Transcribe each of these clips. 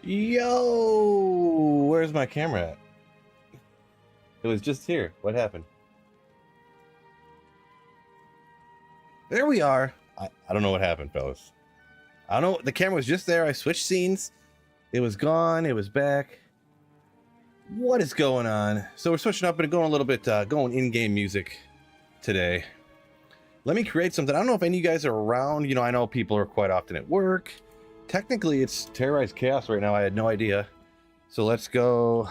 Yo, where's my camera at? It was just here. What happened? There we are. I don't know what happened, fellas. I don't know. The camera was just there. I switched scenes. It was gone. It was back. What is going on? So we're switching up and going a little bit, going in-game music today. Let me create something. I don't know if any of you guys are around. You know, I know people are quite often at work. Technically, it's Terrorized Chaos right now. I had no idea. So let's go.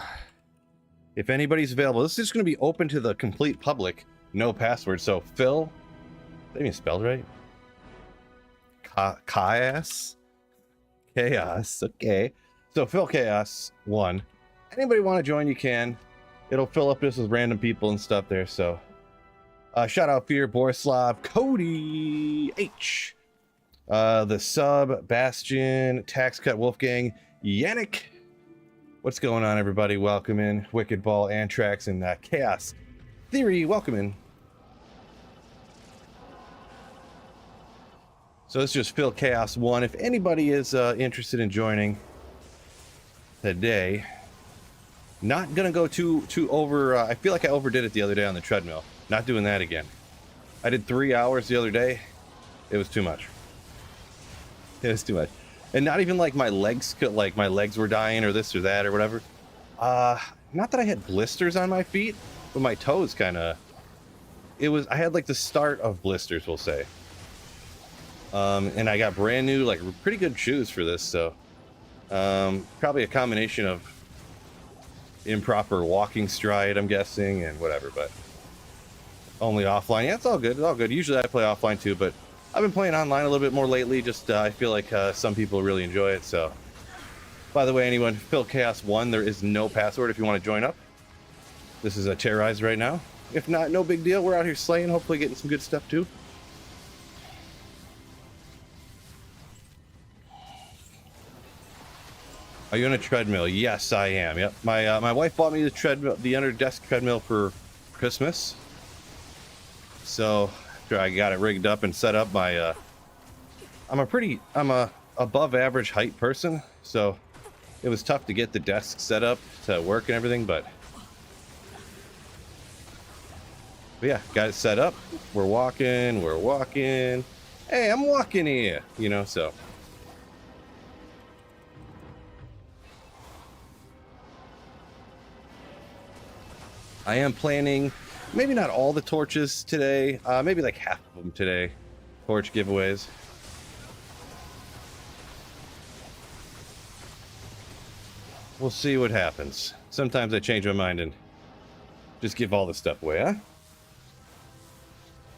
If anybody's available, this is just going to be open to the complete public. No password. So Phil, is that even spelled right? Chaos. Okay. So Phil Chaos 1. Anybody want to join, you can. It'll fill up this with random people and stuff there. So shout out Fear, Borislav, Cody H. The Sub, Bastion, Tax Cut, Wolfgang, Yannick. What's going on, everybody? Welcome in. Wicked Ball, Anthrax, and Chaos Theory. Welcome in. So it's just Phil Chaos 1. If anybody is interested in joining today, not gonna go too over. I feel like I overdid it the other day on the treadmill. Not doing that again. I did 3 hours the other day. It was too much. It was too much. And not even like my legs were dying or this or that or whatever. Not that I had blisters on my feet, but my toes kind of, I had like the start of blisters, we'll say. And I got brand new, like pretty good shoes for this. So, probably a combination of improper walking stride, I'm guessing, and whatever, but only offline. Yeah, it's all good. It's all good. Usually I play offline too, but I've been playing online a little bit more lately. Just I feel like some people really enjoy it. So, by the way, anyone, Phil Chaos 1, there is no password if you want to join up. This is a Terrorized right now. If not, no big deal. We're out here slaying, hopefully getting some good stuff too. Are you on a treadmill? Yes, I am. Yep. My wife bought me the treadmill, the under desk treadmill for Christmas. So after I got it rigged up and set up, I'm a above average height person, so it was tough to get the desk set up to work and everything, but yeah, got it set up. We're walking. Hey, I'm walking here, you know, so. I am planning, maybe not all the torches today, maybe like half of them today, torch giveaways. We'll see what happens. Sometimes I change my mind and just give all the stuff away, huh?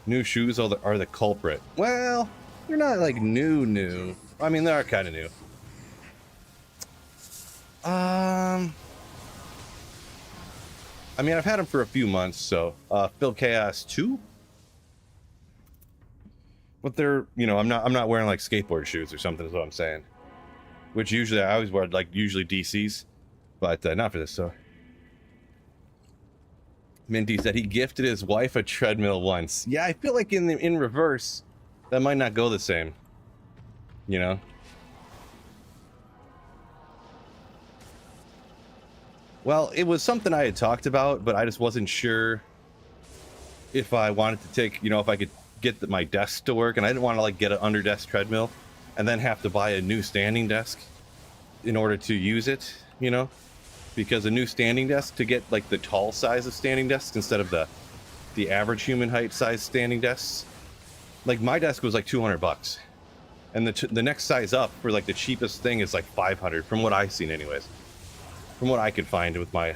New shoes are the culprit. Well, they're not like new. I mean, they are kind of new. I mean, I've had them for a few months, so Phil Chaos 2. But they're, you know, I'm not wearing like skateboard shoes or something is what I'm saying. Which usually I always wear like usually DCs, but not for this. So Minty said he gifted his wife a treadmill once. Yeah, I feel like in reverse, that might not go the same. You know. Well, it was something I had talked about, but I just wasn't sure if I wanted to take, you know, if I could get my desk to work, and I didn't want to like get an under desk treadmill and then have to buy a new standing desk in order to use it, you know, because a new standing desk to get like the tall size of standing desks instead of the average human height size standing desks, like my desk was like $200, and the next size up for like the cheapest thing is like 500 from what I've seen anyways. From what I could find with my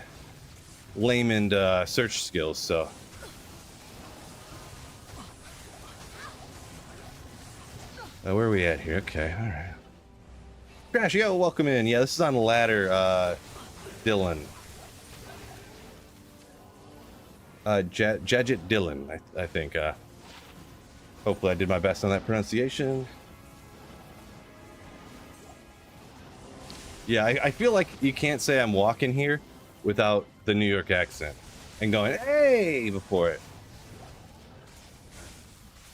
layman search skills, so. Where are we at here? Okay, all right. Crash, yo, welcome in. Yeah, this is on the ladder, Dylan. Jadget Dylan, I think. Hopefully I did my best on that pronunciation. Yeah, I feel like you can't say I'm walking here without the New York accent and going, hey, before it.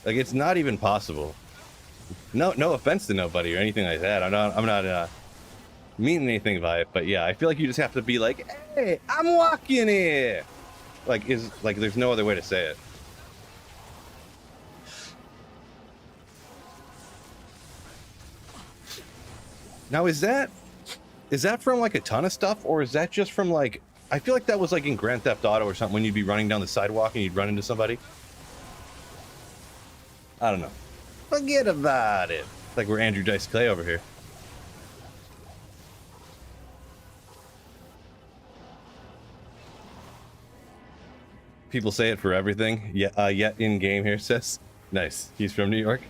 Like, it's not even possible. No offense to nobody or anything like that. I'm not mean anything by it, but yeah, I feel like you just have to be like, hey, I'm walking here. Like, there's no other way to say it. Now, is that from like a ton of stuff, or is that just from like, I feel like that was like in Grand Theft Auto or something when you'd be running down the sidewalk and you'd run into somebody. I don't know. Forget about it. Like we're Andrew Dice Clay over here. People say it for everything. Yeah, yet in game here says. Nice. He's from New York.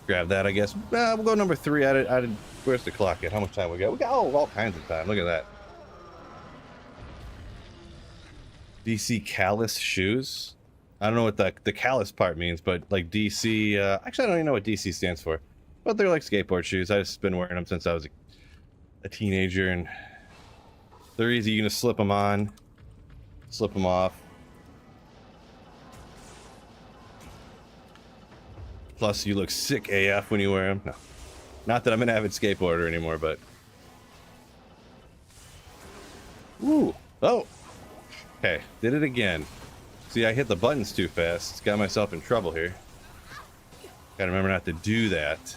Grab that, I guess. We'll go number 3. Where's the clock at? How much time we got? We got all kinds of time. Look at that. DC Callus shoes. I don't know what the callus part means, but like DC. Actually, I don't even know what DC stands for. But they're like skateboard shoes. I've just been wearing them since I was a teenager, and they're easy. You can just slip them on, slip them off. Plus, you look sick AF when you wear them. No. Not that I'm an avid skateboarder anymore, but... Ooh. Oh! Okay, did it again. See, I hit the buttons too fast. Got myself in trouble here. Gotta remember not to do that.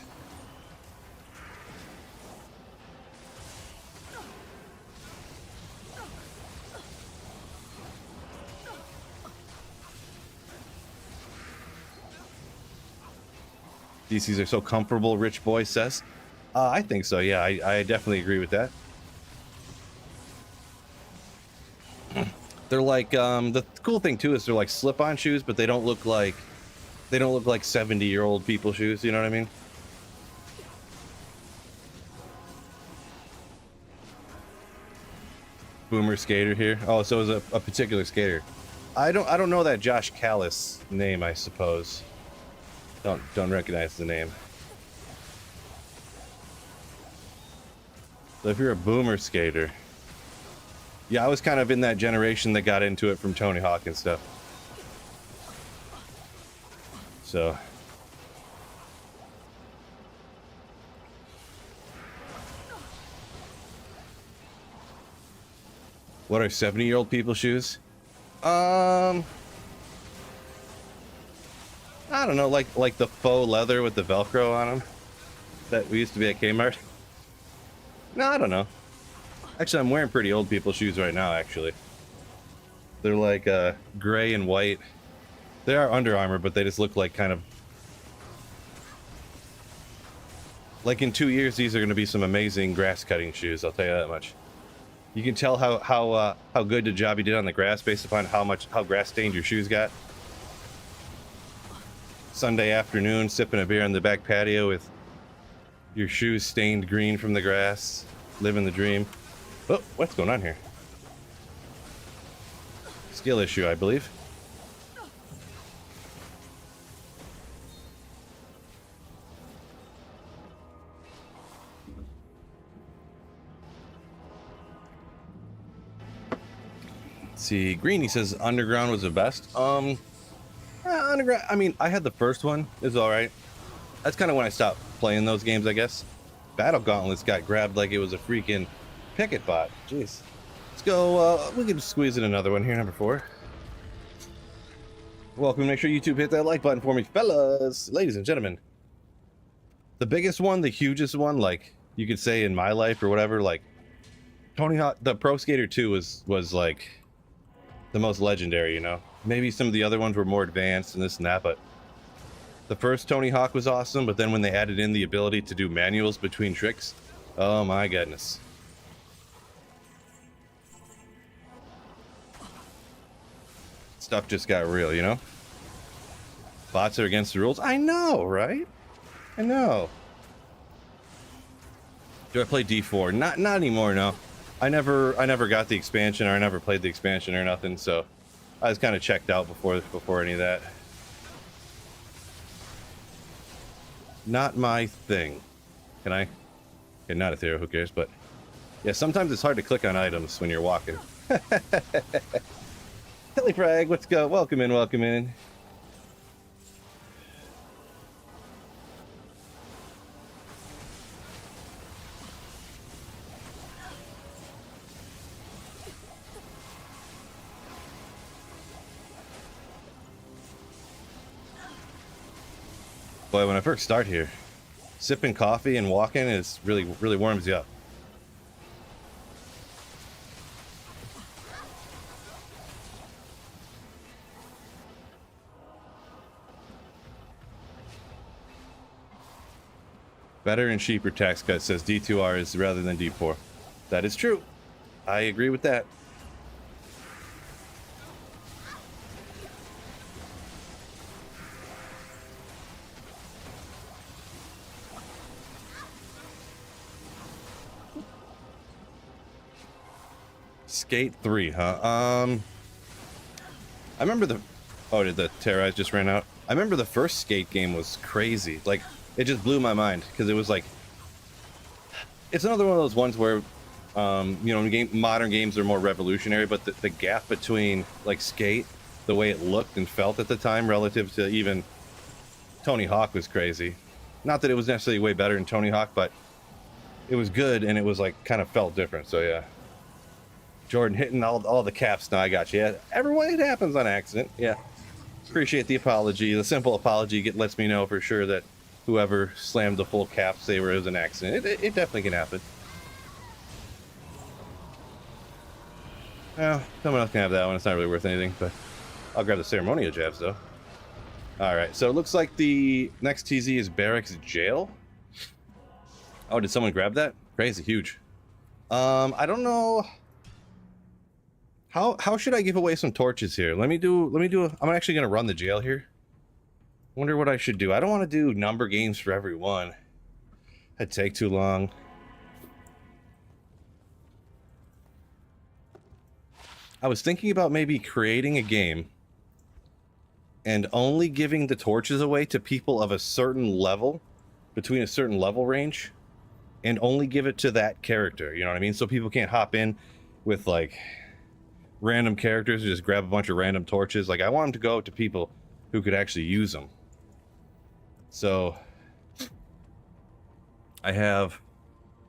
DCs are so comfortable, Rich Boy says. I think so, yeah. I definitely agree with that. They're like, the cool thing too is they're like slip-on shoes, but they don't look like 70-year-old people shoes, you know what I mean? Boomer skater here. Oh, so it was a particular skater. I don't know that Josh Callis name, I suppose. Don't recognize the name. So if you're a boomer skater, yeah, I was kind of in that generation that got into it from Tony Hawk and stuff. So what are 70-year-old people's shoes? I don't know, like the faux leather with the Velcro on them that we used to be at Kmart. No, I don't know. Actually, I'm wearing pretty old people's shoes right now, actually. They're like gray and white. They are Under Armour, but they just look like kind of... Like in 2 years, these are going to be some amazing grass cutting shoes, I'll tell you that much. You can tell how good the job you did on the grass based upon how grass stained your shoes got. Sunday afternoon, sipping a beer on the back patio with your shoes stained green from the grass, living the dream. Oh, what's going on here? Skill issue, I believe. Let's see, Greeny says Underground was the best. Underground, I mean, I had the first one. It was alright. That's kind of when I stopped playing those games, I guess. Battle Gauntlets got grabbed like it was a freaking picket bot. Jeez. Let's go, we can squeeze in another one here, number 4. Welcome, make sure YouTube hit that like button for me, fellas, ladies and gentlemen. The biggest one, the hugest one, like, you could say in my life or whatever, like, Tony Hawk, the Pro Skater 2 was like, the most legendary, you know? Maybe some of the other ones were more advanced and this and that, but the first Tony Hawk was awesome, but then when they added in the ability to do manuals between tricks, oh my goodness. Stuff just got real, you know? Bots are against the rules. I know, right? I know. Do I play D4? Not anymore, no. I never got the expansion, or I never played the expansion or nothing, so I was kind of checked out before any of that. Not my thing. Can I? Okay, not Ethereal, who cares? But yeah, sometimes it's hard to click on items when you're walking. Hilly Frag, let's go. Welcome in, welcome in. Boy, when I first start here, sipping coffee and walking is really warms you up. Better and cheaper tax cut, says D2R is rather than D4. That is true. I agree with that. Skate 3, huh? I remember the... Oh, did the Terrorize just ran out? I remember the first Skate game was crazy. Like, it just blew my mind, because it was like... It's another one of those ones where, you know, modern games are more revolutionary, but the gap between, like, Skate, the way it looked and felt at the time, relative to even Tony Hawk was crazy. Not that it was necessarily way better than Tony Hawk, but it was good, and it was, like, kind of felt different, so yeah. Jordan hitting all the caps. Now I got you. Yeah, everyone, it happens on accident. Yeah. Appreciate the apology. The simple apology lets me know for sure that whoever slammed the full caps, they were, it was an accident. It definitely can happen. Well, someone else can have that one. It's not really worth anything, but I'll grab the ceremonial jabs though. All right, so it looks like the next TZ is Barracks Jail. Oh, did someone grab that? Crazy, huge. I don't know. How should I give away some torches here? I'm actually gonna run the jail here. Wonder what I should do. I don't want to do number games for every one. That'd take too long. I was thinking about maybe creating a game and only giving the torches away to people of a certain level, between a certain level range, and only give it to that character, you know what I mean? So people can't hop in with like random characters, just grab a bunch of random torches. Like, I want them to go to people who could actually use them. So I have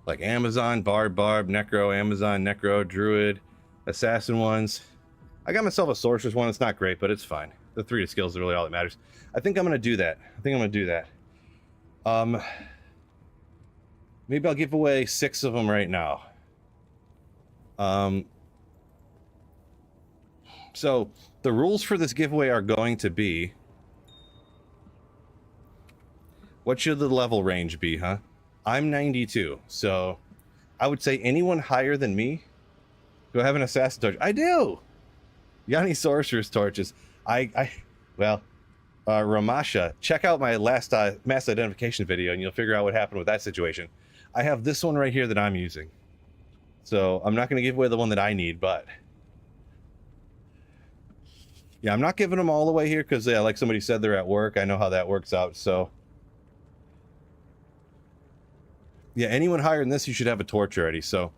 like Amazon, Barb, Necro, Amazon, Necro, Druid, Assassin ones. I got myself a Sorceress one. It's not great, but it's fine. The 3 skills are really all that matters. I think I'm gonna do that. Maybe I'll give away 6 of them right now. So the rules for this giveaway are going to be, what should the level range be, huh? I'm 92, so I would say anyone higher than me. Do I have an assassin torch? I do. Yanni Sorcerer's torches. Ramasha, check out my last mass identification video and you'll figure out what happened with that situation. I have this one right here that I'm using. So I'm not going to give away the one that I need, but yeah, I'm not giving them all away here because, yeah, like somebody said, they're at work. I know how that works out, so yeah, anyone higher than this, you should have a torch already. So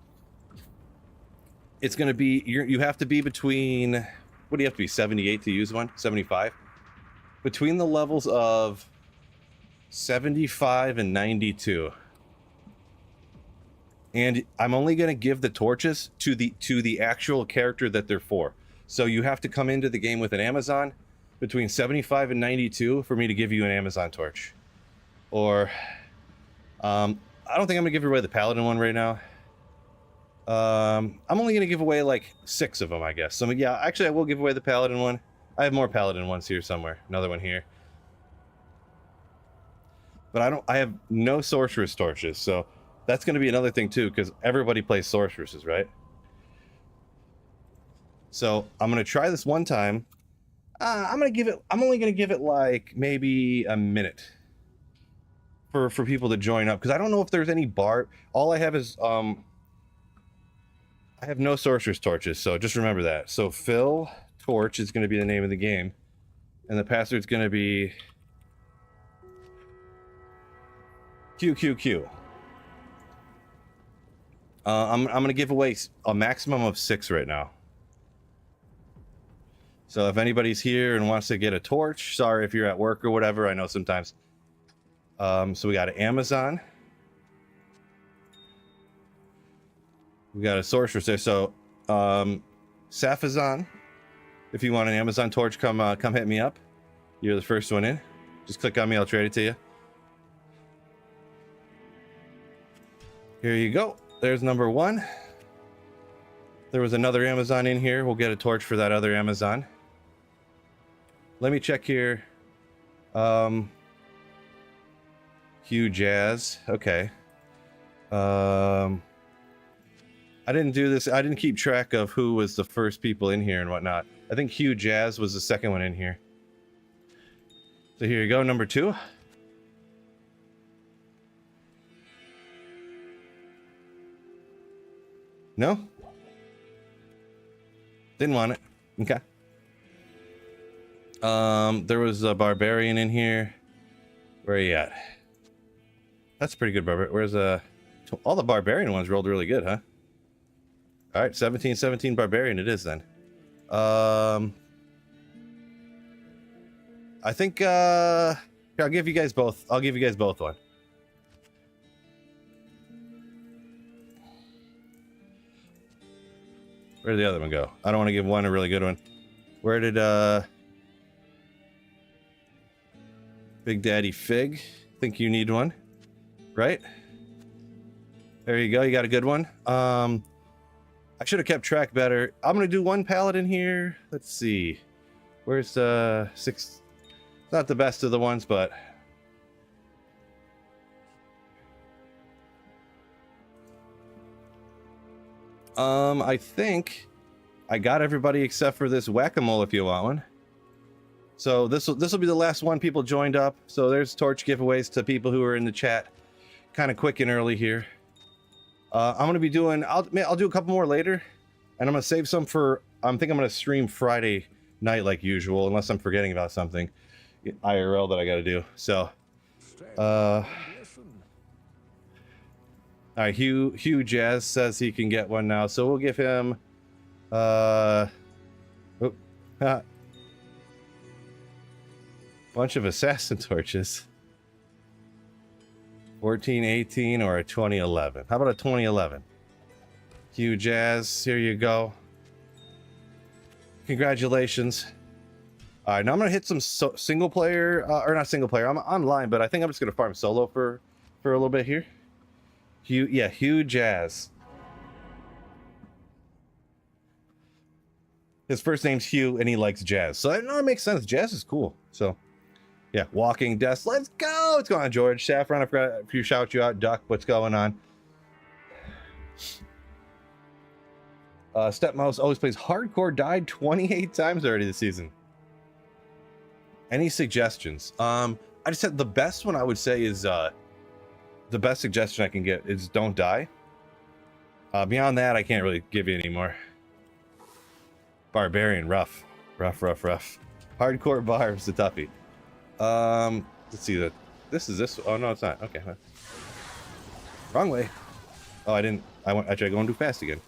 it's going to be, you have to be between, what do you have to be, 78 to use one? 75? Between the levels of 75 and 92. And I'm only going to give the torches to the actual character that they're for. So you have to come into the game with an Amazon between 75 and 92 for me to give you an Amazon torch. Or, I don't think I'm going to give away the Paladin one right now. I'm only going to give away like 6 of them, I guess. So yeah, actually I will give away the Paladin one. I have more Paladin ones here somewhere. Another one here. But I have no Sorceress torches, so that's going to be another thing too, because everybody plays Sorceresses, right? So I'm going to try this one time. I'm only going to give it like maybe a minute for people to join up, because I don't know if there's any bar. All I have is I have no Sorceress torches, so just remember that. So Phil Torch is going to be the name of the game, and the password's going to be QQQ. I'm going to give away a maximum of 6 right now. So if anybody's here and wants to get a torch, sorry if you're at work or whatever. I know sometimes. So we got an Amazon. We got a sorceress there. So Safazan, if you want an Amazon torch, come hit me up. You're the first one in. Just click on me, I'll trade it to you. Here you go. There's number 1. There was another Amazon in here. We'll get a torch for that other Amazon. Let me check here. Hugh Jazz. Okay. I didn't do this. I didn't keep track of who was the first people in here and whatnot. I think Hugh Jazz was the second one in here. So here you go, number 2. No? Didn't want it. Okay. There was a barbarian in here. Where are you at? That's pretty good, barbarian. Where's all the barbarian ones rolled really good, huh? All right, 17 barbarian it is then. I think here, I'll give you guys both. I'll give you guys both one. Where did the other one go? I don't want to give one a really good one. Where did Big Daddy Fig? Think you need one, right? There you go. You got a good one. I should have kept track better. I'm gonna do one paladin here. Let's see. Where's 6? Not the best of the ones, but I think I got everybody except for this whack-a-mole if you want one. So this will be the last one people joined up. So there's torch giveaways to people who are in the chat kind of quick and early here. I'm going to be doing, I'll do a couple more later, and I'm going to save some for, I think I'm going to stream Friday night like usual, unless I'm forgetting about something IRL that I got to do. So, all right, Hugh Jazz says he can get one now, so we'll give him, bunch of assassin torches. 1418 or a 2011. How about a 2011? Hugh Jazz, here you go. Congratulations. All right, now I'm gonna hit some single player, or not single player. I'm online, but I think I'm just gonna farm solo for a little bit here. Hugh Jazz. His first name's Hugh, and he likes jazz, so I know it makes sense. Jazz is cool. So, yeah, Walking Death. Let's go. What's going on, George? Saffron, I forgot a few shout you out. Duck, what's going on? Stepmouse always plays hardcore. Died 28 times already this season. Any suggestions? I just said the best one I would say is the best suggestion I can get is don't die. Beyond that, I can't really give you any more. Barbarian, rough. Hardcore barb's the toughie. Let's see that. This is this. Oh no, it's not. Okay. Wrong way. Oh, I tried going too fast again.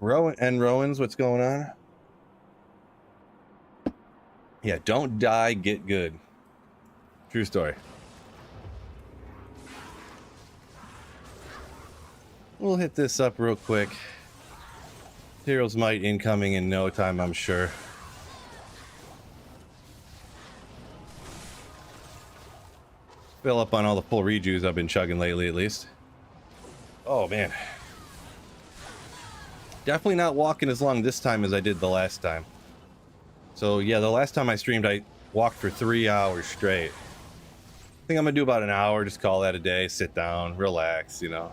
Rowan's, what's going on? Yeah, don't die, get good. True story. We'll hit this up real quick. Hero's Might incoming in no time, I'm sure. Fill up on all the full rejues I've been chugging lately, at least. Oh, man. Definitely not walking as long this time as I did the last time. So, yeah, the last time I streamed, I walked for 3 hours straight. I think I'm going to do about an hour, just call that a day, sit down, relax, you know.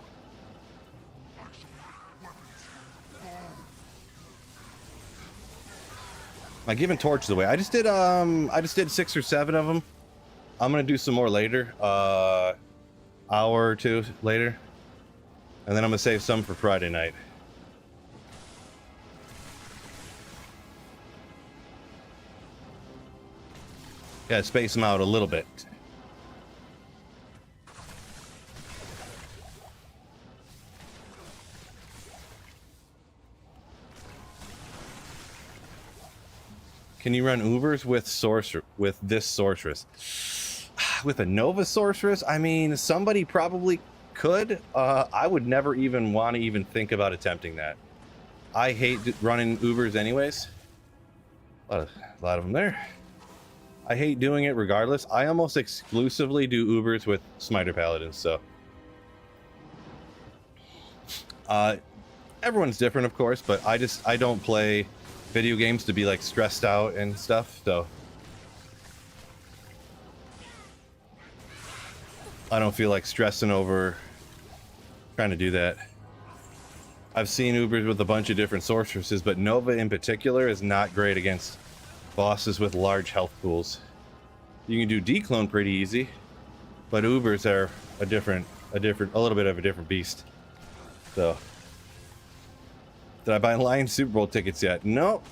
I'm giving torches away. I just did 6 or 7 of them. I'm gonna do some more later, hour or two later, and then I'm gonna save some for Friday night. Gotta space them out a little bit. Can you run Ubers with this sorceress? With a Nova sorceress? I mean, somebody probably could. I would never even want to even think about attempting that. I hate running Ubers anyways. A lot of them there. I hate doing it regardless. I almost exclusively do Ubers with Smiter Paladins, so. Everyone's different, of course, but I don't play video games to be like stressed out and stuff, so. I don't feel like stressing over trying to do that. I've seen Ubers with a bunch of different sorceresses, but Nova in particular is not great against bosses with large health pools. You can do declone pretty easy, but Ubers are a little bit of a different beast. So, did I buy Lions Super Bowl tickets yet? Nope.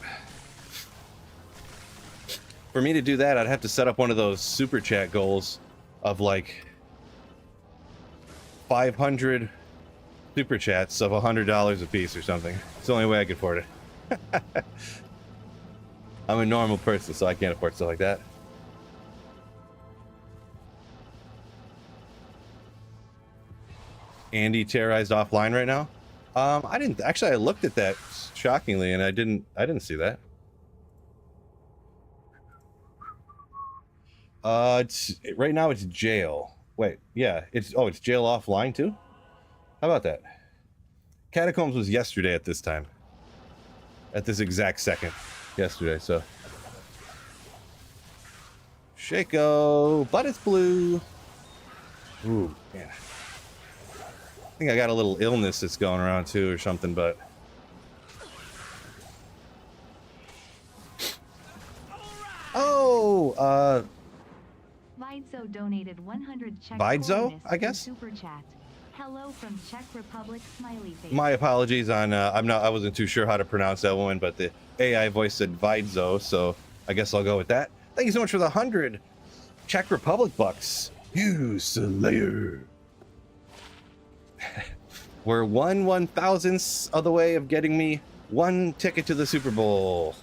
For me to do that, I'd have to set up one of those super chat goals of like 500 super chats of $100 a piece or something. It's the only way I can afford it. I'm a normal person, so I can't afford stuff like that. Andy terrorized offline right now. I didn't actually. I looked at that shockingly, and I didn't see that. Right now it's jail. Wait, yeah, it's jail offline too. How about that? Catacombs was yesterday at this time. At this exact second. Yesterday, so. Shaco, but it's blue. Ooh, man. I think I got a little illness that's going around too or something, but. Oh, Vidzo donated 100 Czech Vidzo, I guess? Super chat. Hello from Czech Republic, smiley face. My apologies on I wasn't too sure how to pronounce that one, but the AI voice said Vidzo, so I guess I'll go with that. Thank you so much for the 100 Czech Republic bucks. You slayer. We're 1/1000th of the way of getting me one ticket to the Super Bowl.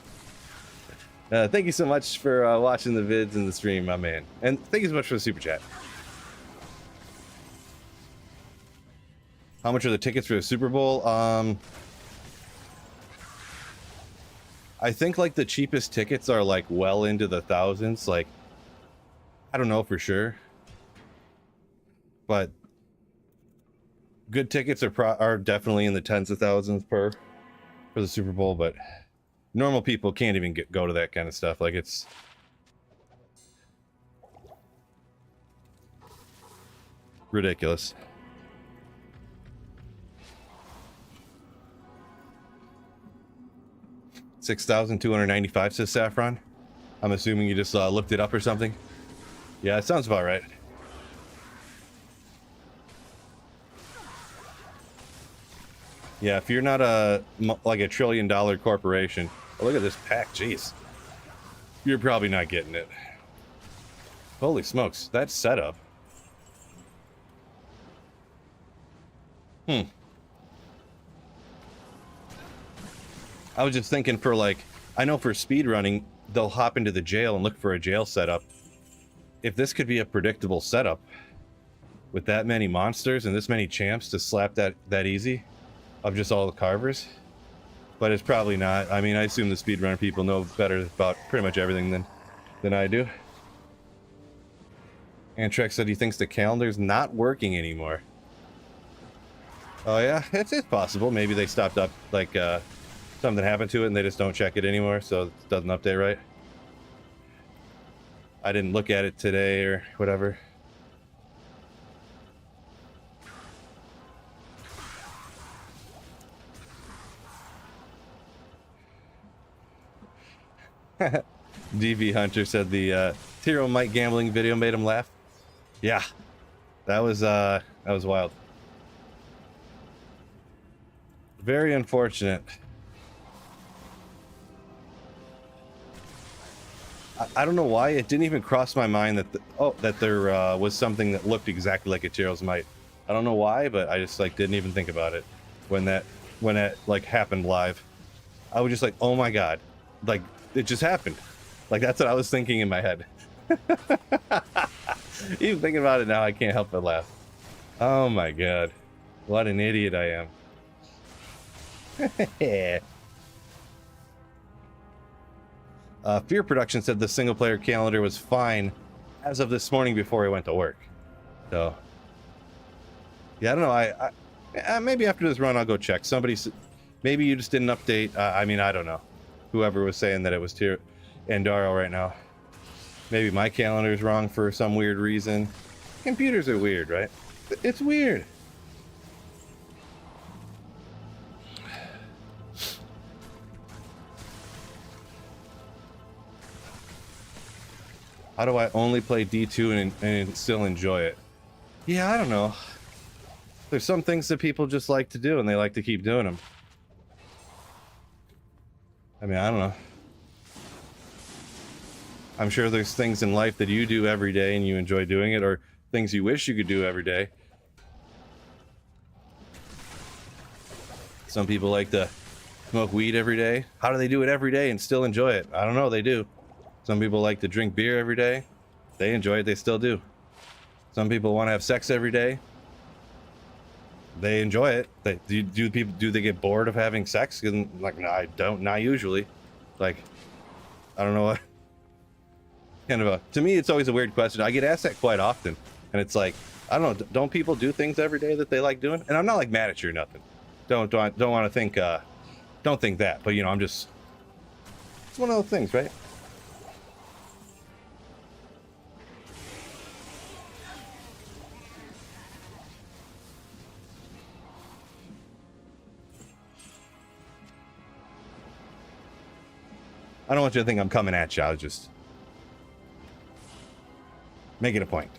Thank you so much for watching the vids and the stream, my man. And thank you so much for the super chat. How much are the tickets for the Super Bowl? I think like the cheapest tickets are like well into the thousands. Like, I don't know for sure, but good tickets are definitely in the tens of thousands for the Super Bowl. But normal people can't even go to that kind of stuff. Like, it's ridiculous. $6,295 says Saffron. I'm assuming you just looked it up or something. Yeah, it sounds about right. Yeah, if you're not like a $1 trillion corporation, oh, look at this pack, jeez. You're probably not getting it. Holy smokes, that setup. I was just thinking for like, I know for speed running, they'll hop into the jail and look for a jail setup. If this could be a predictable setup with that many monsters and this many champs to slap that easy of just all the carvers, but it's probably not. I mean, I assume the speedrunner people know better about pretty much everything than I do. Antrex said he thinks the calendar's not working anymore. Oh yeah, it's possible. Maybe they stopped up, like, something happened to it and they just don't check it anymore, so it doesn't update right. I didn't look at it today or whatever. DV Hunter said the Tiro Mike gambling video made him laugh. Yeah, that was wild. Very unfortunate. I don't know why it didn't even cross my mind that there was something that looked exactly like a Tiro's Might. I don't know why, but I just like didn't even think about it when that like happened live. I was just like, oh my god, like it just happened. Like, that's what I was thinking in my head. Even thinking about it now, I can't help but laugh. Oh my god. What an idiot I am. Fear Production said the single player calendar was fine as of this morning before I went to work. So, yeah, I don't know. I maybe after this run I'll go check. Maybe you just didn't update. I mean, I don't know. Whoever was saying that it was Andaro right now. Maybe my calendar is wrong for some weird reason. Computers are weird, right? It's weird. How do I only play D2 and still enjoy it? Yeah, I don't know. There's some things that people just like to do and they like to keep doing them. I mean, I don't know. I'm sure there's things in life that you do every day and you enjoy doing it, or things you wish you could do every day. Some people like to smoke weed every day. How do they do it every day and still enjoy it? I don't know, they do. Some people like to drink beer every day. They enjoy it, they still do. Some people want to have sex every day. They enjoy it. Do they get bored of having sex? Like, no, I don't, not usually. Like, I don't know what. Kind of to me, it's always a weird question. I get asked that quite often, and it's like, I don't know. Don't people do things every day that they like doing? And I'm not like mad at you or nothing. Don't want to think. Don't think that. But you know, it's one of those things, right? I don't want you to think I'm coming at you. I was just making a point.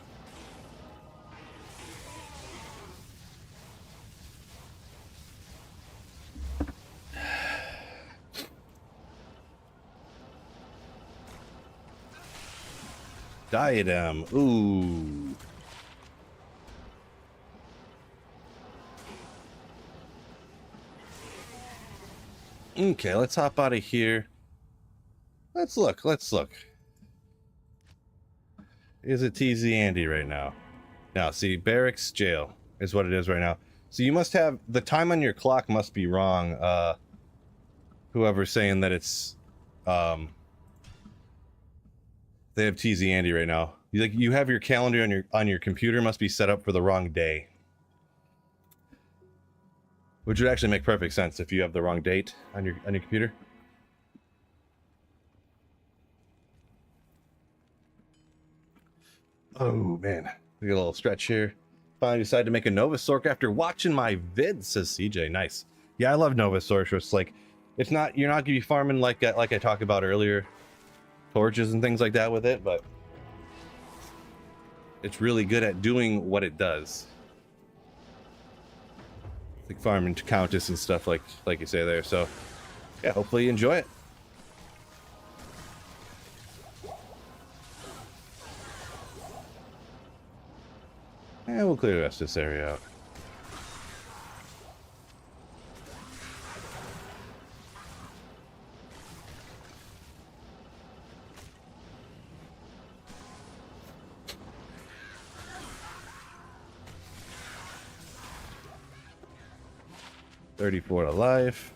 Diadem. Ooh. Okay, let's hop out of here. Let's look. Is it TZ Andy right now? Now, see, barracks jail is what it is right now. So you must have, the time on your clock must be wrong. Whoever's saying that it's, they have TZ Andy right now. You have your calendar on your computer must be set up for the wrong day. Which would actually make perfect sense if you have the wrong date on your computer. Oh man, we got a little stretch here. Finally decided to make a Nova Sorc after watching my vid, says CJ. Nice. Yeah, I love Nova Sorceress. Like, it's not, you're not gonna be farming like I talked about earlier, torches and things like that with it, but it's really good at doing what it does. Like farming to Countess and stuff like you say there. So yeah, hopefully you enjoy it. Yeah, we'll clear the rest of this area out. $34 to life.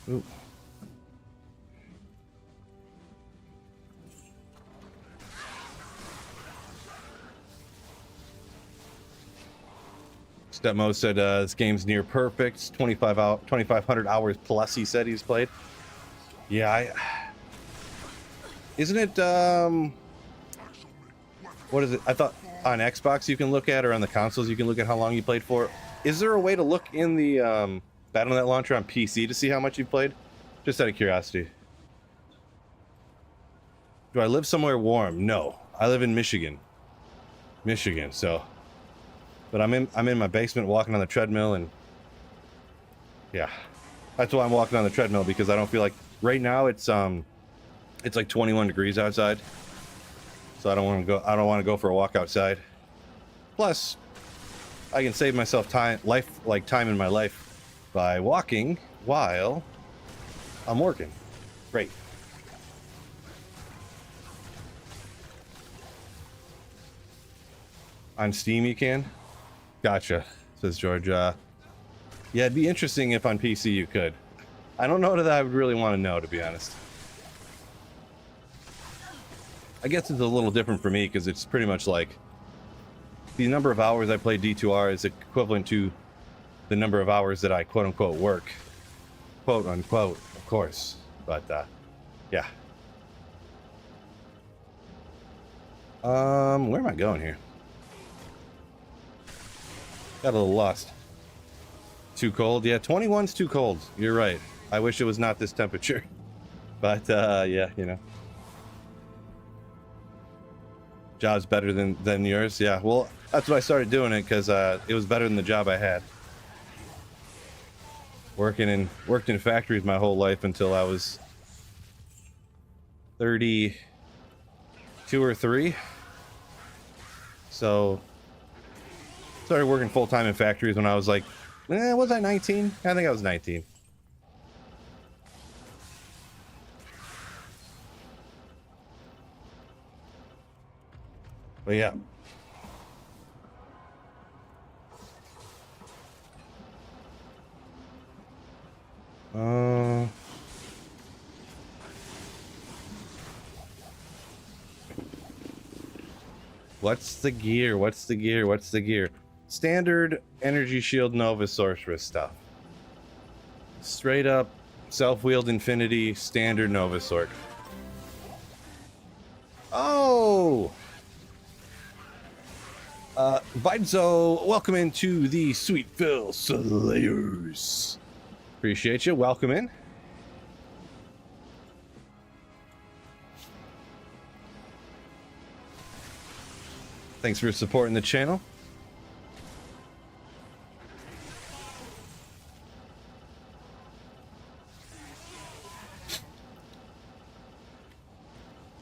Ooh. Stepmo said this game's near perfect. 2,500 hours plus. He said he's played. Yeah, isn't it? What is it? I thought on Xbox you can look at, or on the consoles you can look at how long you played for. Is there a way to look in the Battle.net launcher on PC to see how much you played? Just out of curiosity. Do I live somewhere warm? No, I live in Michigan. So. But I'm in my basement walking on the treadmill, and yeah, that's why I'm walking on the treadmill, because I don't feel like right now it's like 21 degrees outside, so I don't want to go for a walk outside. Plus, I can save myself time in my life by walking while I'm working. Great. On Steam you can? Gotcha, says George. Yeah, it'd be interesting if on PC you could. I don't know that I would really want to know, to be honest. I guess it's a little different for me because it's pretty much like the number of hours I play D2R is equivalent to the number of hours that I quote-unquote work. Quote-unquote, of course. But, yeah. Where am I going here? Got a little lost. Too cold? Yeah, 21's too cold. You're right. I wish it was not this temperature. But, yeah, you know. Job's better than yours? Yeah, well, that's what I started doing it because it was better than the job I had. Worked in factories my whole life until I was 32 or 3. So started working full-time in factories when I was like, was I 19? I think I was 19. But yeah. What's the gear? What's the gear? What's the gear? Standard energy shield Nova sorceress stuff. Straight up self-wheeled infinity standard Nova sword. Oh! Vidzo, welcome into the Sweetville Slayers. Appreciate you. Welcome in. Thanks for supporting the channel.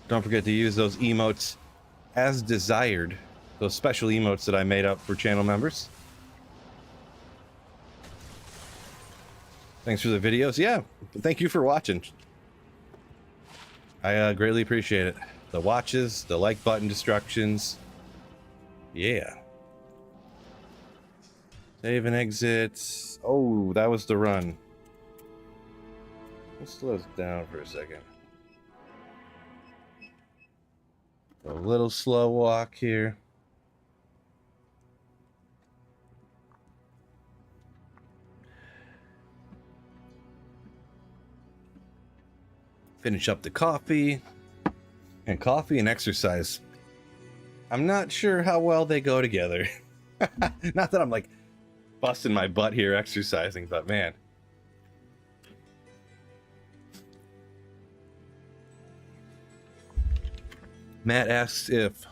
Don't forget to use those emotes as desired. Those special emotes that I made up for channel members. Thanks for the videos. Yeah, thank you for watching. I greatly appreciate it. The watches, the like button destructions. Yeah. Save and exit. Oh, that was the run. Let's slow this down for a second. A little slow walk here. Finish up the coffee. And coffee and exercise. I'm not sure how well they go together. Not that I'm like busting my butt here exercising, but man. Matt asks if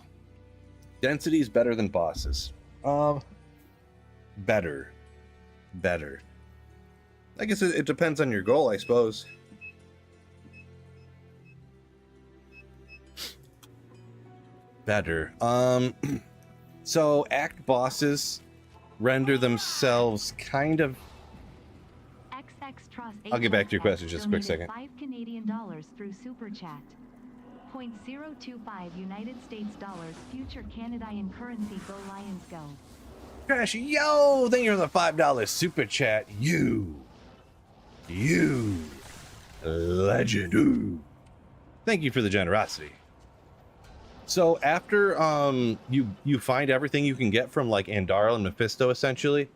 density is better than bosses. Better. I guess it depends on your goal, I suppose. Better. So act bosses render themselves kind of. I'll get back to your question just a quick second. $5 Canadian through Super Chat. 0.025 United States dollars. Future Canadian currency. Go Lions go. Crash, yo! Thank you for the $5 super chat. You legend. Ooh. Thank you for the generosity. So after you find everything you can get from like Andara and Mephisto, essentially,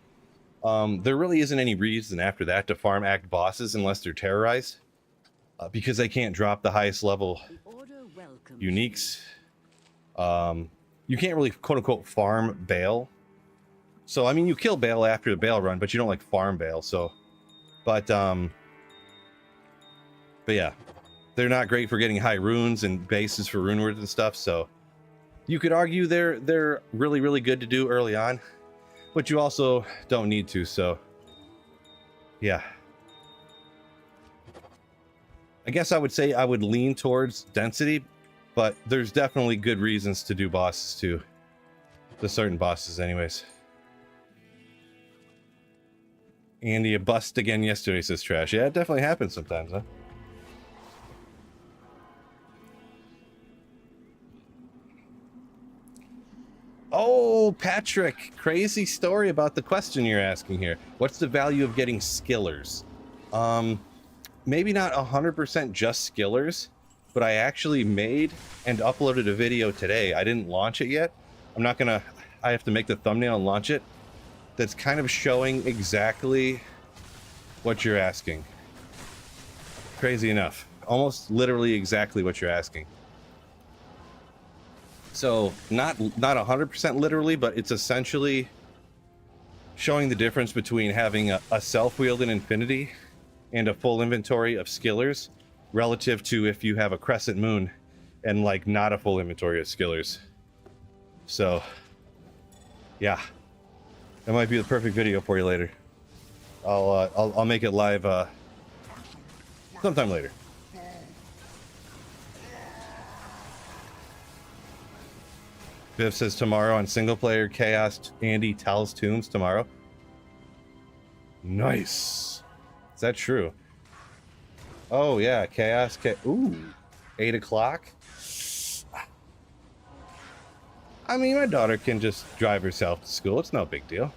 there really isn't any reason after that to farm act bosses unless they're terrorized, because they can't drop the highest level uniques. You can't really quote unquote farm Bale. So I mean, you kill Bale after the Bale run, but you don't like farm Bale. So, but yeah. They're not great for getting high runes and bases for rune words and stuff, so you could argue they're really good to do early on, but you also don't need to, so yeah. I guess I would say I would lean towards density, but there's definitely good reasons to do bosses too. The certain bosses anyways. Andy, a bust again yesterday, says Trash. Yeah, it definitely happens sometimes, huh? Patrick, crazy story about the question you're asking here. What's the value of getting skillers? Maybe not 100% just skillers, but I actually made and uploaded a video today. I didn't launch it yet. I have to make the thumbnail and launch it. That's kind of showing exactly what you're asking. Crazy enough. Almost literally exactly what you're asking. So not 100% literally, but it's essentially showing the difference between having a self-wielded infinity and a full inventory of skillers relative to if you have a crescent moon and like not a full inventory of skillers. So yeah, that might be the perfect video for you later. I'll make it live sometime later. Viv says tomorrow on single player Chaos Andy tells Tombs tomorrow. Nice. Is that true? Oh yeah, ooh, 8 o'clock. I mean, my daughter can just drive herself to school. It's no big deal.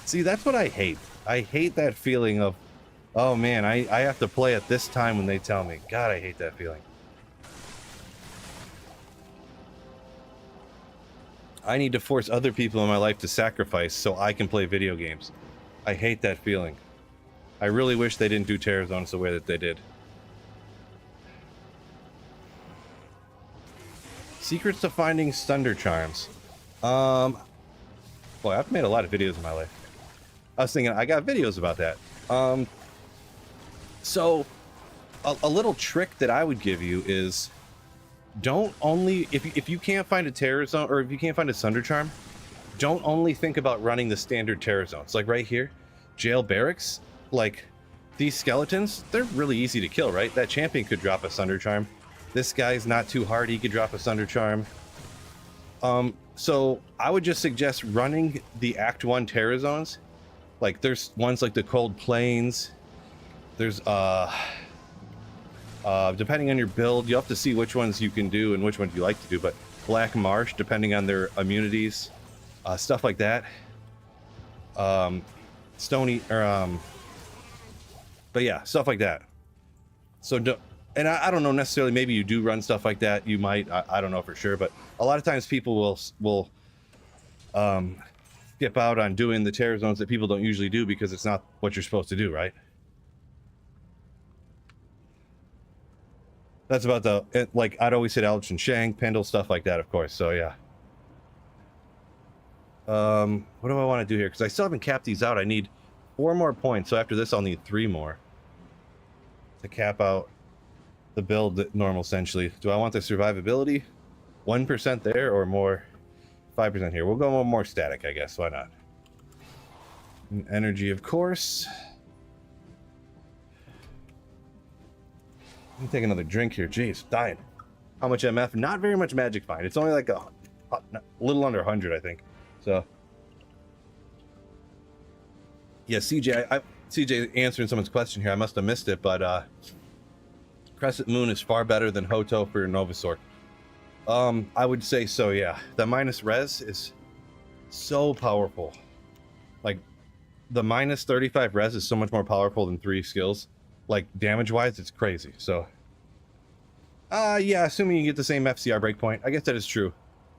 See, that's what I hate. I hate that feeling of, oh man, I have to play at this time when they tell me. God, I hate that feeling. I need to force other people in my life to sacrifice so I can play video games. I hate that feeling. I really wish they didn't do Terror Zones the way that they did. Secrets to finding Thunder Charms. Boy, I've made a lot of videos in my life. I was thinking I got videos about that. So a little trick that I would give you is don't only, if you can't find a Terror Zone, or if you can't find a Thunder Charm, don't only think about running the standard Terror Zones. Like right here, Jail Barracks, like these skeletons, they're really easy to kill, right? That champion could drop a Thunder Charm. This guy's not too hard, he could drop a Thunder Charm. So I would just suggest running the Act 1 Terror Zones. Like there's ones like the Cold Plains. There's depending on your build, you have to see which ones you can do and which ones you like to do, but Black Marsh, depending on their immunities, stuff like that. Stony, or but yeah, stuff like that. So and I don't know necessarily, maybe you do run stuff like that, you might, I don't know for sure, but a lot of times people will skip out on doing the Terror Zones that people don't usually do because it's not what you're supposed to do, right? That's about the, like, I'd always hit Eldritch and Shank, Pendle, stuff like that, of course, so yeah. What do I want to do here? Because I still haven't capped these out. I need 4 more points, so after this I'll need 3 more to cap out the build normal, essentially. Do I want the survivability? 1% there or more? 5% here. We'll go one more static, I guess. Why not? And energy, of course. Let me take another drink here. Jeez, dying. How much MF? Not very much magic find. It's only like a little under 100, I think. So, yeah, CJ answering someone's question here. I must have missed it, but Crescent Moon is far better than Hoto for Novasaur. I would say so, yeah. The minus res is so powerful. Like, the minus 35 res is so much more powerful than 3 skills. Like, damage-wise, it's crazy, so. Yeah, assuming you get the same FCR breakpoint. I guess that is true.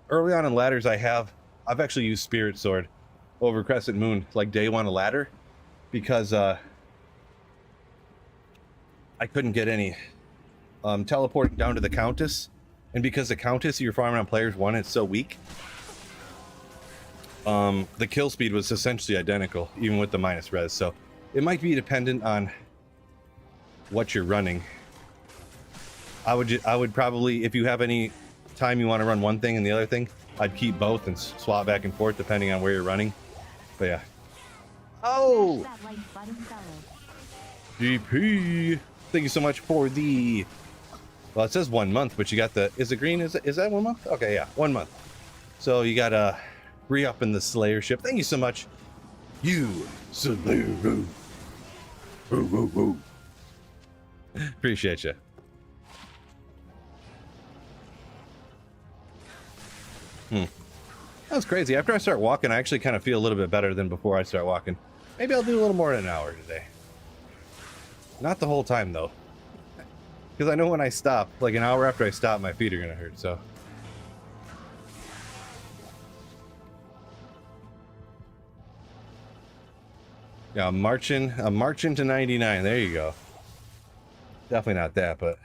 Early on in ladders, I've actually used Spirit Sword over Crescent Moon, like day 1 of ladder, because I couldn't get any teleporting down to the Countess, and because the Countess you're farming on players 1, it's so weak, the kill speed was essentially identical, even with the minus res, so it might be dependent on what you're running. I would probably, if you have any time you want to run one thing and the other thing, I'd keep both and swap back and forth depending on where you're running. But yeah. Oh! GP! Thank you so much for the... Well, it says 1 month, but you got the... Is it green? Is that 1 month? Okay, yeah, 1 month. So you got re-up in the Slayer ship. Thank you so much. You Slayer. Appreciate you. That was crazy. After I start walking, I actually kind of feel a little bit better than before I start walking. Maybe I'll do a little more than an hour today. Not the whole time, though. Because I know when I stop, like an hour after I stop, my feet are going to hurt, so. Yeah, I'm marching to 99. There you go. Definitely not that, but.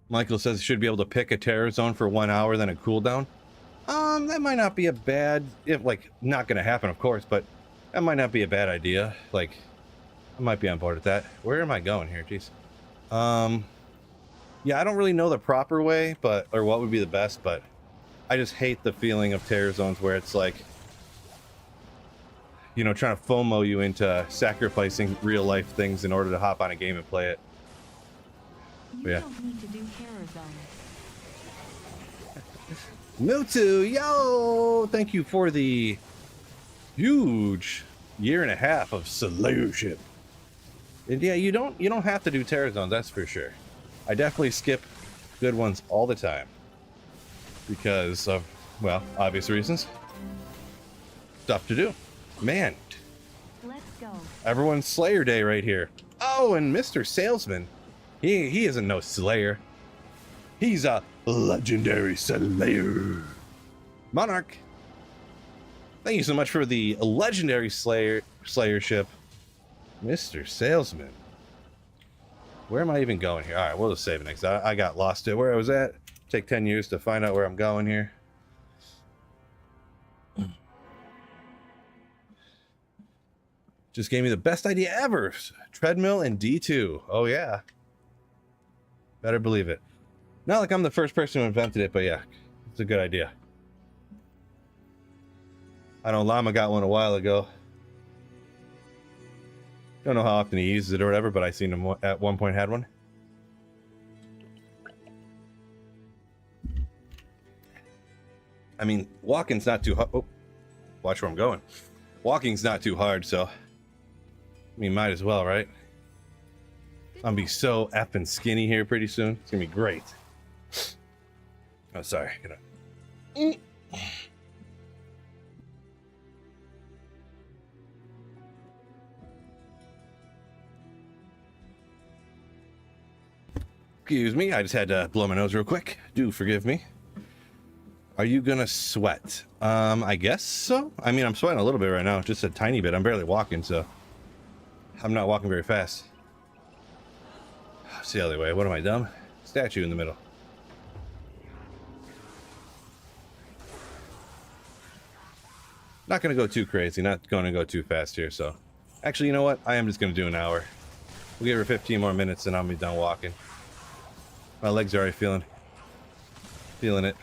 Michael says you should be able to pick a terror zone for 1 hour, then a cooldown. That might not be a bad, not going to happen, of course, but that might not be a bad idea. Like, I might be on board with that. Where am I going here? Jeez. Yeah, I don't really know the proper way, or what would be the best, but I just hate the feeling of terror zones where it's like, you know, trying to FOMO you into sacrificing real life things in order to hop on a game and play it. You don't need to do terror zones. Mutu, yo! Thank you for the huge 1.5 years of Slayership. And yeah, you don't have to do terror zones, that's for sure. I definitely skip good ones all the time because of, well, obvious reasons. Stuff to do. Man, Let's go. everyone's Slayer Day right here. Oh, and Mr. Salesman, he isn't no Slayer. He's a legendary Slayer. Monarch, thank you so much for the legendary Slayership, Mr. Salesman. Where am I even going here? All right, we'll just save it next. I got lost at where I was at. Take 10 years to find out where I'm going here. Just gave me the best idea ever. Treadmill and D2. Oh, yeah. Better believe it. Not like I'm the first person who invented it, but yeah, it's a good idea. I know Llama got one a while ago. Don't know how often he uses it or whatever, but I seen him at one point had one. I mean, walking's not too hard. Oh, watch where I'm going. Walking's not too hard, so I mean, might as well, right? I'm gonna be so effing skinny here pretty soon. It's gonna be great. Oh, sorry. Excuse me, I just had to blow my nose real quick. Do forgive me. Are you gonna sweat? I guess so. I mean, I'm sweating a little bit right now, just a tiny bit. I'm barely walking, so I'm not walking very fast. It's the other way. What am I, dumb? Statue in the middle. Not gonna go too crazy, not gonna go too fast here, so. Actually, you know what? I am just gonna do an hour. We'll give her 15 more minutes and I'll be done walking. My legs are already feeling it.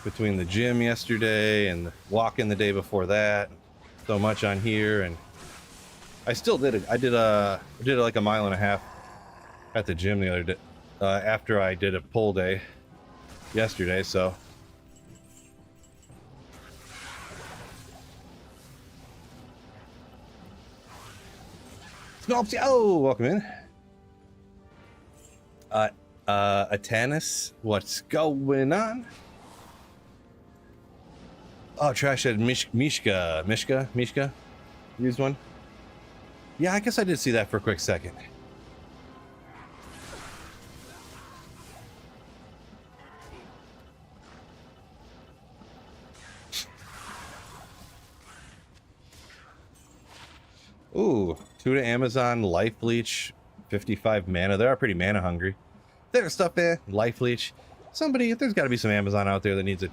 Between the gym yesterday and the walking the day before that, so much on here, and I still did it. I did like a 1.5 miles at the gym the other day after I did a pull day yesterday. So Snopsy, oh, welcome in. Atanis, what's going on? Oh, Trash had Mishka used one. Yeah, I guess I did see that for a quick second. Ooh, 2 to Amazon, Life Leech, 55 mana. They are pretty mana hungry. There's stuff there. Life Leech. Somebody, there's got to be some Amazon out there that needs it.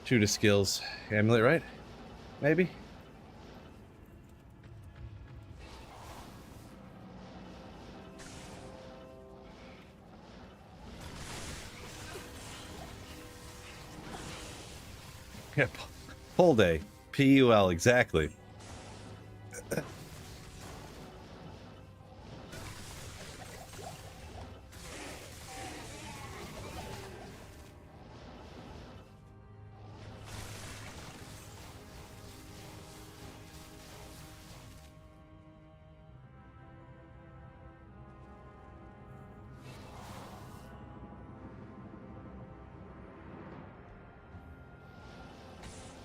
2 to skills. Amulet, right? Maybe? Yeah, pull day. PUL, exactly.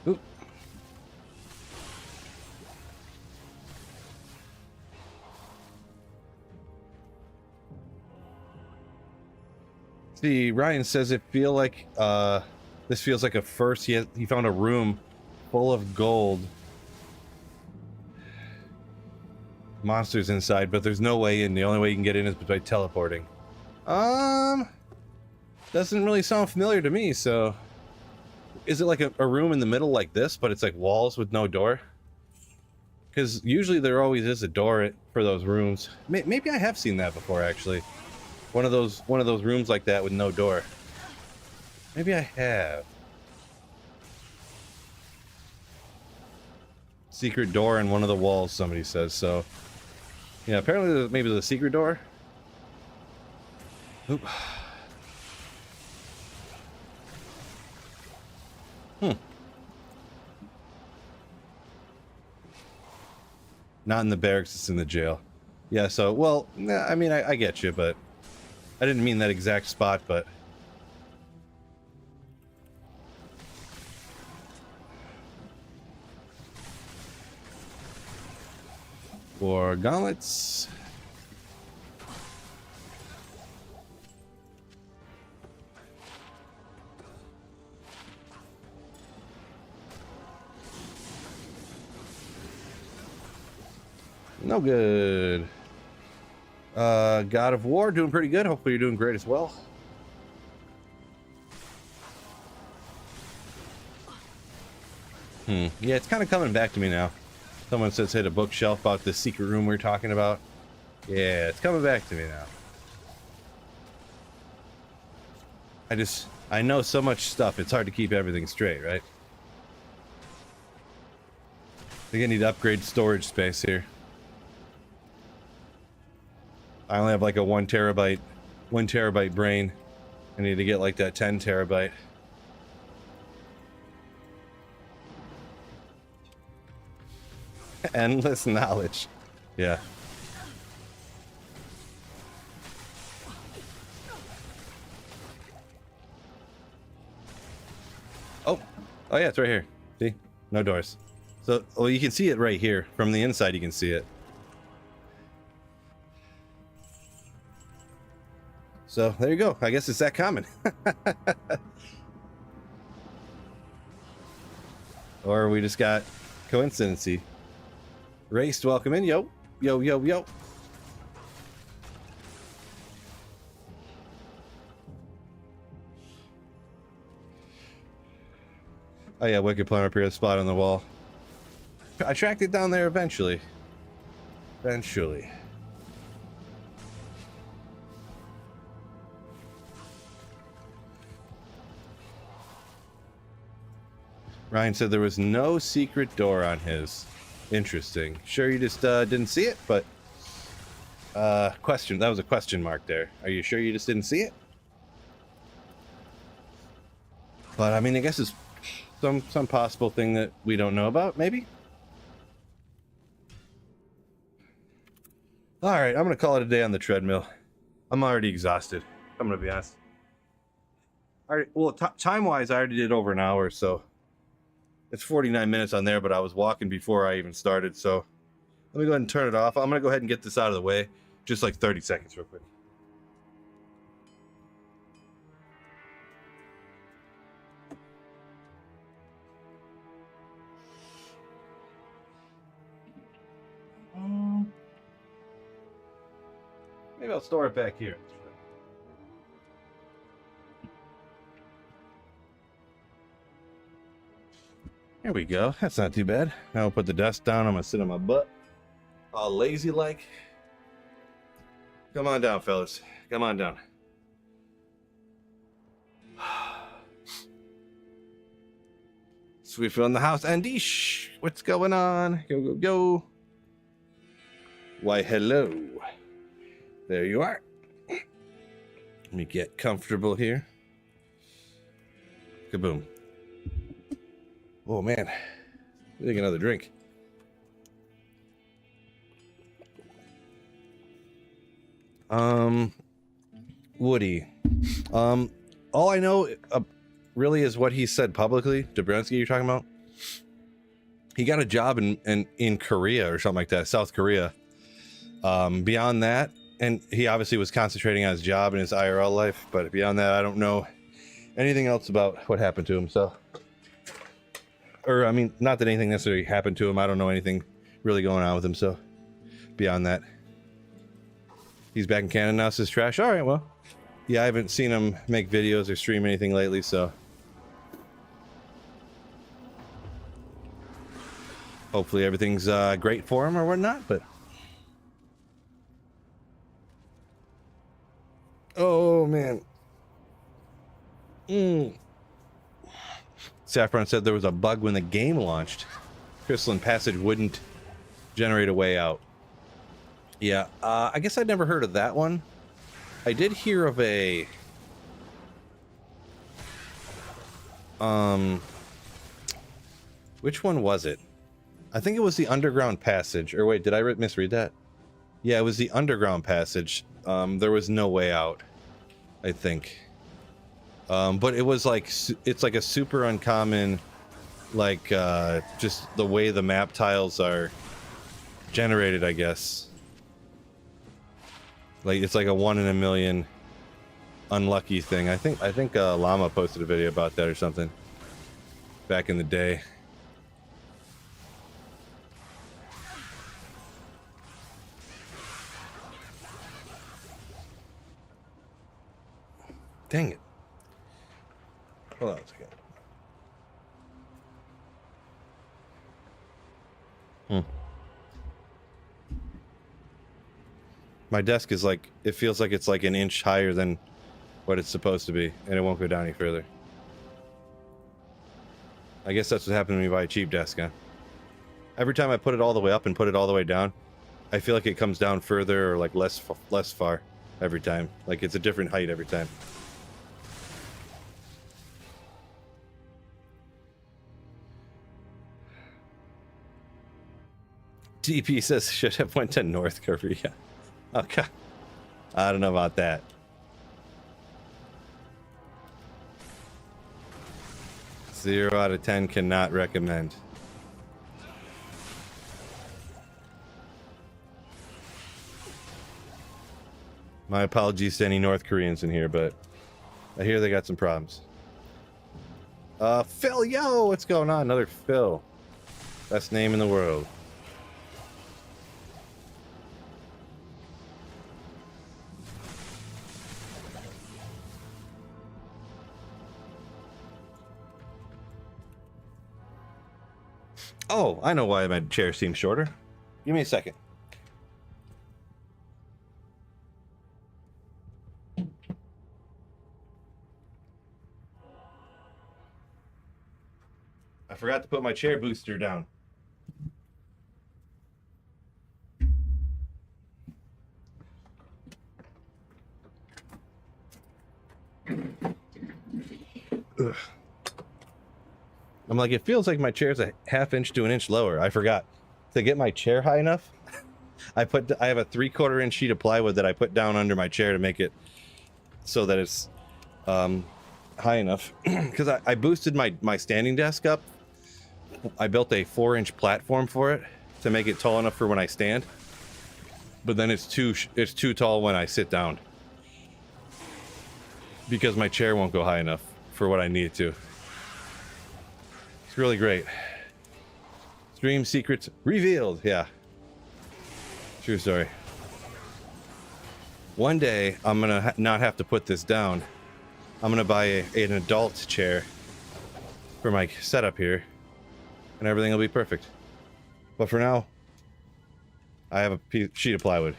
Oop. See, Ryan says it feel like this feels like a first. He found a room full of gold monsters inside, but there's no way in. The only way you can get in is by teleporting. Doesn't really sound familiar to me. So, is it like a room in the middle like this, but it's like walls with no door? Because usually there always is a door for those rooms. Maybe I have seen that before, actually. One of those rooms like that with no door. Maybe I have. Secret door in one of the walls, somebody says. So, yeah, apparently maybe the secret door. Oop. Not in the barracks, it's in the jail. Yeah, so, well, I mean, I get you, but I didn't mean that exact spot, but... For gauntlets. No good. God of War, doing pretty good. Hopefully you're doing great as well. Yeah, it's kind of coming back to me now. Someone says hit a bookshelf about the secret room we were talking about. Yeah, it's coming back to me now. I know so much stuff, it's hard to keep everything straight, right? I think I need to upgrade storage space here. I only have like a 1 terabyte brain. I need to get like that 10 terabyte. Endless knowledge. Yeah. Oh yeah, it's right here. See? No doors. So, well, you can see it right here. From the inside, you can see it. So, there you go. I guess it's that common. Or we just got coincidency. Raced, welcome in. Yo. Yo, yo, yo. Oh yeah, Wicked Plumber appeared a spot on the wall. I tracked it down there eventually. Eventually. Ryan said there was no secret door on his. Interesting. Sure you just didn't see it, but question. That was a question mark there. Are you sure you just didn't see it? But I mean, I guess it's some possible thing that we don't know about, maybe. All right, I'm gonna call it a day on the treadmill. I'm already exhausted. I'm gonna be honest. All right, well, time-wise, I already did over an hour, so it's 49 minutes on there. But I was walking before I even started, so let me go ahead and turn it off. I'm gonna go ahead and get this out of the way, just like 30 seconds, real quick. Maybe I'll store it back here. There we go. That's not too bad. Now I'll put the desk down. I'm gonna sit on my butt, all lazy like. Come on down, fellas. Come on down. Sweet in the house. Andish, what's going on? Go, go, go. Why, hello. There you are. Let me get comfortable here. Kaboom. Oh man, take another drink. Woody. All I know really is what he said publicly. Dabrowski, you're talking about? he got a job in Korea or something like that, South Korea. Beyond that, and he obviously was concentrating on his job and his IRL life, but beyond that, I don't know anything else about what happened to him. So, or I mean, not that anything necessarily happened to him. I don't know anything really going on with him. So, beyond that, he's back in Canada now. Says trash. All right, well, yeah, I haven't seen him make videos or stream anything lately, so hopefully everything's great for him or whatnot. But oh man. Saffron said there was a bug when the game launched. Crystalline Passage wouldn't generate a way out. Yeah, I guess I'd never heard of that one. I did hear of a... which one was it? I think it was the Underground Passage. Or wait, did I misread that? Yeah, it was the Underground Passage. There was no way out, I think. But it was like, it's like a super uncommon, like, just the way the map tiles are generated, I guess. Like, it's like a 1 in a million unlucky thing. I think Llama posted a video about that or something back in the day. Dang it. Hold on a second. My desk is like, it feels like it's like an inch higher than what it's supposed to be, and it won't go down any further. I guess that's what happened to me by a cheap desk, huh? Every time I put it all the way up and put it all the way down, I feel like it comes down further or like less far every time. Like it's a different height every time. DP says should have went to North Korea. Okay. I don't know about that. Zero out of 10 cannot recommend. My apologies to any North Koreans in here, but I hear they got some problems. Phil, yo, what's going on? Another Phil. Best name in the world. Oh, I know why my chair seems shorter. Give me a second. I forgot to put my chair booster down. Ugh. I'm like, it feels like my chair's a half inch to an inch lower. I forgot to get my chair high enough. I have a 3/4 inch sheet of plywood that I put down under my chair to make it so that it's high enough. Because I boosted my standing desk up. I built a 4-inch platform for it to make it tall enough for when I stand. But then it's too tall when I sit down because my chair won't go high enough for what I need it to. It's really great. Stream secrets revealed. Yeah. True story. One day, I'm going to not have to put this down. I'm going to buy an adult chair for my setup here, and everything will be perfect. But for now, I have a sheet of plywood.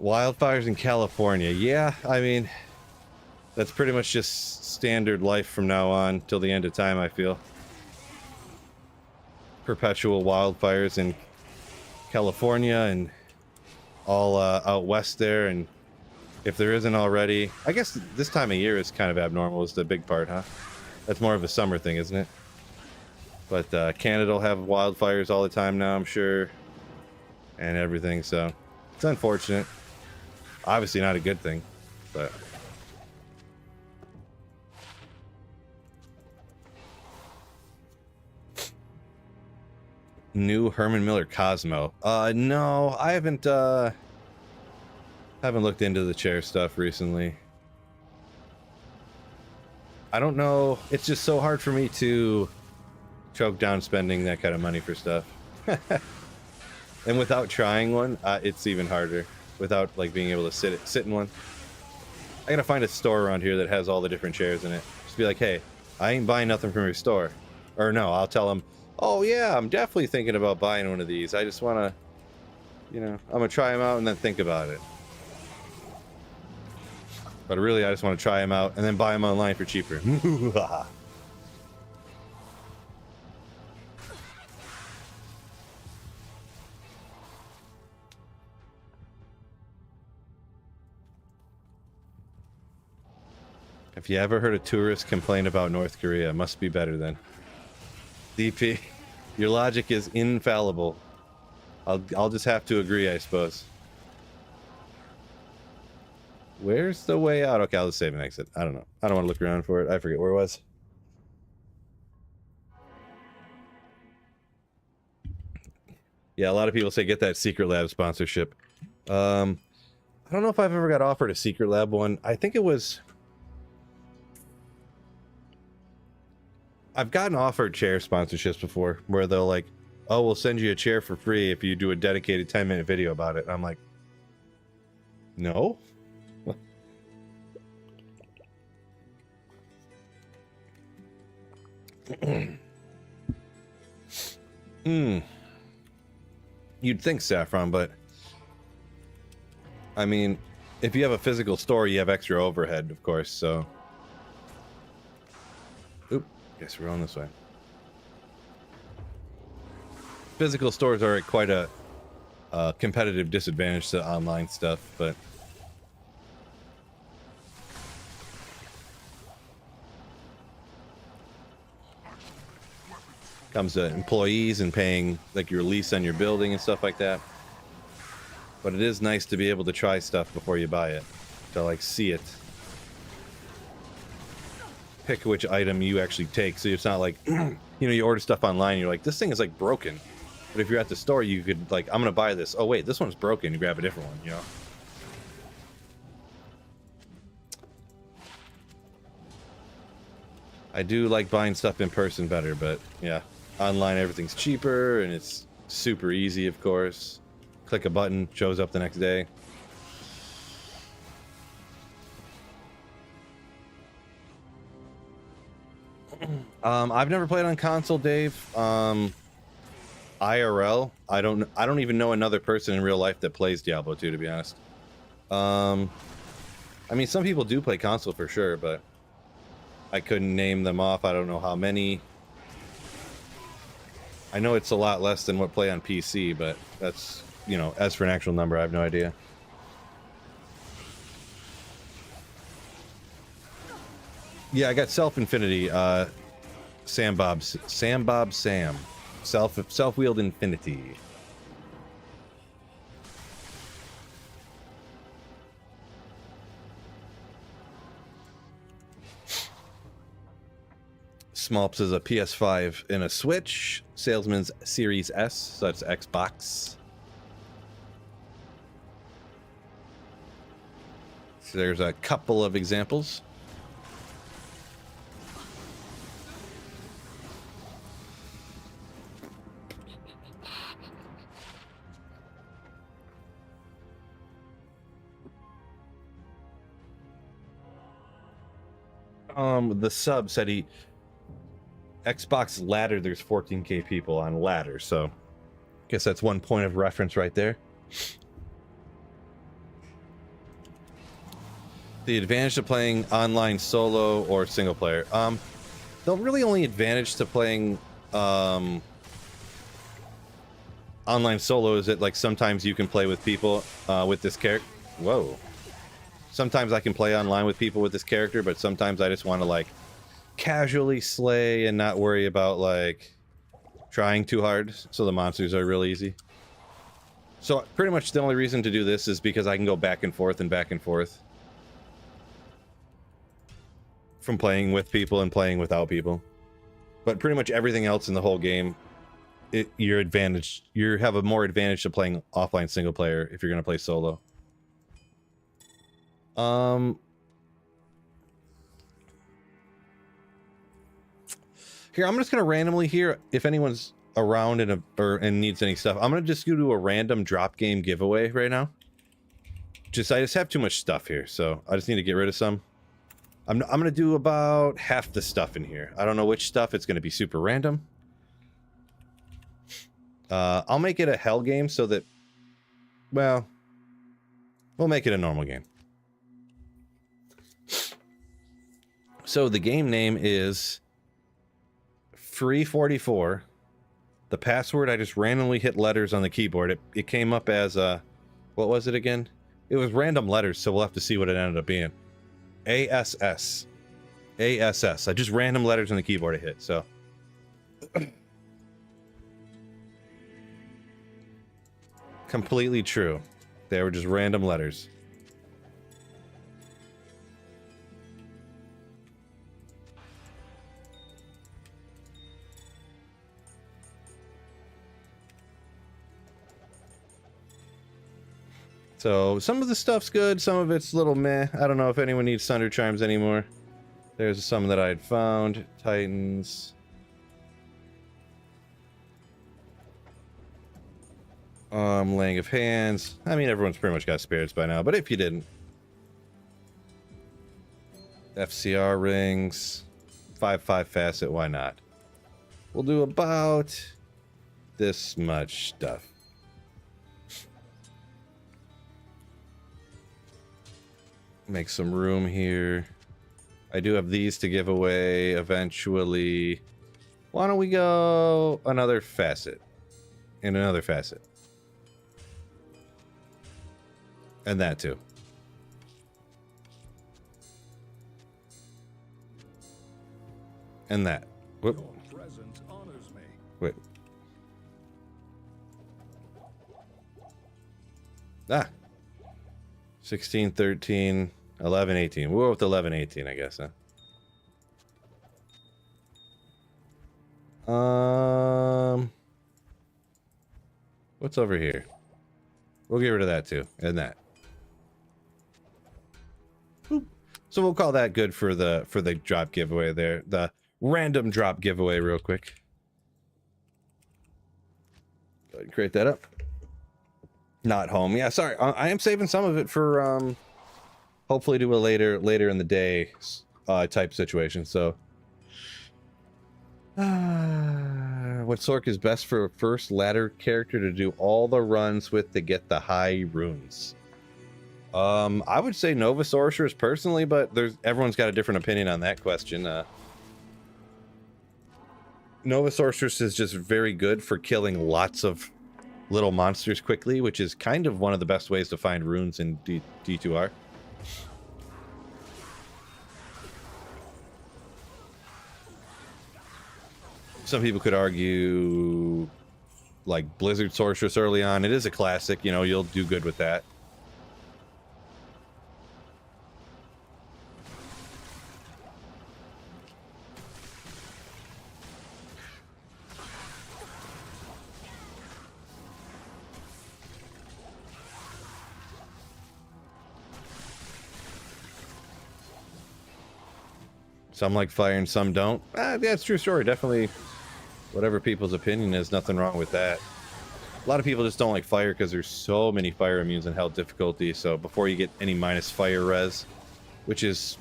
Wildfires in California. Yeah, I mean, that's pretty much just standard life from now on till the end of time, I feel. Perpetual wildfires in California and all out west there, and if there isn't already, I guess this time of year is kind of abnormal is the big part, huh? That's more of a summer thing, isn't it? But Canada will have wildfires all the time now, I'm sure, and everything, so it's unfortunate. Obviously not a good thing, but... New Herman Miller Cosmo. No, I haven't looked into the chair stuff recently. I don't know. It's just so hard for me to choke down spending that kind of money for stuff. And without trying one, it's even harder. Without like being able to sit in one. I gotta find a store around here that has all the different chairs in it. Just be like, hey, I ain't buying nothing from your store. Or no, I'll tell them, oh yeah, I'm definitely thinking about buying one of these. I just wanna, you know, I'm gonna try them out and then think about it. But really, I just want to try them out and then buy them online for cheaper. If you ever heard a tourist complain about North Korea, it must be better then. DP, your logic is infallible. I'll just have to agree, I suppose. Where's the way out? Okay, I'll just save and exit. I don't know. I don't want to look around for it. I forget where it was. Yeah, a lot of people say get that Secret Lab sponsorship. I don't know if I've ever got offered a Secret Lab one. I think it was... I've gotten offered chair sponsorships before where they'll like, oh, we'll send you a chair for free if you do a dedicated 10-minute video about it. And I'm like, no? You'd think, Saffron, but I mean, if you have a physical store, you have extra overhead, of course, so. Oop, guess we're on this way. Physical stores are at quite a competitive disadvantage to online stuff, but comes to employees and paying like your lease on your building and stuff like that. But it is nice to be able to try stuff before you buy it, to like see it, pick which item you actually take, so it's not like you know, you order stuff online, you're like, this thing is like broken, but if you're at the store, you could like, I'm gonna buy this, oh wait, this one's broken, you grab a different one, you know. I do like buying stuff in person better, but yeah, online everything's cheaper and it's super easy, of course. Click a button, shows up the next day. I've never played on console, Dave. IRL, I don't even know another person in real life that plays Diablo 2, to be honest. I mean, some people do play console for sure, but I couldn't name them off. I don't know how many. I know it's a lot less than what play on PC, but that's, you know, as for an actual number, I have no idea. Yeah, I got Self-Infinity, Sam Self-Wheeled Infinity. Smolps is a PS5 and a Switch. Salesman's Series S, so that's Xbox. So there's a couple of examples. The sub said Xbox ladder, there's 14K people on ladder, so guess that's one point of reference right there. The advantage to playing online solo or single player. The really only advantage to playing online solo is that like sometimes you can play with people with this character. Whoa. Sometimes I can play online with people with this character, but sometimes I just want to like casually slay and not worry about like trying too hard, so the monsters are real easy. So pretty much the only reason to do this is because I can go back and forth from playing with people and playing without people. But pretty much everything else in the whole game your advantage. You have a more advantage to playing offline single player if you're going to play solo. Here, I'm just going to randomly here, if anyone's around and needs any stuff, I'm going to just go to a random drop game giveaway right now. I just have too much stuff here, so I just need to get rid of some. I'm going to do about half the stuff in here. I don't know which stuff. It's going to be super random. I'll make it a hell game so that, well, we'll make it a normal game. So the game name is Free44. The password, I just randomly hit letters on the keyboard. It came up as what was it again? It was random letters, so we'll have to see what it ended up being. ASS. ASS. I just random letters on the keyboard I hit, so. Completely true. They were just random letters. So some of the stuff's good, some of it's a little meh. I don't know if anyone needs Thunder Chimes anymore. There's some that I had found. Titans. Laying of Hands. I mean, everyone's pretty much got spirits by now, but if you didn't. FCR rings. 5/5 facet, why not? We'll do about this much stuff. Make some room here. I do have these to give away eventually. Why don't we go another facet and another facet? And that too. And that. Whoop. Your presence honors me. Wait. Ah. 16, 13, 11, 18. We'll go with 11, 18, I guess, huh? What's over here? We'll get rid of that too, and that. Boop. So we'll call that good for the drop giveaway there. The random drop giveaway real quick. Go ahead and create that up. Not home. Yeah, sorry. I am saving some of it for hopefully do a later in the day type situation. So what Sork is best for a first ladder character to do all the runs with to get the high runes? I would say Nova Sorceress personally, but everyone's got a different opinion on that question. Nova Sorceress is just very good for killing lots of little monsters quickly, which is kind of one of the best ways to find runes in D2R. Some people could argue like Blizzard Sorceress early on. It is a classic, you know, you'll do good with that. Some like fire and some don't. Yeah, it's a true story. Definitely, whatever people's opinion is, nothing wrong with that. A lot of people just don't like fire because there's so many fire immunes in hell difficulty. So before you get any minus fire res, which is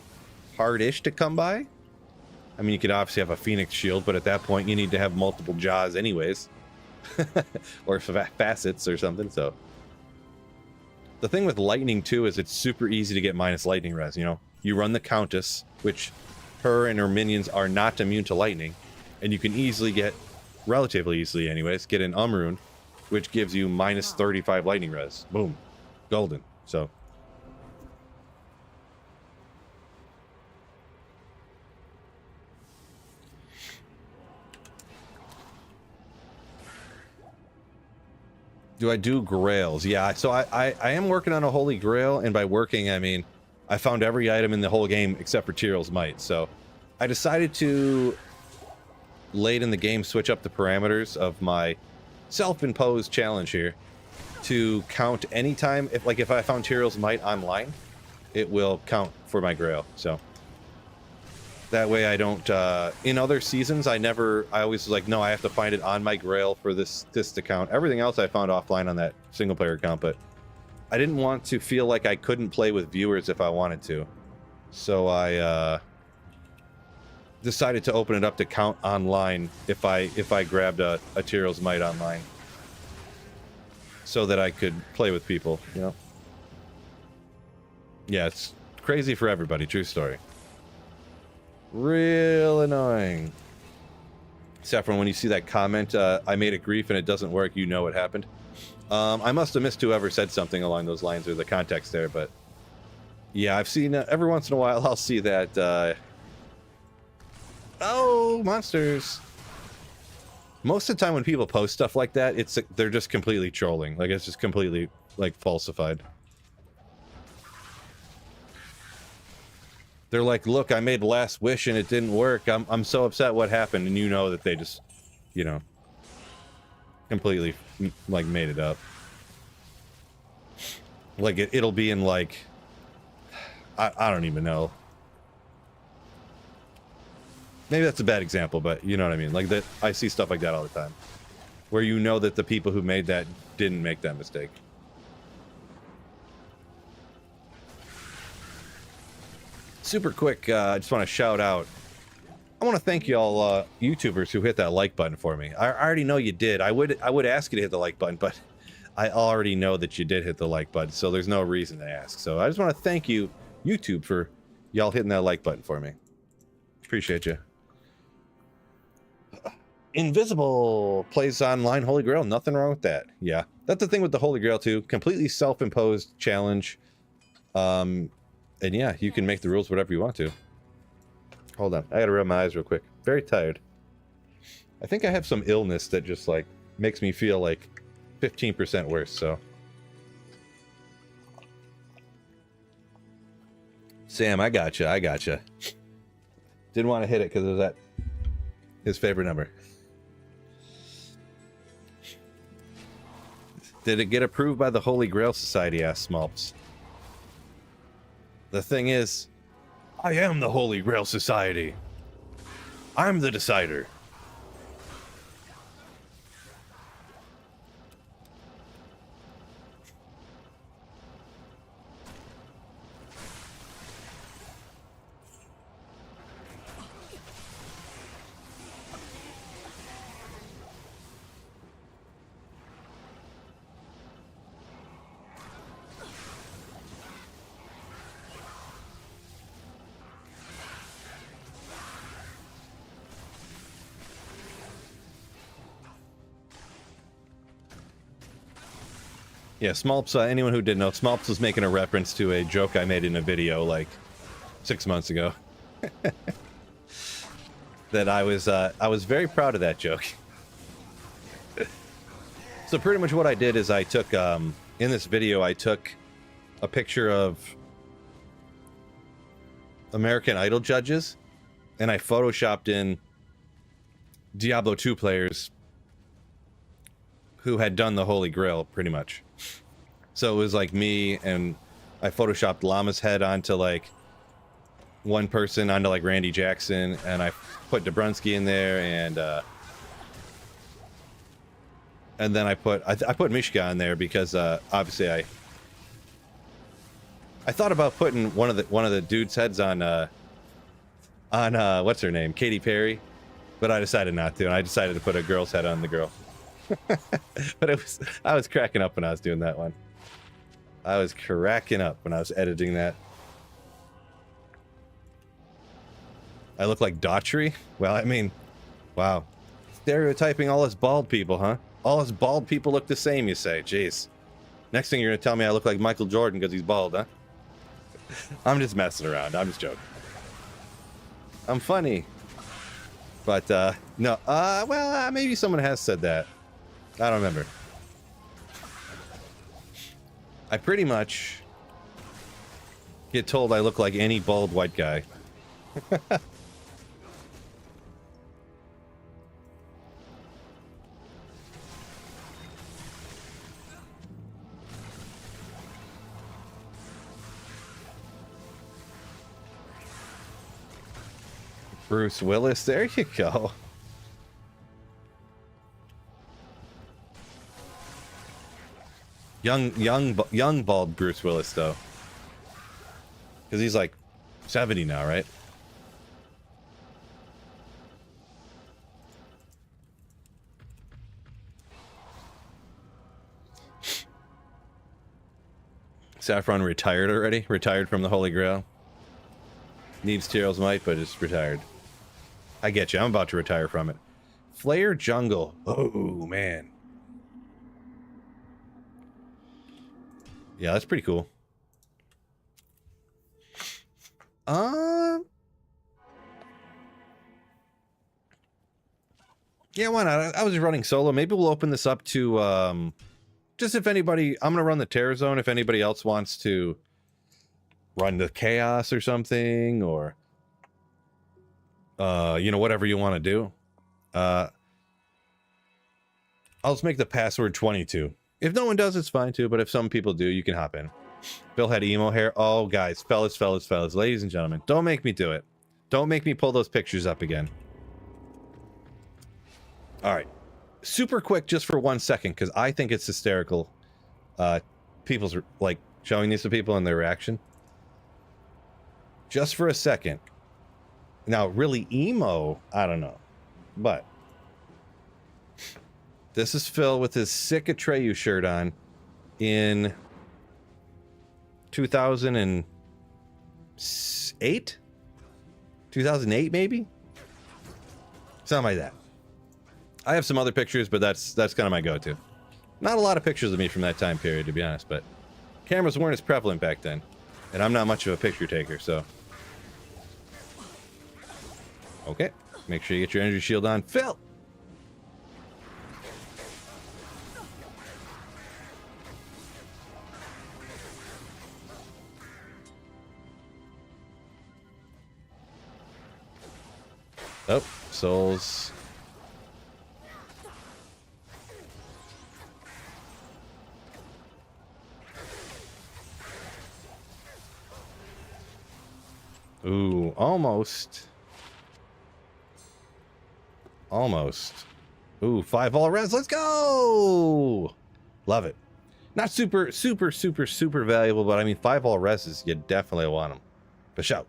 hard-ish to come by. I mean, you could obviously have a Phoenix shield, but at that point you need to have multiple jaws anyways. Or facets or something, so. The thing with lightning too is it's super easy to get minus lightning res, you know. You run the Countess, which her and her minions are not immune to lightning, and you can easily get, relatively easily anyways, get an rune, which gives you minus 35 lightning res. Boom. Golden. So. Do I do grails? Yeah, so I am working on a holy grail, and by working, I mean I found every item in the whole game except for Tyrell's Might. So I decided to late in the game switch up the parameters of my self-imposed challenge here to count anytime. If I found Tyrell's Might online, it will count for my Grail. So that way I don't, in other seasons, I always was like, no, I have to find it on my Grail for this to count. Everything else I found offline on that single player account, but I didn't want to feel like I couldn't play with viewers if I wanted to. So I decided to open it up to count online if I grabbed a Tyrell's Might online, so that I could play with people, you know? Yeah, it's crazy for everybody, true story. Real annoying. Saffron, when you see that comment, I made a grief and it doesn't work, you know what happened. I must have missed whoever said something along those lines or the context there, but yeah, I've seen, every once in a while I'll see that, oh, monsters. Most of the time when people post stuff like that, they're just completely trolling. Like, it's just completely, like, falsified. They're like, look, I made Last Wish and it didn't work. I'm so upset what happened. And you know that they just, you know, completely, like, made it up. Like, it'll be in, like, I don't even know. Maybe that's a bad example, but you know what I mean. Like, that, I see stuff like that all the time, where you know that the people who made that didn't make that mistake. Super quick, I just want to shout out. I want to thank y'all YouTubers who hit that like button for me. I already know you did. I would ask you to hit the like button, but I already know that you did hit the like button, so there's no reason to ask. So I just want to thank you, YouTube, for y'all hitting that like button for me. Appreciate you. Invisible plays online Holy Grail. Nothing wrong with that. Yeah, that's the thing with the Holy Grail too. Completely self-imposed challenge. And yeah, you can make the rules whatever you want to. Hold on, I gotta rub my eyes real quick. Very tired. I think I have some illness that just like makes me feel like 15% worse. So, Sam, I gotcha. I gotcha. Didn't want to hit it because it was at his favorite number. Did it get approved by the Holy Grail Society? Asked Smulps. The thing is, I am the Holy Grail Society. I'm the decider. Yeah, Smulps, anyone who didn't know, Smulps was making a reference to a joke I made in a video like 6 months ago. That I was very proud of that joke. So pretty much what I did is I took, in this video, I took a picture of American Idol judges, and I photoshopped in Diablo 2 players who had done the Holy Grail, pretty much. So it was like me, and I photoshopped Llama's head onto like one person, onto like Randy Jackson, and I put Dobrunsky in there, and then I put Mishka in there because obviously I thought about putting one of the dudes' heads on what's her name, Katy Perry, but I decided not to, and I decided to put a girl's head on the girl. But I was cracking up when I was doing that one. I was cracking up when I was editing that. I look like Daughtry? Well, I mean, wow. Stereotyping all us bald people, huh? All us bald people look the same, you say. Jeez. Next thing you're going to tell me I look like Michael Jordan because he's bald, huh? I'm just messing around. I'm just joking. I'm funny. But, no. Well, maybe someone has said that. I don't remember. I pretty much get told I look like any bald white guy. Bruce Willis, there you go. Young bald Bruce Willis though, because he's like 70 now, right? Saffron retired already? Retired from the Holy Grail? Needs Tyrell's might, but is retired. I get you. I'm about to retire from it. Flare Jungle. Oh, man. Yeah, that's pretty cool. Yeah, why not? I was running solo. Maybe we'll open this up to, just if anybody... I'm going to run the Terror Zone if anybody else wants to run the Chaos or something, or... you know, whatever you want to do. I'll just make the password 22. If no one does, it's fine too, but if some people do, you can hop in. Bill had emo hair. Oh, guys, fellas, ladies and gentlemen, don't make me do it. Don't make me pull those pictures up again. All right. Super quick, just for 1 second, because I think it's hysterical. People's, like, showing these to people and their reaction. Just for a second. Now, really emo, I don't know. But this is Phil with his sick Atreyu shirt on in 2008? 2008, maybe? Something like that. I have some other pictures, but that's kind of my go-to. Not a lot of pictures of me from that time period, to be honest, but cameras weren't as prevalent back then. And I'm not much of a picture taker, so... Okay, make sure you get your energy shield on. Phil! Oh, souls. Ooh, almost. Almost. Ooh, 5 all res. Let's go! Love it. Not super valuable, but I mean, 5 all reses, you definitely want them. For sure.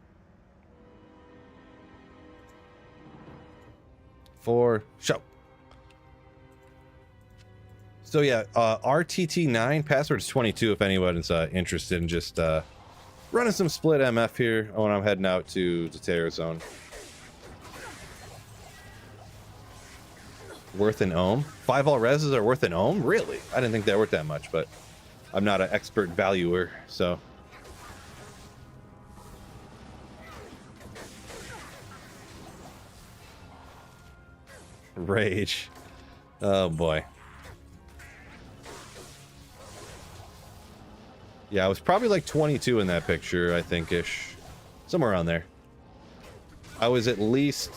4, show. So yeah, RTT9, password's 22 if anyone's interested in just running some split MF here when I'm heading out to the Terror Zone. Worth an ohm? 5 all reses are worth an ohm? Really? I didn't think they were worth that much, but I'm not an expert valuer, so... Rage. Oh boy. Yeah, I was probably like 22 in that picture, I think-ish. Somewhere around there. I was at least...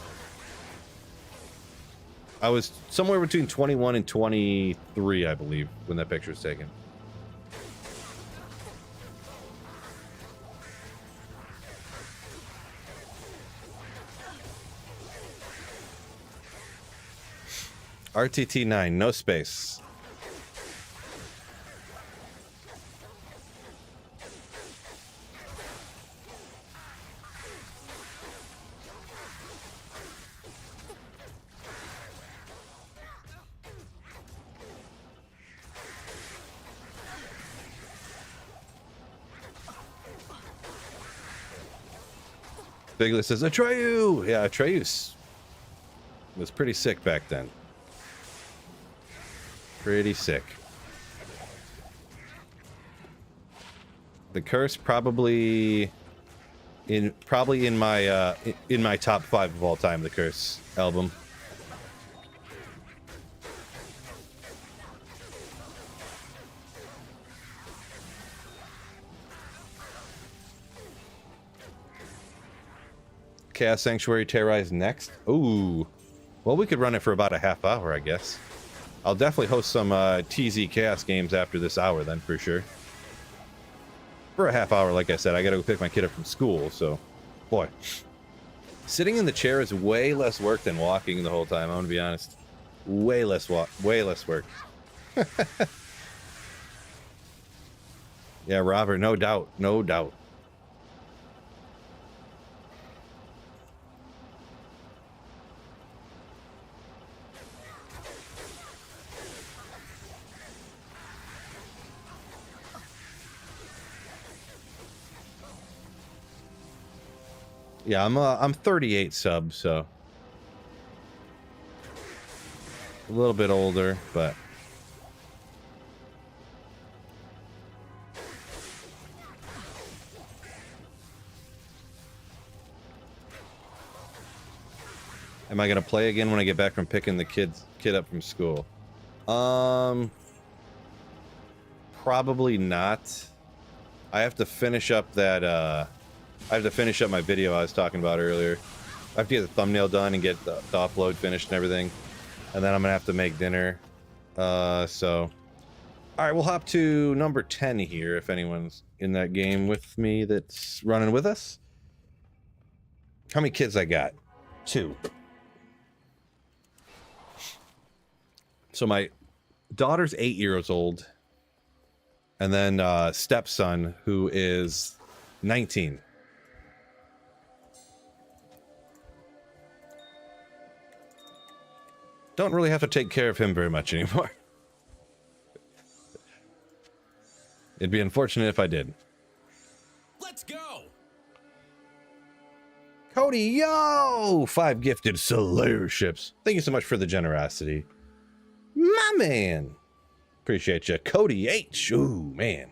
I was somewhere between 21 and 23, I believe, when that picture was taken. RTT9, no space. Biglet says, Atreyu! Yeah, Atreyu was pretty sick back then. Pretty sick. The curse probably in my top 5 of all time, the curse album. Chaos Sanctuary Terrorize next. Ooh. Well, we could run it for about a half hour, I guess. I'll definitely host some TZ Chaos games after this hour then, for sure. For a half hour, like I said, I gotta go pick my kid up from school, so... Boy. Sitting in the chair is way less work than walking the whole time, I'm gonna be honest. Way less work. Yeah, Robert, no doubt, no doubt. Yeah, I'm 38 subs, so a little bit older, but am I gonna play again when I get back from picking the kid up from school? Probably not. I have to finish up that I have to finish up my video I was talking about earlier. I have to get the thumbnail done and get the upload finished and everything. And then I'm gonna have to make dinner. So alright, we'll hop to number 10 here if anyone's in that game with me that's running with us. How many kids I got? 2. So my daughter's 8 years old. And then stepson who is 19. Don't really have to take care of him very much anymore. It'd be unfortunate if I did. Let's go! Cody, yo! 5 gifted Slayer ships. Thank you so much for the generosity. My man! Appreciate you. Cody H. Ooh, man.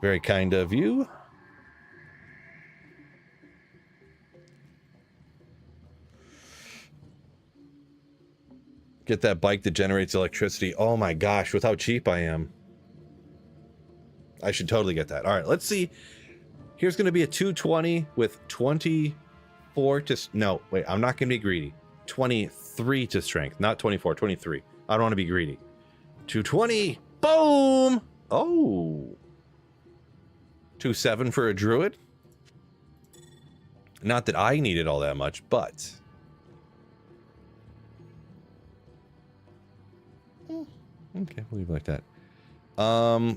Very kind of you. Get that bike that generates electricity. Oh my gosh, with how cheap I am. I should totally get that. All right, let's see. Here's going to be a 220 with 24 to... No, wait, I'm not going to be greedy. 23 to strength, not 24, 23. I don't want to be greedy. 220. Boom! Oh. 2.7 for a druid. Not that I needed all that much, but... Okay, we'll leave it like that.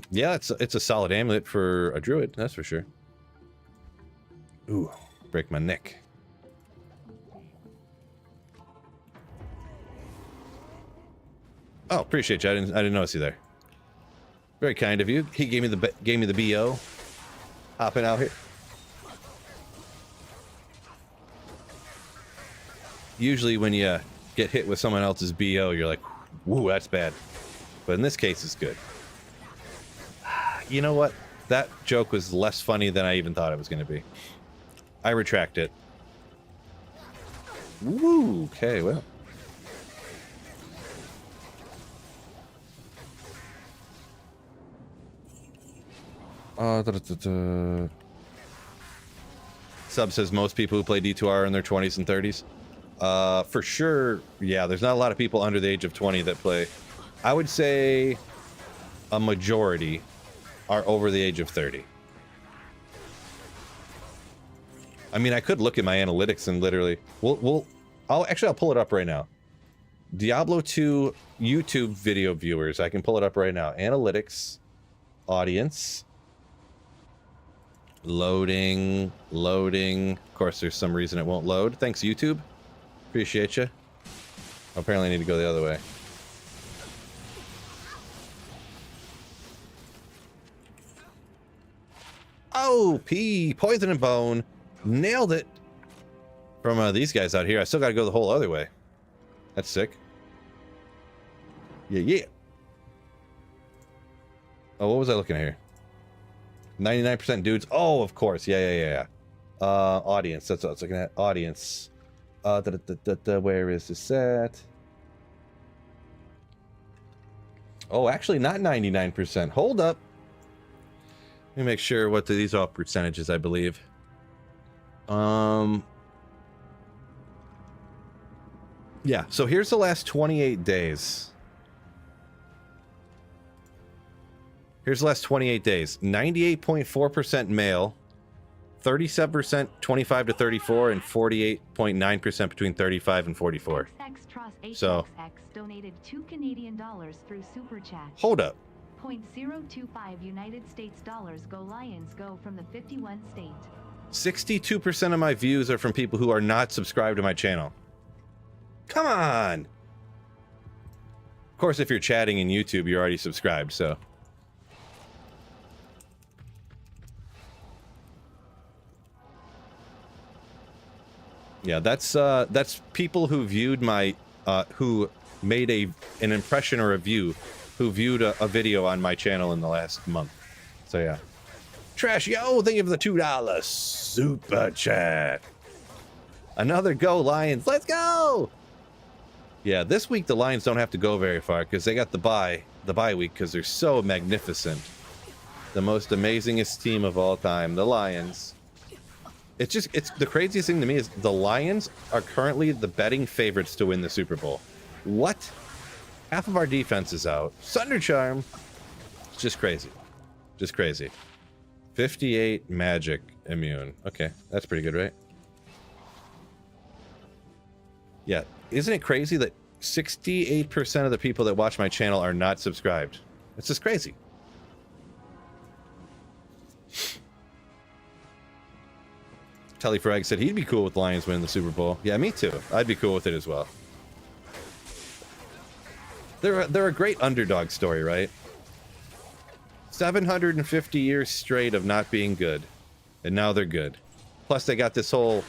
Yeah, it's a solid amulet for a druid, that's for sure. Ooh, break my neck. Oh, appreciate you. I didn't notice you there. Very kind of you. He gave me the BO. Hopping out here. Usually when you get hit with someone else's BO, you're like, woo, that's bad. But in this case, it's good. You know what? That joke was less funny than I even thought it was going to be. I retract it. Woo, okay, well. Sub says most people who play D2R are in their 20s and 30s. For sure, yeah, there's not a lot of people under the age of 20 that play. I would say a majority are over the age of 30. I mean, I could look at my analytics and literally... I'll pull it up right now. Diablo 2 YouTube video viewers. I can pull it up right now. Analytics. Audience. Loading. Of course, there's some reason it won't load. Thanks, YouTube. Appreciate you. Apparently I need to go the other way. Oh, P. Poison and Bone. Nailed it. From these guys out here. I still got to go the whole other way. That's sick. Yeah. Oh, what was I looking at here? 99% dudes. Oh, of course. Yeah. Audience. That's what I was looking at. Audience. Where is this at? Oh, actually not 99%. Hold up. Let me make sure what these are percentages, I believe. Yeah, so here's the last 28 days. Here's the last 28 days. 98.4% male, 37%, 25 to 34, and 48.9% between 35 and 44. So, donated $2 through Super Chat. Hold up. 0.025 United States dollars. Go Lions go from the 51 state. 62% of my views are from people who are not subscribed to my channel. Come on. Of course, if you're chatting in YouTube, you're already subscribed, so. Yeah, that's people who viewed my, who made an impression or a view, who viewed a video on my channel in the last month. So yeah. Trash, yo, thank you for the $2 super chat. Another go Lions, let's go! Yeah, this week the Lions don't have to go very far because they got the bye week because they're so magnificent. The most amazingest team of all time, the Lions. It's the craziest thing to me is the Lions are currently the betting favorites to win the Super Bowl. What? Half of our defense is out. Sunder Charm. It's just crazy. Just crazy. 58 magic immune. Okay, that's pretty good, right? Yeah. Isn't it crazy that 68% of the people that watch my channel are not subscribed? It's just crazy. Tellyfrag said he'd be cool with Lions winning the Super Bowl. Yeah, me too. I'd be cool with it as well. They're a great underdog story, right? 750 years straight of not being good. And now they're good. Plus they got this whole,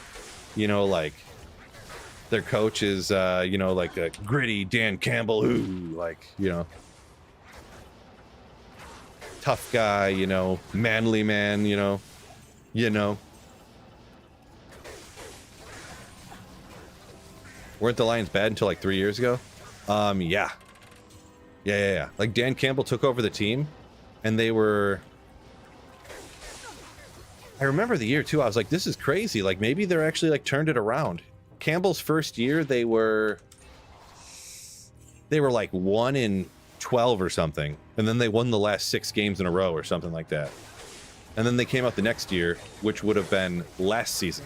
you know, like, their coach is, you know, like a gritty Dan Campbell, who, like, you know, tough guy, you know, manly man, you know. Weren't the Lions bad until like 3 years ago? Yeah. Yeah. Like Dan Campbell took over the team and they were... I remember the year too. I was like, this is crazy. Like maybe they're actually like turned it around. Campbell's first year, they were like 1-12 or something. And then they won the last 6 games in a row or something like that. And then they came out the next year, which would have been last season,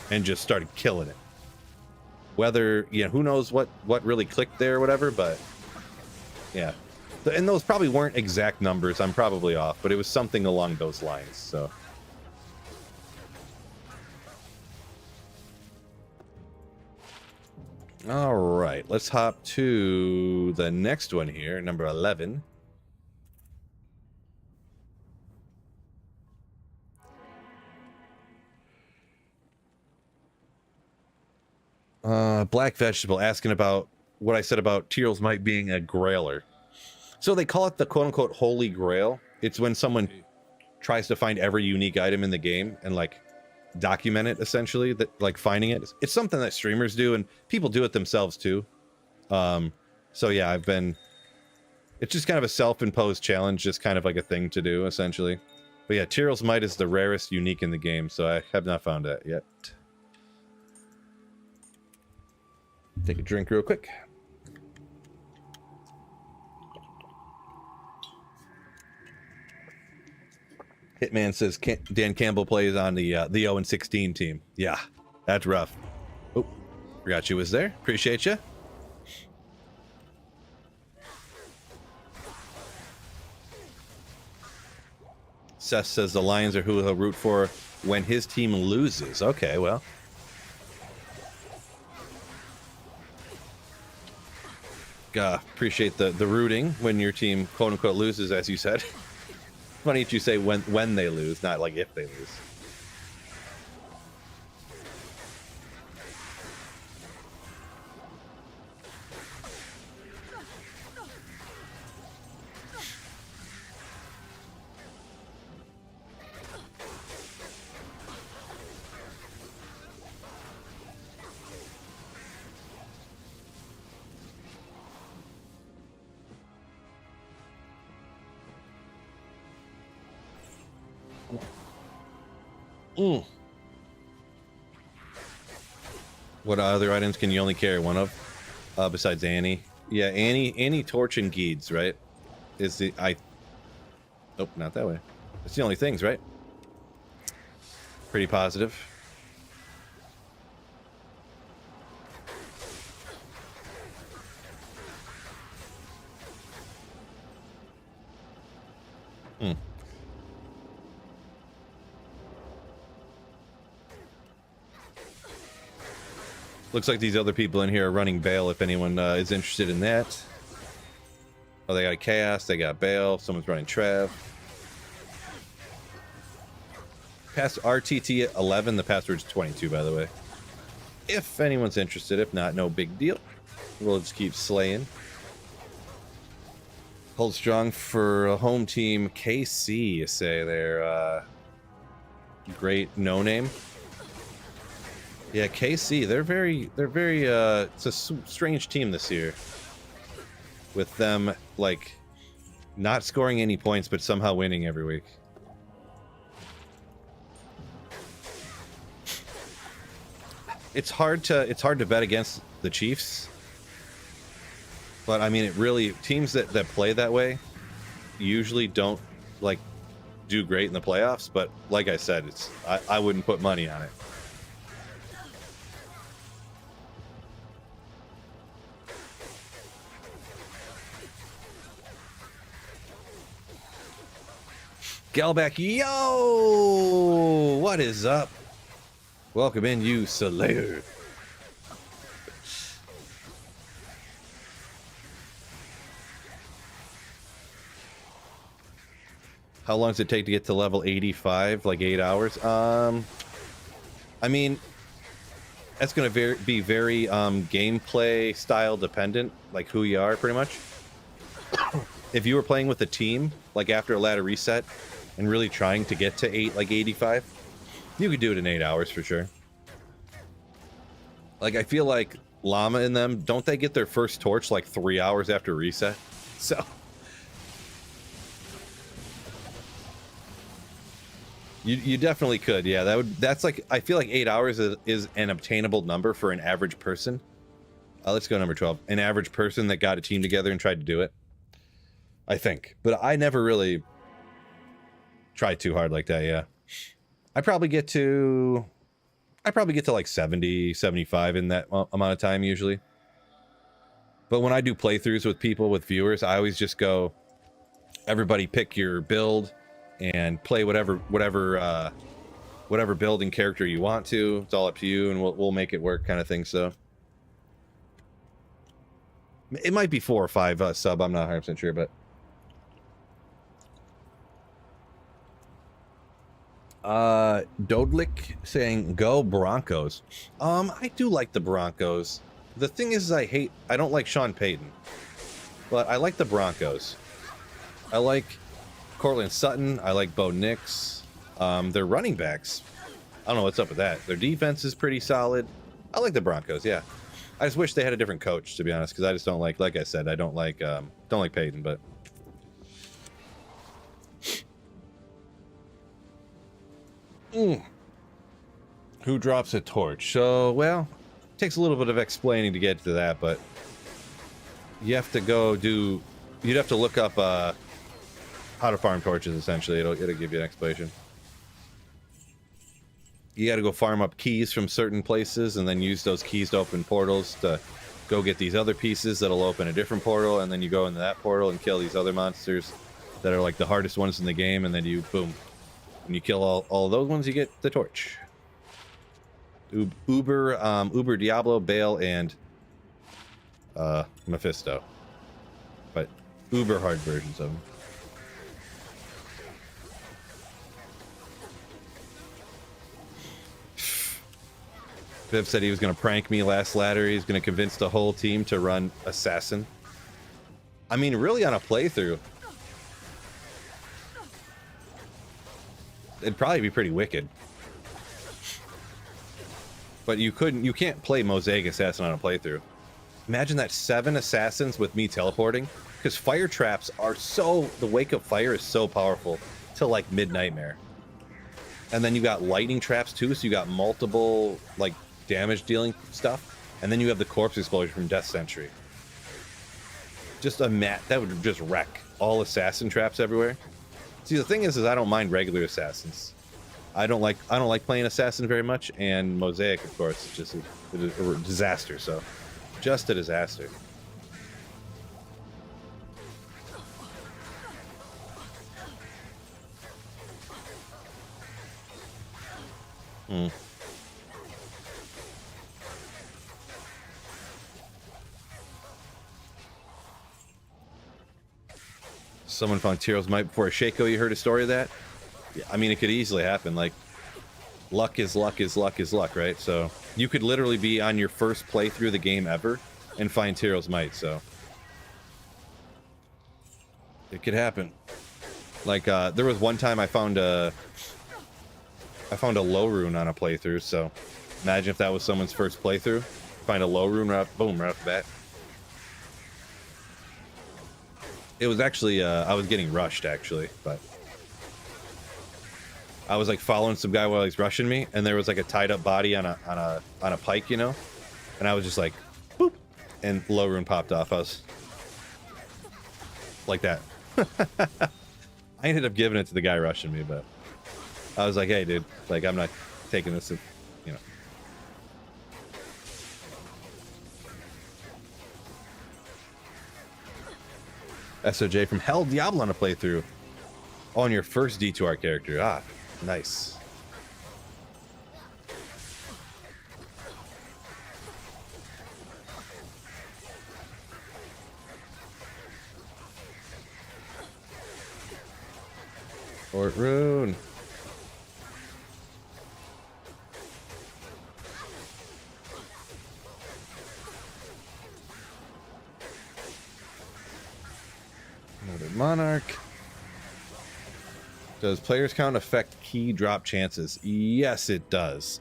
and just started killing it. Whether, you know, who knows what really clicked there or whatever, but yeah. And those probably weren't exact numbers. I'm probably off, but it was something along those lines, so. All right, let's hop to the next one here, number 11. Black Vegetable asking about what I said about Tyrell's Might being a grailer. So they call it the quote-unquote Holy Grail. It's when someone tries to find every unique item in the game and, like, document it, essentially, that like finding it. It's something that streamers do, and people do it themselves, too. So, yeah, it's just kind of a self-imposed challenge, just kind of like a thing to do, essentially. But, yeah, Tyrell's Might is the rarest unique in the game, so I have not found that yet. Take a drink real quick. Hitman says Dan Campbell plays on the 0-16 team. Yeah, that's rough. Oh, forgot you was there. Appreciate you. Seth says the Lions are who he'll root for when his team loses. Okay, well. Appreciate the rooting when your team quote unquote loses, as you said. Funny that you say when they lose, not like if they lose. What other items can you only carry one of? Besides Annie? Yeah, Annie, Torch, and Geeds, right? Nope, not that way. It's the only things, right? Pretty positive. Looks like these other people in here are running Bale if anyone is interested in that. Oh, they got Chaos, they got Bale, someone's running Trev. Past RTT 11, the password's 22, by the way. If anyone's interested, if not, no big deal. We'll just keep slaying. Hold strong for a home team. KC, you say they're great no name. Yeah, KC, they're very it's a strange team this year. With them, like, not scoring any points, but somehow winning every week. It's hard to bet against the Chiefs. But I mean, it really, teams that play that way usually don't, like, do great in the playoffs, but like I said, I wouldn't put money on it. Gelbeck, yo! What is up? Welcome in, you Slayer. How long does it take to get to level 85? Like 8 hours? I mean, that's going to be very gameplay style dependent, like who you are, pretty much. If you were playing with a team, like after a ladder reset, and really trying to get to 85, you could do it in 8 hours for sure. Like, I feel like Llama and them, don't they get their first torch like 3 hours after reset? So you definitely could. Yeah, that's like, I feel like 8 hours is an obtainable number for an average person. Let's go number 12. An average person that got a team together and tried to do it, I think. But I never really tried too hard like that. Yeah, I probably get to like 70, 75 in that amount of time usually. But when I do playthroughs with people, with viewers, I always just go, everybody pick your build and play whatever build and character you want to. It's all up to you, and we'll make it work, kind of thing. So it might be 4 or 5 sub. I'm not 100% sure, but Dodlik saying go Broncos. I do like the Broncos. The thing is, I don't like Sean Payton, but I like the Broncos. I like Cortland Sutton. I like Bo Nix. Their running backs, I don't know what's up with that. Their defense is pretty solid. I like the Broncos. Yeah, I just wish they had a different coach, to be honest, because I just don't like I said, I don't like Payton, but who drops a torch? So, well, it takes a little bit of explaining to get to that, but you have to you'd have to look up how to farm torches, essentially. It'll give you an explanation. You got to go farm up keys from certain places and then use those keys to open portals to go get these other pieces that'll open a different portal, and then you go into that portal and kill these other monsters that are like the hardest ones in the game, and then you, boom. When you kill all those ones, you get the torch. Uber, Diablo, Bale, and Mephisto. But uber hard versions of them. Viv said he was going to prank me last ladder. He's going to convince the whole team to run Assassin. I mean, really, on a playthrough, it'd probably be pretty wicked. But you can't play Mosaic Assassin on a playthrough. Imagine that 7 assassins with me teleporting. Because fire traps are the Wake of Fire is so powerful to like mid-nightmare. And then you got lightning traps too, so you got multiple like damage dealing stuff. And then you have the corpse explosion from Death Sentry. Just a that would just wreck all assassin traps everywhere. See, the thing is I don't mind regular assassins. I don't like playing Assassin very much, and Mosaic, of course, is just a disaster. So, just a disaster. Hmm. Someone found Tyro's Might before a Shaco. You heard a story of that? Yeah, I mean, it could easily happen. Like, luck is luck is luck is luck, right? So you could literally be on your first playthrough of the game ever and find Tyro's Might. So it could happen. Like, there was one time I found a low rune on a playthrough. So imagine if that was someone's first playthrough. Find a low rune, boom, right off the bat. It was actually, I was getting rushed, actually, but I was like following some guy while he's rushing me, and there was like a tied up body on a pike, you know, and I was just like, boop, and low rune popped off. I was like that. I ended up giving it to the guy rushing me, but I was like, hey, dude, like, I'm not taking this, you know. SOJ from Hell Diablo on a playthrough. On your first D2R character. Ah, nice. Fort Rune. Another Monarch. Does players count affect key drop chances? Yes, it does.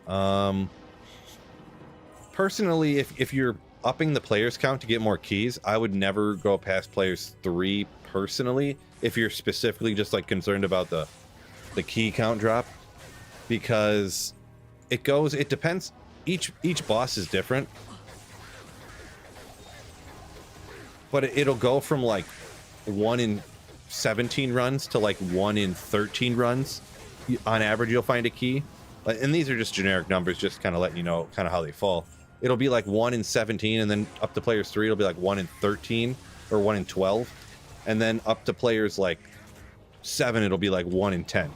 Personally, if you're upping the players count to get more keys, I would never go past players 3 personally. If you're specifically just like concerned about the key count drop, because it depends. Each boss is different, but it'll go from like 1 in 17 runs to like 1 in 13 runs. On average, you'll find a key, and these are just generic numbers, just kind of letting you know kind of how they fall. It'll be like 1 in 17, and then up to players 3, it'll be like 1 in 13 or 1 in 12, and then up to players like 7, it'll be like 1 in 10.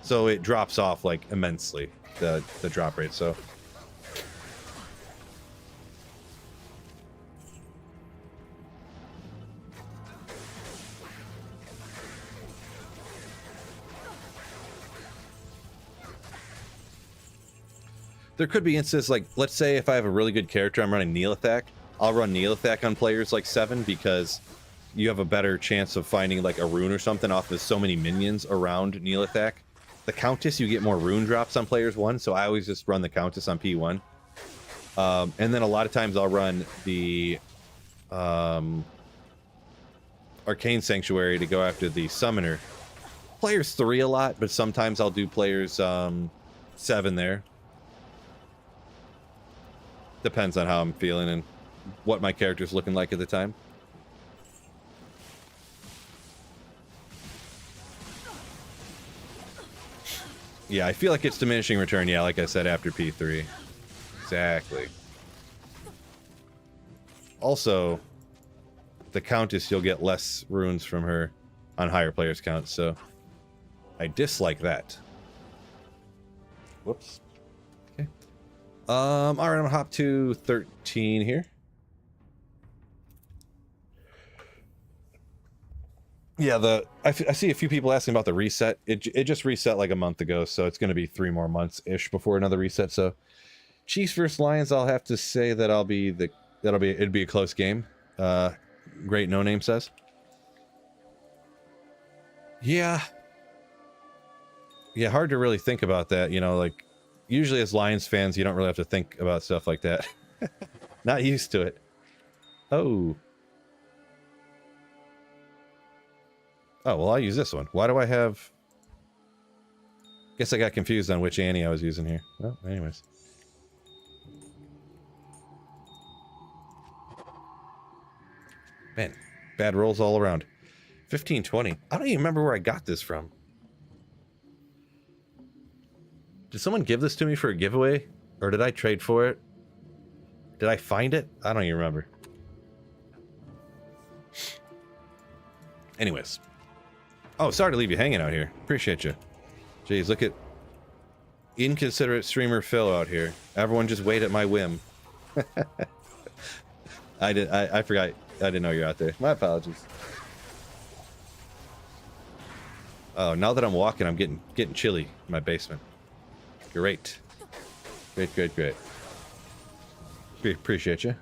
So it drops off like immensely, the drop rate. So there could be instances like, let's say if I have a really good character, I'm running Neelathak, I'll run Neelathak on players like 7 because you have a better chance of finding like a rune or something off of so many minions around Neelathak. The Countess, you get more rune drops on players 1, so I always just run the Countess on P1. And then a lot of times I'll run the Arcane Sanctuary to go after the Summoner. Players 3 a lot, but sometimes I'll do players 7 there. Depends on how I'm feeling and what my character's looking like at the time. Yeah, I feel like it's diminishing return, yeah, like I said, after P3. Exactly. Also, the Countess, you'll get less runes from her on higher players count, so I dislike that. Whoops. Okay. All right, I'm gonna hop to 13 here. Yeah, I see a few people asking about the reset. It just reset like a month ago, so it's going to be 3 more months ish before another reset. So, Chiefs versus Lions, I'll have to say that it'd be a close game. Great No Name says. Yeah, hard to really think about that. You know, like usually as Lions fans, you don't really have to think about stuff like that. Not used to it. Oh. Oh, well, I'll use this one. Why do I have... Guess I got confused on which Annie I was using here. Well, anyways. Man, bad rolls all around. 1520. I don't even remember where I got this from. Did someone give this to me for a giveaway? Or did I trade for it? Did I find it? I don't even remember. Anyways. Oh, sorry to leave you hanging out here. Appreciate you. Jeez, look at inconsiderate streamer Phil out here. Everyone just wait at my whim. I forgot. I didn't know you're out there. My apologies. Oh, now that I'm walking, I'm getting chilly in my basement. Great. Great. Appreciate you.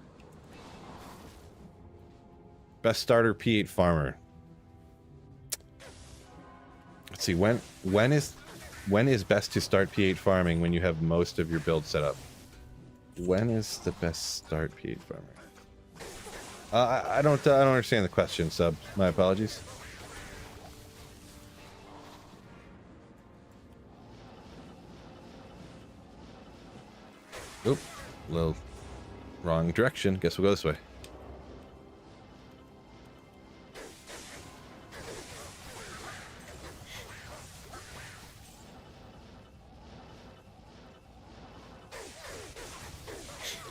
Best starter P8 farmer. Let's see, when is best to start P8 farming when you have most of your build set up? When is the best start P8 farmer? I don't understand the question, sub. My apologies. Oop, a little wrong direction. Guess we'll go this way.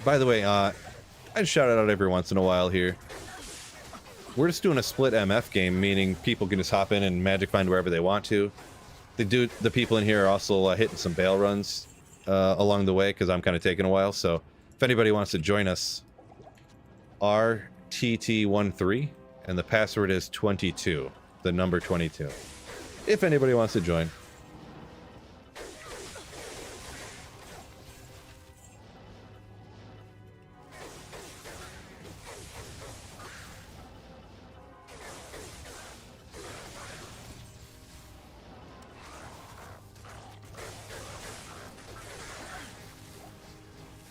By the way, I shout it out every once in a while here. We're just doing a split MF game, meaning people can just hop in and magic find wherever they want to. The people in here are also hitting some bail runs along the way because I'm kind of taking a while. So if anybody wants to join us, RTT13, and the password is 22, the number 22. If anybody wants to join.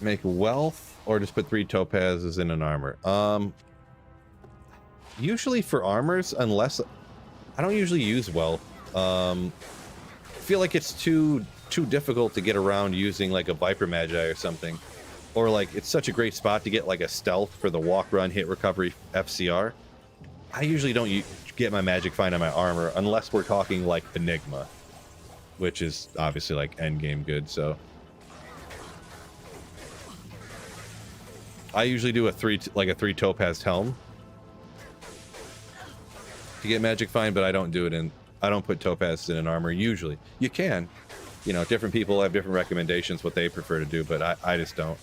Make wealth, or just put 3 topazes in an armor. Usually for armors, unless I don't usually use wealth. I feel like it's too difficult to get around using like a Viper Magi or something, or like it's such a great spot to get like a stealth for the walk, run, hit, recovery, FCR. I usually don't get my magic find on my armor unless we're talking like Enigma, which is obviously like end game good. So. I usually do a 3 topaz helm to get magic find, but I don't do it in. I don't put topaz in an armor usually. You can, you know, different people have different recommendations what they prefer to do, but I just don't.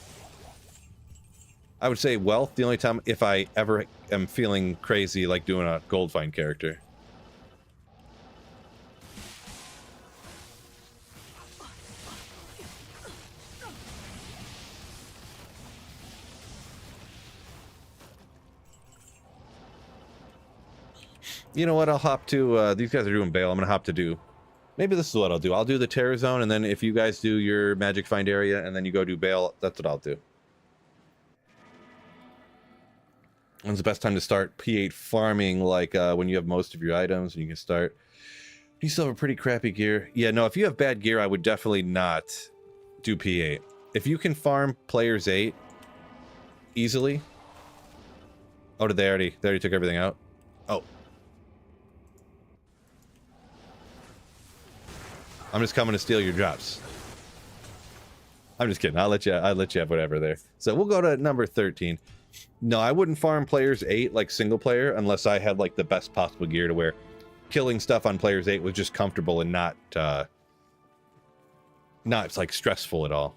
I would say wealth the only time if I ever am feeling crazy like doing a gold find character. You know what? I'll hop to, these guys are doing bail. I'm going to hop to do, maybe this is what I'll do. I'll do the terror zone, and then if you guys do your magic find area, and then you go do bail, that's what I'll do. When's the best time to start P8 farming? Like when you have most of your items, and you can start. You still have a pretty crappy gear. Yeah, no, if you have bad gear, I would definitely not do P8. If you can farm players 8 easily. Oh, they already took everything out? Oh. I'm just coming to steal your drops. I'm just kidding. I'll let you have whatever there. So we'll go to number 13. No, I wouldn't farm players 8 like single player unless I had like the best possible gear to where killing stuff on players 8 was just comfortable and not like stressful at all.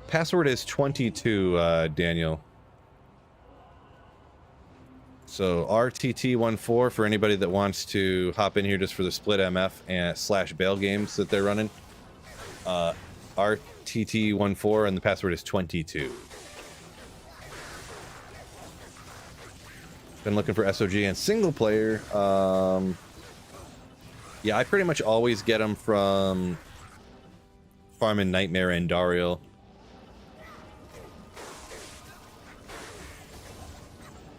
Password is 22, Daniel. So RTT14 for anybody that wants to hop in here just for the split MF and / bail games that they're running. RTT14 and the password is 22. Been looking for SOG and single player. Yeah, I pretty much always get them from farming Nightmare and Dariel.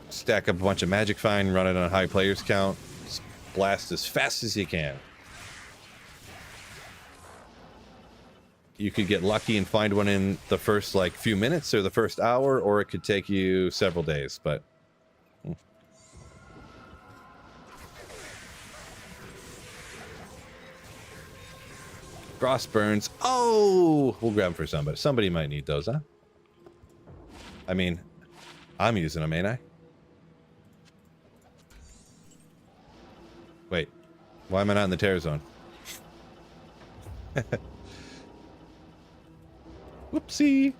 Stack up a bunch of magic find, run it on a high players count, blast as fast as you can. you could get lucky and find one in the first like few minutes or the first hour, or it could take you several days, but frost burns. Oh, we'll grab them for somebody. Somebody might need those, huh? I mean, I'm using them, ain't I? Wait, why am I not in the terror zone? Whoopsie.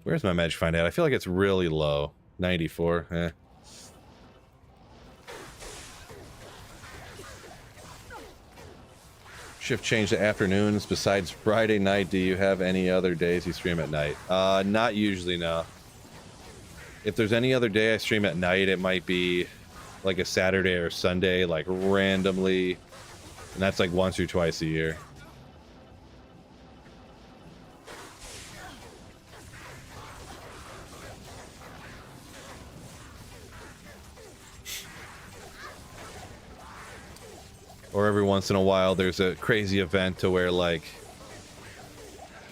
Where's my magic find at? I feel like it's really low. 94. Eh. Shift change to afternoons. Besides Friday night, do you have any other days you stream at night? Not usually, no. If there's any other day I stream at night, it might be like a Saturday or Sunday, like randomly. And that's like once or twice a year. Or every once in a while, there's a crazy event to where, like,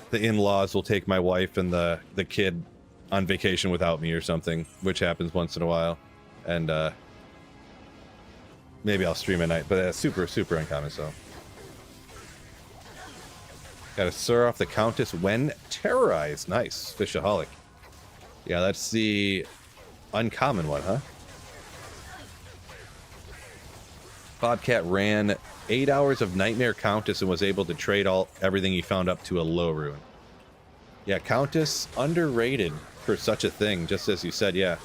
the in-laws will take my wife and the kid on vacation without me or something, which happens once in a while. And, maybe I'll stream at night, but that's super, super uncommon, so. Gotta stir off the Countess when terrorized. Nice. Fishaholic. Yeah, that's the uncommon one, huh? Bobcat ran 8 hours of Nightmare Countess and was able to trade everything he found up to a low rune. Yeah, Countess, underrated for such a thing, just as you said, yeah.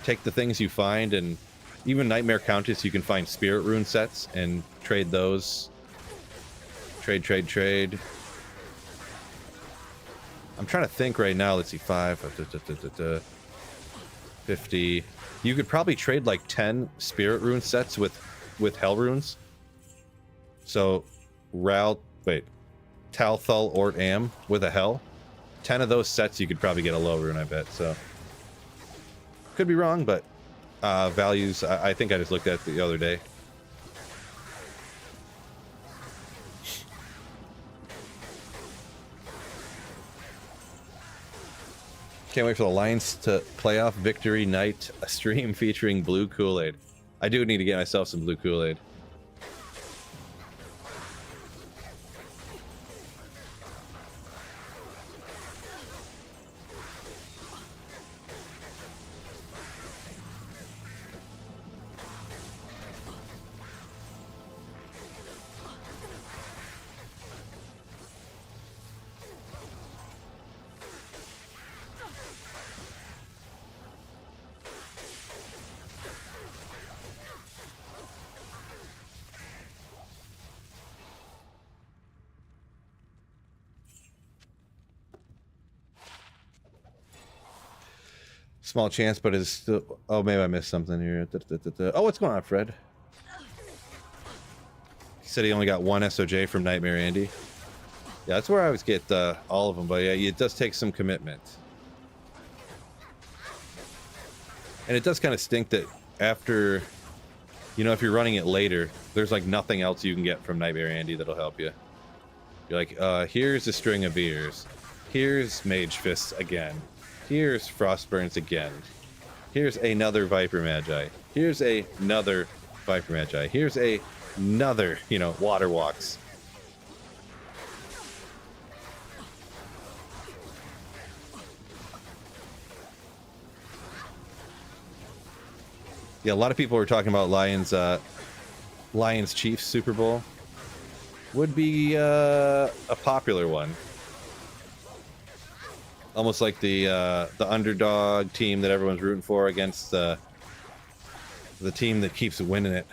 Take the things you find, and even Nightmare Countess, you can find Spirit Rune sets and trade those. Trade. I'm trying to think right now. Let's see, 50. You could probably trade like 10 Spirit Rune sets with Hell Runes. So, Talthul Ort Am with a Hell. 10 of those sets you could probably get a low rune, I bet. So, could be wrong, but values, I think I just looked at it the other day. Can't wait for the Lions to playoff victory night, a stream featuring blue Kool-Aid. I do need to get myself some blue Kool-Aid. Small chance, but it's still... Oh, maybe I missed something here. Oh, what's going on, Fred? He said he only got one SOJ from Nightmare Andy. Yeah, that's where I always get all of them, but yeah, it does take some commitment. And it does kind of stink that after... You know, if you're running it later, there's like nothing else you can get from Nightmare Andy that'll help you. You're like, here's a string of beers. Here's Mage Fists again. Here's Frostburns again. Here's another Viper Magi. Here's another Viper Magi. Here's another, you know, Water Walks. Yeah, a lot of people were talking about Lions Chiefs Super Bowl. Would be a popular one. Almost like the underdog team that everyone's rooting for against the team that keeps winning it.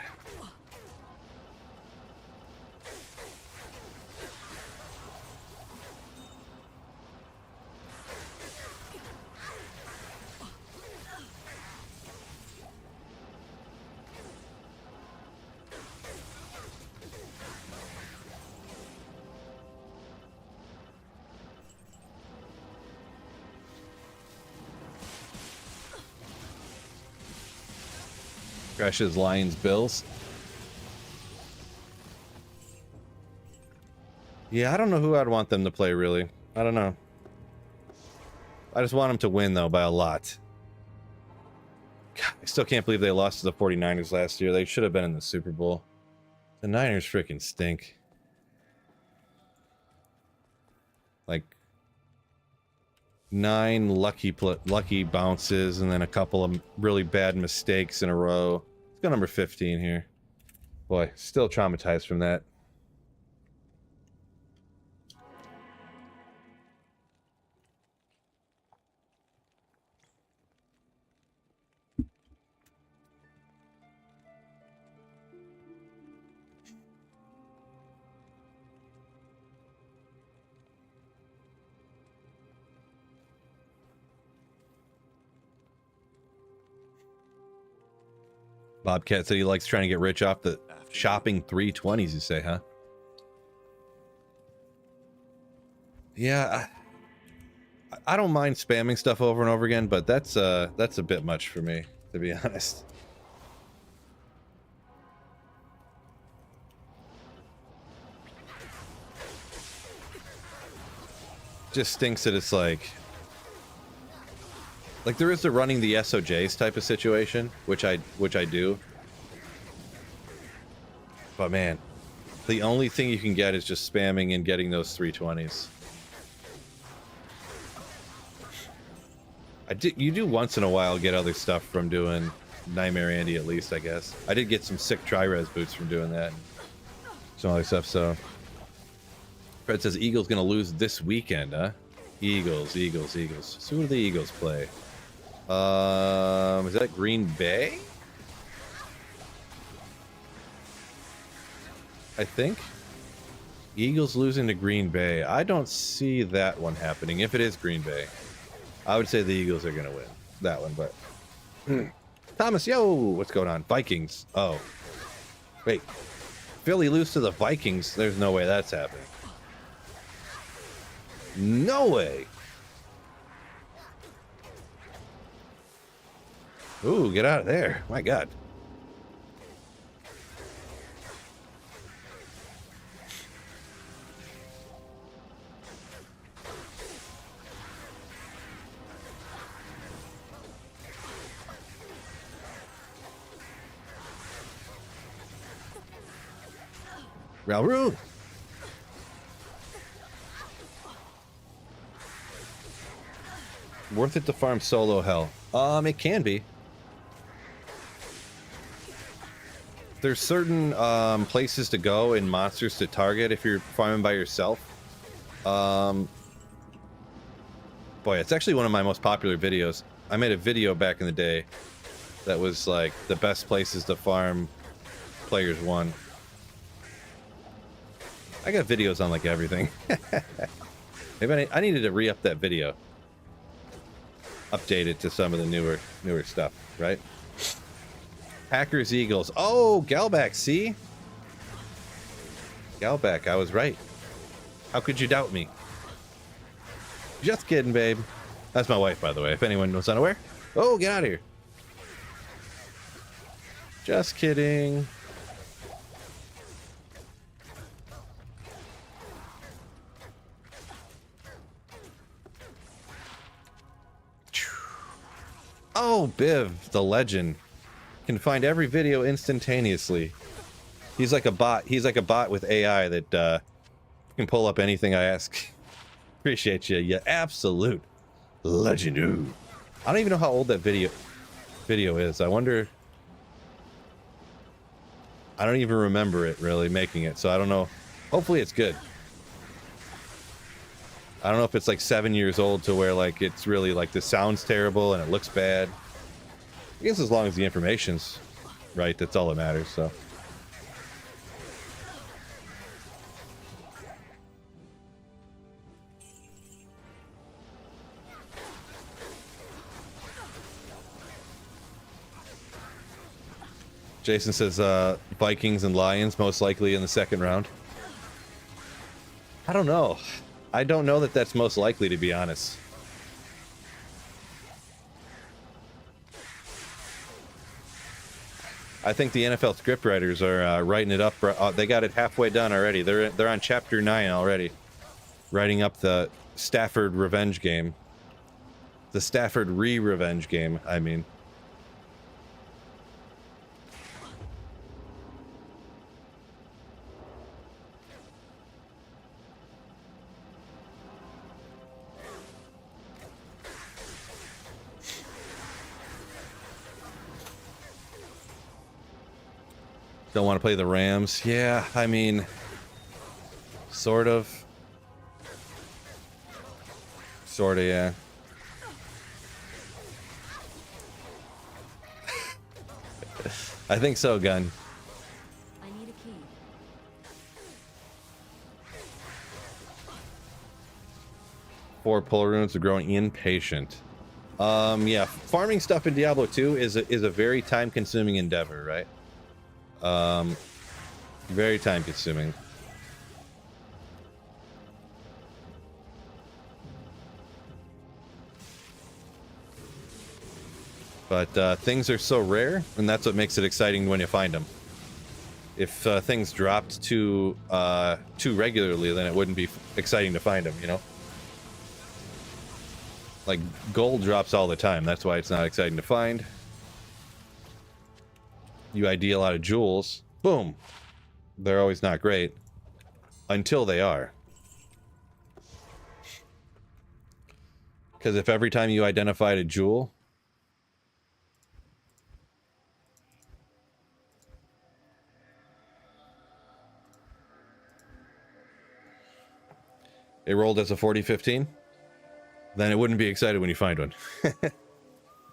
Crashes Lions Bills. Yeah, I don't know who I'd want them to play, really. I don't know. I just want them to win, though, by a lot. God, I still can't believe they lost to the 49ers last year. They should have been in the Super Bowl. The Niners freaking stink. Like 9 lucky bounces and then a couple of really bad mistakes in a row. Let's go number 15 here. Boy, still traumatized from that. Bobcat said he likes trying to get rich off the shopping 320s, you say, huh? Yeah, I don't mind spamming stuff over and over again, but that's a bit much for me, to be honest. Just stinks that it's like there is the running the SOJs type of situation, which I do. But man, the only thing you can get is just spamming and getting those 320s. You do once in a while get other stuff from doing Nightmare Andy, at least, I guess. I did get some sick tri-res boots from doing that. Some other stuff, so. Fred says Eagles gonna lose this weekend, huh? Eagles. So who do the Eagles play? Is that Green Bay? I think. Eagles losing to Green Bay. I don't see that one happening. If it is Green Bay, I would say the Eagles are going to win that one, but... Thomas, yo! What's going on? Vikings. Oh. Wait. Philly lose to the Vikings? There's no way that's happening. No way! Ooh, get out of there. My God. Railroad. Worth it to farm solo hell? It can be. There's certain places to go and monsters to target if you're farming by yourself. Boy, it's actually one of my most popular videos. I made a video back in the day that was like the best places to farm players 1. I got videos on like everything. Maybe I needed to re-up that video. Update it to some of the newer stuff, right? Packers, Eagles. Oh, Galback, see? Galback, I was right. How could you doubt me? Just kidding, babe. That's my wife, by the way, if anyone was unaware. Oh, get out of here. Just kidding. Oh, Biv, the legend, can find every video instantaneously. He's like a bot. He's like a bot with AI that can pull up anything I ask. Appreciate you, you absolute legend. Ooh. I don't even know how old that video is. I wonder. I don't even remember it really making it, so I don't know. Hopefully it's good. I don't know if it's like 7 years old to where like it's really like the sound's terrible and it looks bad. I guess as long as the information's right, that's all that matters, so. Jason says Vikings and Lions most likely in the second round. I don't know. I don't know that that's most likely, to be honest. I think the NFL scriptwriters are writing it up. They got it halfway done already. They're on chapter 9 already. writing up the Stafford revenge game. The Stafford revenge game, I mean. Don't want to play the Rams. Yeah, I mean, sort of. Sort of, yeah. I think so, Gun. I need a key. Four pull runes are growing impatient. Yeah, farming stuff in Diablo 2 is a very time-consuming endeavor, right? Very time-consuming. But things are so rare, and that's what makes it exciting when you find them. If things dropped too regularly, then it wouldn't be exciting to find them, you know? Like, gold drops all the time. That's why it's not exciting to find. You ID a lot of jewels. Boom. They're always not great. Until they are. Because if every time you identified a jewel... it rolled as a 40-15, then it wouldn't be excited when you find one.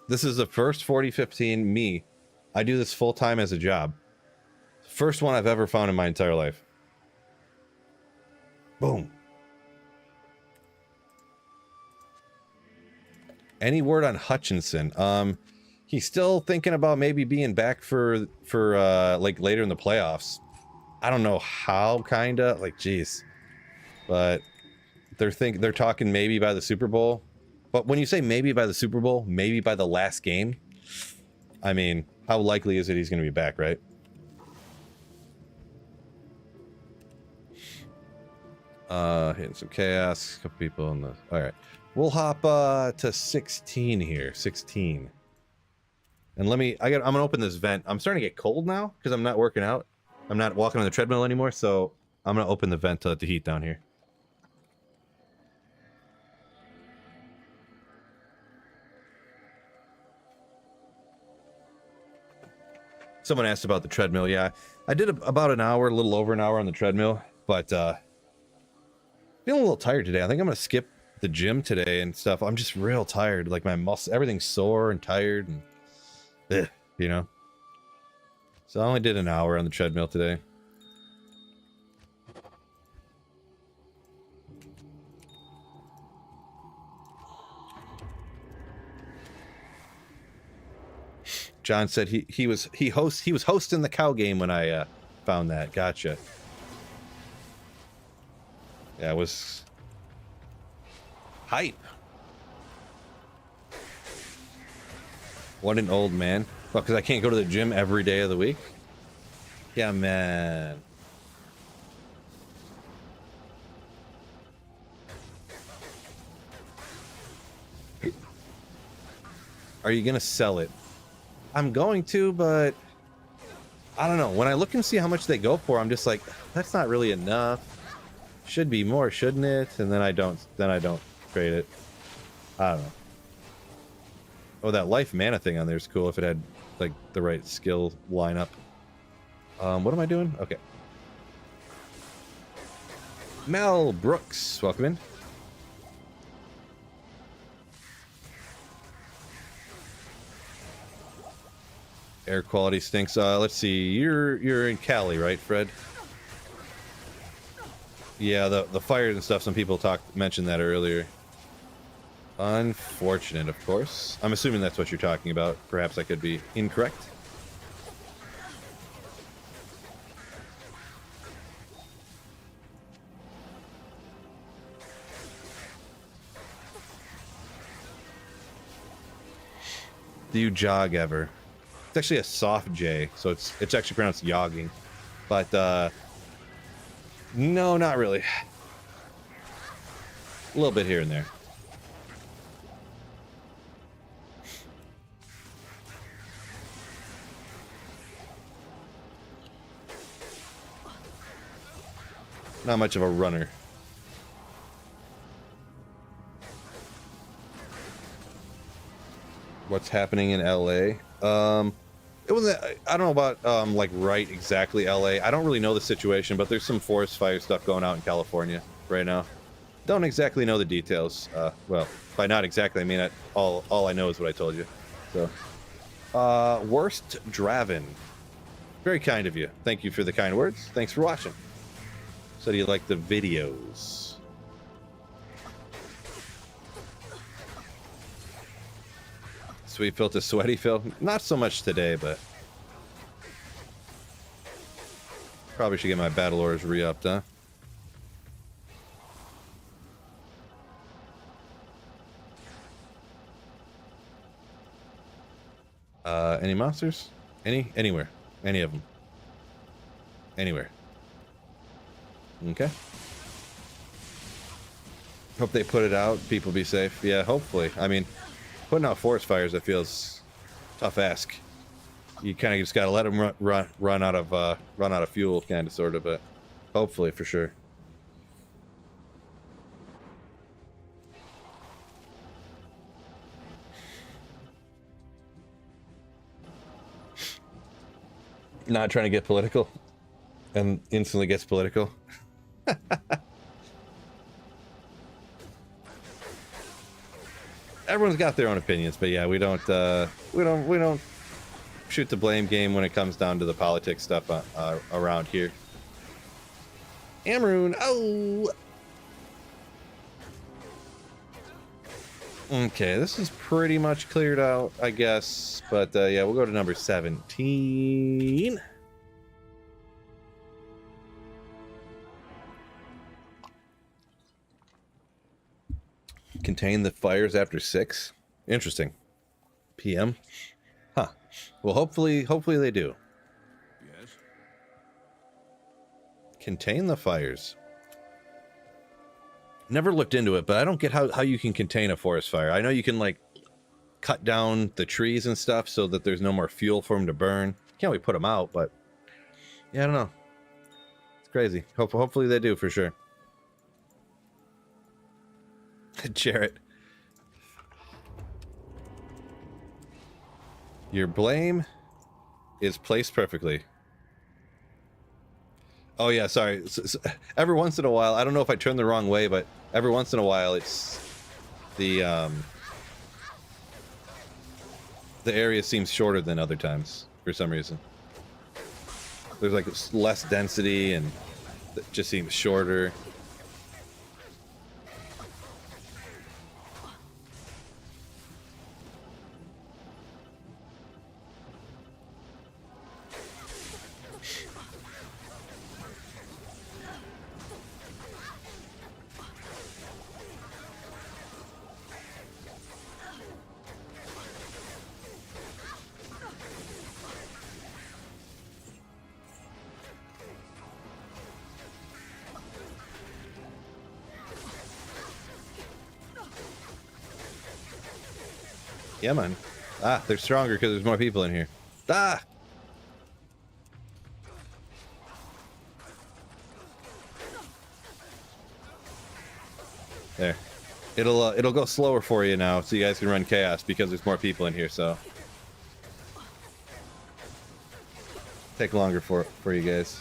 This is the first 40-15 me. I do this full time as a job. First one I've ever found in my entire life. Boom. Any word on Hutchinson? He's still thinking about maybe being back for like later in the playoffs. I don't know how, kinda, like, geez, but they're talking maybe by the Super Bowl. But when you say maybe by the Super Bowl, maybe by the last game, I mean, how likely is it he's going to be back, right? Hitting some chaos. A couple people in the... All right. We'll hop to 16 here. 16. And I'm going to open this vent. I'm starting to get cold now because I'm not working out. I'm not walking on the treadmill anymore, so I'm going to open the vent to let the heat down here. Someone asked about the treadmill. Yeah, I did about an hour, a little over an hour on the treadmill, but feeling a little tired today. I think I'm going to skip the gym today and stuff. I'm just real tired. Like my muscles, everything's sore and tired and, you know. So I only did an hour on the treadmill today. John said he was hosting the cow game when I found that. Gotcha. Yeah, it was hype. What an old man. Well, because I can't go to the gym every day of the week. Yeah, man. Are you gonna sell it? I'm going to, but I don't know. When I look and see how much they go for, I'm just like, that's not really enough. Should be more, shouldn't it? And then I don't trade it. I don't know. Oh, that life mana thing on there is cool if it had like the right skill lineup. What am I doing? Okay. Mel Brooks, welcome in. Air quality stinks. Let's see. You're in Cali, right, Fred? Yeah, the fires and stuff. Some people mentioned that earlier. Unfortunate, of course. I'm assuming that's what you're talking about. Perhaps I could be incorrect. Do you jog ever? It's actually a soft J, so it's actually pronounced yogging. But no, not really. A little bit here and there. Not much of a runner. What's happening in LA? It wasn't. I don't know about like right exactly LA. I don't really know the situation, but there's some forest fire stuff going out in California right now. Don't exactly know the details. Well, by not exactly, I mean all I know is what I told you. So, worst Draven. Very kind of you. Thank you for the kind words. Thanks for watching. So do you like the videos? Sweet Phil to Sweaty Phil? Not so much today, but probably should get my battle orders re-upped, huh? Any monsters? Anywhere. Any of them. Anywhere. Okay. Hope they put it out. People be safe. Yeah, hopefully. I mean, putting out forest fires, that feels tough ask. You kind of just gotta let them run out of fuel, kind of, sort of. But hopefully, for sure. Not trying to get political, and instantly gets political. Everyone's got their own opinions, but yeah, we don't shoot the blame game when it comes down to the politics stuff around here. Amroon, oh. Okay, this is pretty much cleared out, I guess. But yeah, we'll go to number 17. Contain the fires after 6. Interesting. PM. Huh. Well, hopefully they do. Yes. Contain the fires. Never looked into it, but I don't get how you can contain a forest fire. I know you can, like, cut down the trees and stuff so that there's no more fuel for them to burn. Can't we put them out, but yeah, I don't know. It's crazy. Hopefully they do, for sure. Jarrett. Your blame is placed perfectly. Oh yeah, sorry. So, every once in a while, I don't know if I turn the wrong way, but every once in a while it's the area seems shorter than other times for some reason. There's like less density and it just seems shorter. Yeah, man. Ah, they're stronger because there's more people in here. Ah! There. It'll go slower for you now, so you guys can run chaos because there's more people in here, so. Take longer for you guys.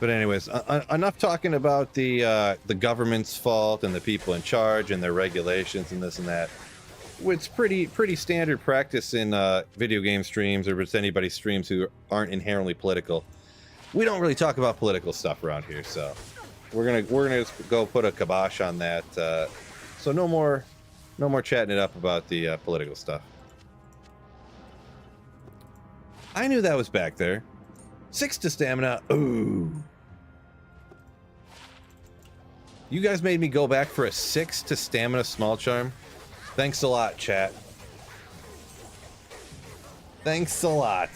But anyways, enough talking about the government's fault and the people in charge and their regulations and this and that. It's pretty standard practice in video game streams or just anybody's streams who aren't inherently political. We don't really talk about political stuff around here, so we're gonna just go put a kibosh on that. So no more chatting it up about the political stuff. I knew that was back there. 6 to stamina. Ooh. You guys made me go back for a 6 to stamina small charm. Thanks a lot, chat. Thanks a lot.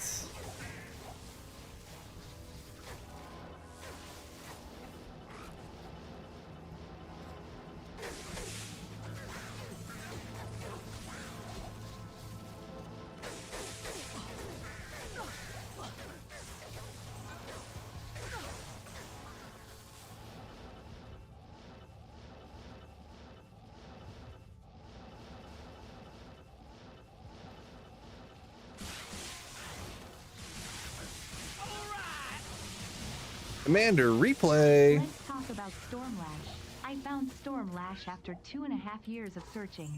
Commander, replay. Let's talk about Stormlash. I found Stormlash after 2.5 years of searching.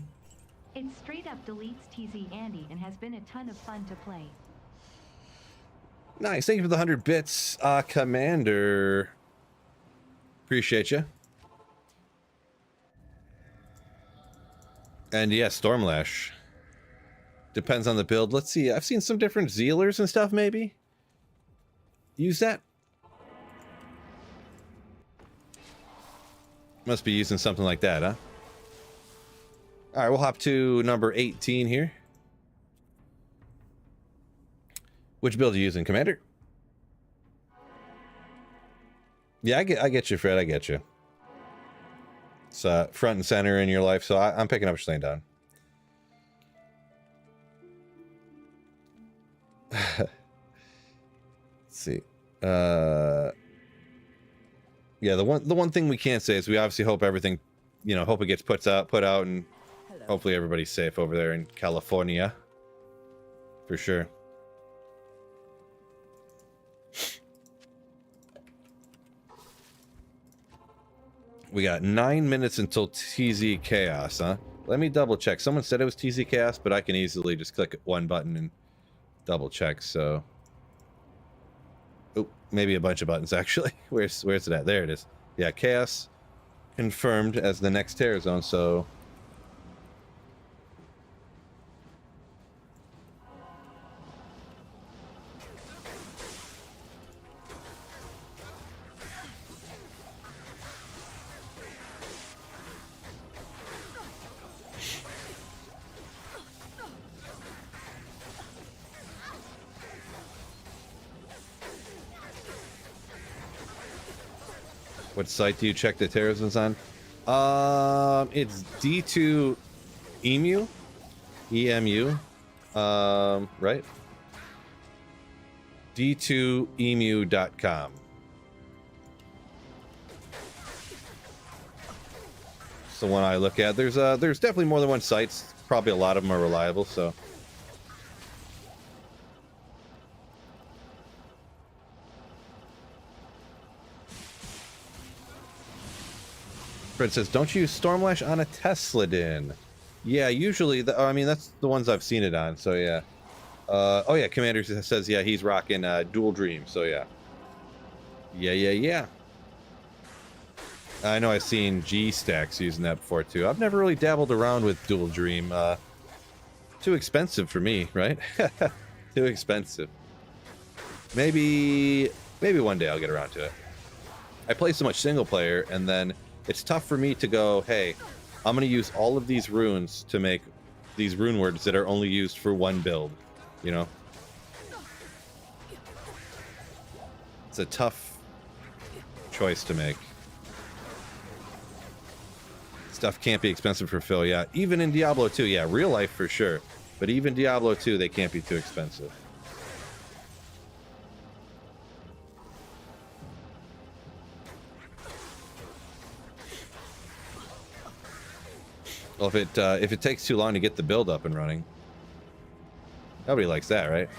It straight up deletes TZ Andy and has been a ton of fun to play. Nice. Thank you for the 100 bits, Commander. Appreciate you. And yeah, Stormlash. Depends on the build. Let's see. I've seen some different Zealers and stuff, maybe. Use that. Must be using something like that, huh? All right, we'll hop to number 18 here. Which build are you using, Commander? Yeah, I get you, Fred. I get you. It's front and center in your life, so I'm picking up what you're laying down. Let's see. Yeah, the one thing we can't say is we obviously hope everything, hope it gets put out, and hopefully everybody's safe over there in California. For sure. We got 9 minutes until TZ Chaos, huh? Let me double check. Someone said it was TZ Chaos, but I can easily just click one button and double check, so... Oh, maybe a bunch of buttons, actually. Where's it at? There it is. Yeah, Chaos confirmed as the next Terror Zone, so... What site do you check the Terror Zones on? It's D2 EMU? EMU? Right? D2EMU.com. It's the one I look at. There's definitely more than one site. Probably a lot of them are reliable, so... Fred says, don't you use Stormlash on a Tesla din? Yeah, usually, I mean, that's the ones I've seen it on, so yeah. Oh yeah, Commander says, yeah, he's rocking Dual Dream, so yeah. Yeah. I know I've seen G-Stacks using that before, too. I've never really dabbled around with Dual Dream. Too expensive for me, right? Too expensive. Maybe one day I'll get around to it. I play so much single player, and then... It's tough for me to go, hey, I'm going to use all of these runes to make these rune words that are only used for one build, you know? It's a tough choice to make. Stuff can't be expensive for Phil, yeah. Even in Diablo 2, yeah, real life for sure. But even Diablo 2, they can't be too expensive. Well, if it takes too long to get the build up and running, nobody likes that, right?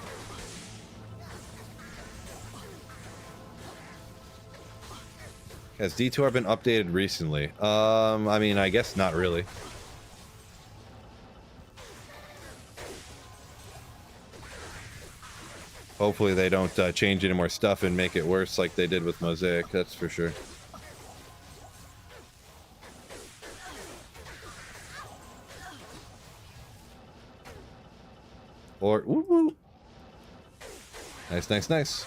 Has D2R been updated recently? I mean, I guess not really. Hopefully they don't change any more stuff and make it worse like they did with Mosaic, that's for sure. Or, woo woo. Nice.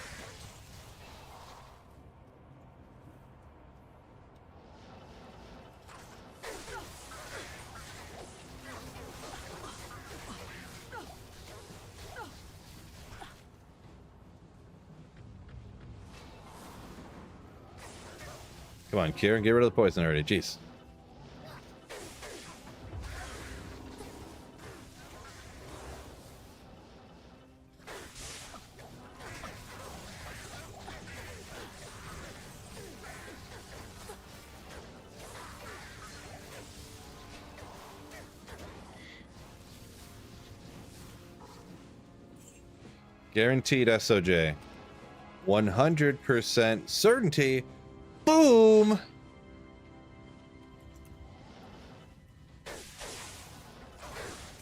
on, Kieran, get rid of the poison already. Jeez. Guaranteed SOJ. 100% certainty. Boom!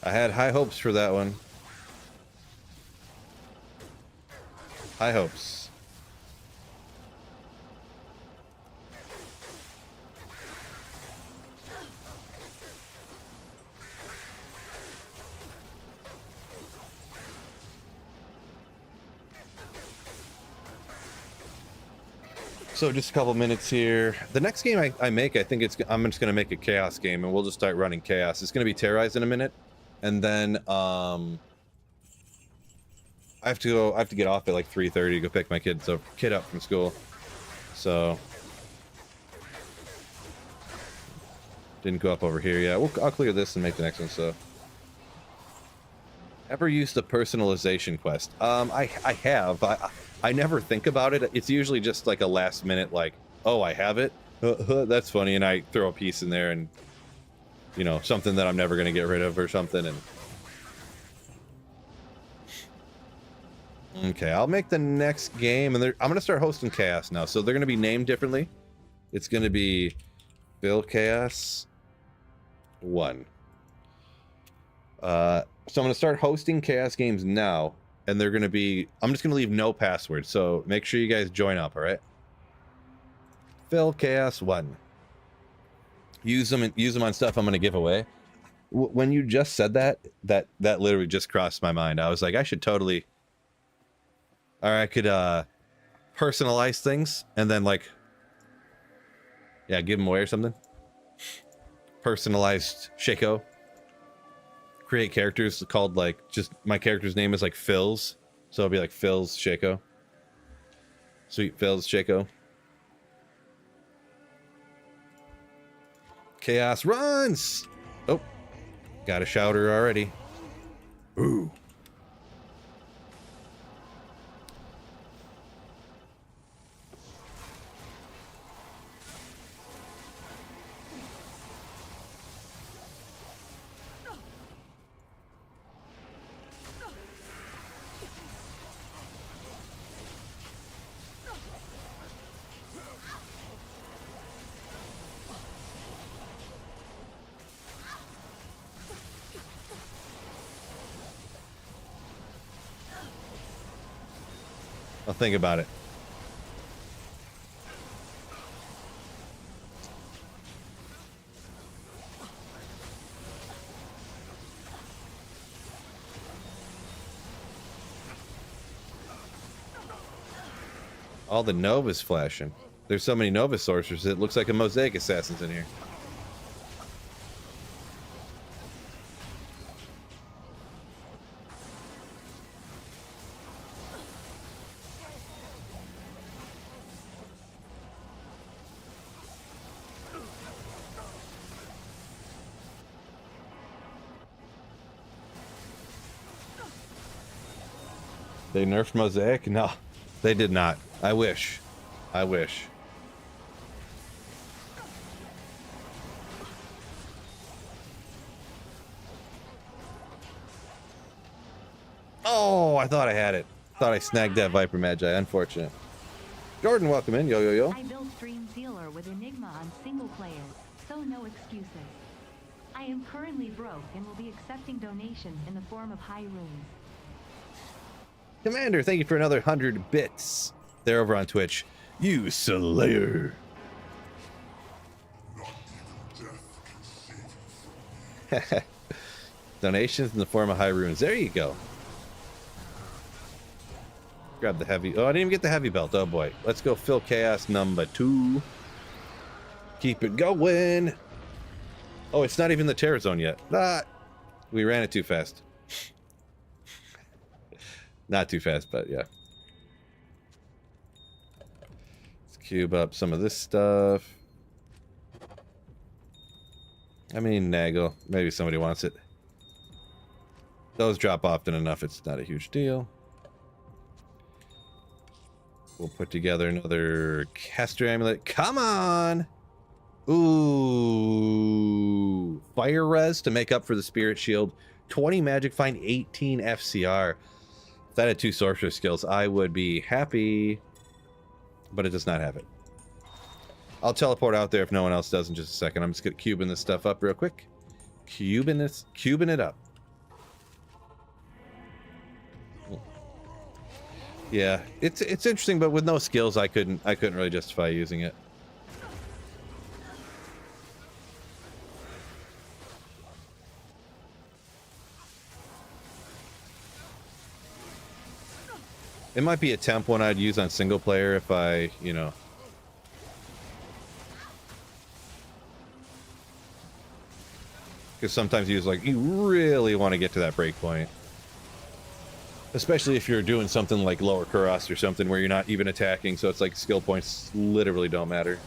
I had high hopes for that one. High hopes. So just a couple minutes here. The next game I make, I think I'm just gonna make a chaos game, and we'll just start running chaos. It's gonna be Terrorize in a minute, and then I have to get off at like 3:30 to go pick my kid up from school. So didn't go up over here yet. I'll clear this and make the next one. So ever used a personalization quest? I have. I never think about it. It's usually just like a last minute, like, oh, I have it. That's funny, and I throw a piece in there, and you know, something that I'm never gonna get rid of or something. And okay, I'll make the next game, and I'm gonna start hosting chaos now. So they're gonna be named differently. It's gonna be Phil Chaos 1. So I'm gonna start hosting chaos games now. And they're going to be, I'm just going to leave no password. So make sure you guys join up, all right? Phil Chaos 1. Use them on stuff I'm going to give away. When you just said that literally just crossed my mind. I was like, I should totally, or I could personalize things and then like, yeah, give them away or something. Personalized Shaco. Create characters called like, just my character's name is like Phil's, so it'll be like Phil's Shaco. Sweet Phil's Shaco. Chaos runs. Oh, got a shouter already. Ooh. I'll think about it. All the Novas flashing. There's so many Nova sorcerers, it looks like a mosaic assassin's in here. They nerfed Mosaic? No, they did not. I wish. I wish. Oh, I thought I had it. Thought I snagged that Viper Magi. Unfortunate. Jordan, welcome in. Yo, yo, yo. I built Dream Sealer with Enigma on single players, so no excuses. I am currently broke and will be accepting donations in the form of high runes. Commander, thank you for another 100 bits. They're over on Twitch. You Slayer. Donations in the form of high runes. There you go. Grab the heavy. Oh, I didn't even get the heavy belt. Oh boy. Let's go Phil Chaos number 2. Keep it going. Oh, it's not even the terror zone yet. Ah, we ran it too fast. Not too fast, but yeah. Let's cube up some of this stuff. I mean, Nagel. Maybe somebody wants it. Those drop often enough, it's not a huge deal. We'll put together another caster amulet. Come on! Ooh. Fire res to make up for the spirit shield. 20 magic find, 18 FCR. If that had 2 sorcerer skills, I would be happy. But it does not have it. I'll teleport out there if no one else does in just a second. I'm just gonna cubing this stuff up real quick. Cubing it up. Yeah, it's interesting, but with no skills, I couldn't really justify using it. It might be a temp one I'd use on single player if I, you know. Because sometimes you really want to get to that break point. Especially if you're doing something like lower Kuros or something where you're not even attacking, so it's like skill points literally don't matter.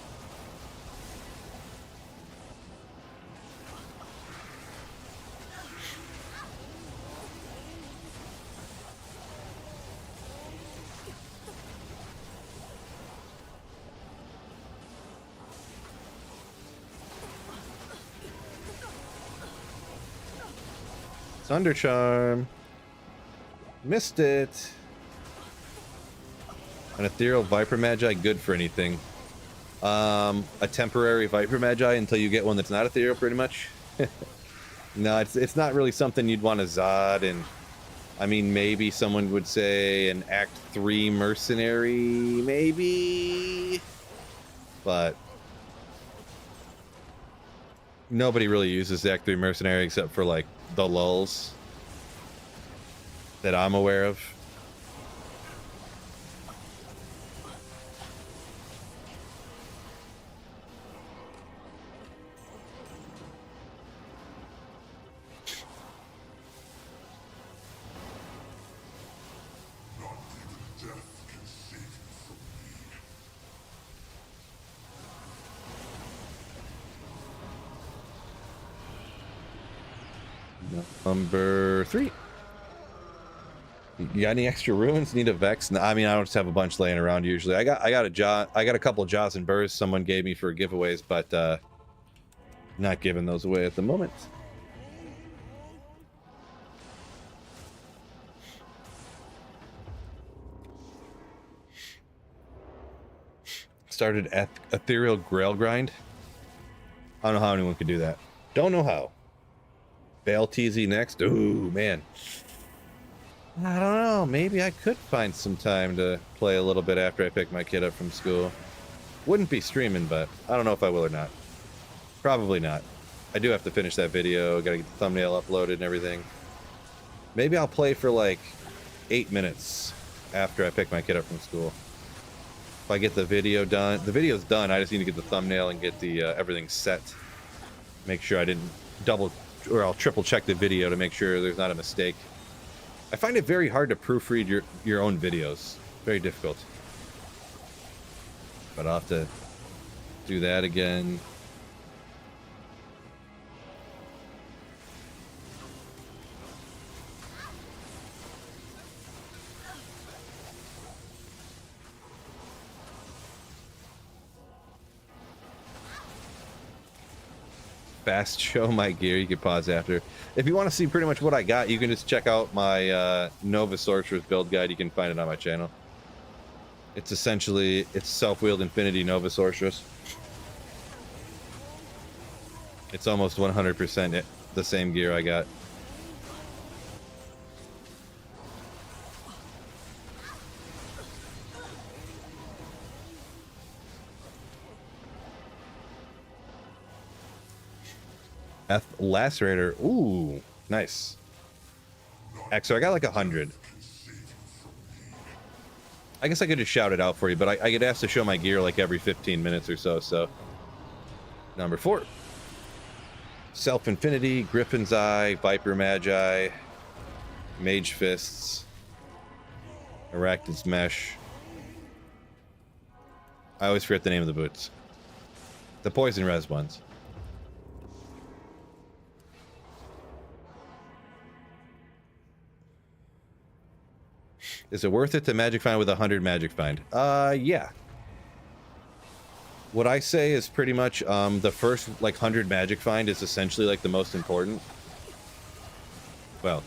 Thunder Charm. Missed it. An ethereal Viper Magi, good for anything. A temporary Viper Magi until you get one that's not ethereal, pretty much. No, it's not really something you'd want to Zod, and I mean, maybe someone would say an Act 3 mercenary, maybe, but nobody really uses the Act 3 mercenary except for like the lulls that I'm aware of. Number 3. You got any extra ruins? Need a Vex? No, I mean, I don't just have a bunch laying around usually. I got a couple of Jaws and Burrs someone gave me for giveaways, but not giving those away at the moment. Started ethereal Grail grind. I don't know how anyone could do that. Don't know how. Bail TZ next. Ooh, man. I don't know. Maybe I could find some time to play a little bit after I pick my kid up from school. Wouldn't be streaming, but I don't know if I will or not. Probably not. I do have to finish that video. Gotta get the thumbnail uploaded and everything. Maybe I'll play for like 8 minutes after I pick my kid up from school. If I get the video done. The video's done. I just need to get the thumbnail and get the everything set. Make sure I didn't I'll triple check the video to make sure there's not a mistake. I find it very hard to proofread your own videos. Very difficult. But I'll have to do that again. Fast show my gear. You can pause after. If you want to see pretty much what I got, you can just check out my Nova Sorceress build guide. You can find it on my channel. It's essentially self-wheeled Infinity Nova Sorceress. It's almost 100% the same gear I got. Lacerator. Ooh, nice. So I got like 100. I guess I could just shout it out for you, but I get asked to show my gear like every 15 minutes or so. So, number 4. Self-Infinity, Griffin's Eye, Viper Magi, Mage Fists, Arachnid's Mesh. I always forget the name of the boots. The Poison Res ones. Is it worth it to magic find with 100 magic find? Yeah. What I say is pretty much the first like 100 magic find is essentially like the most important. Well,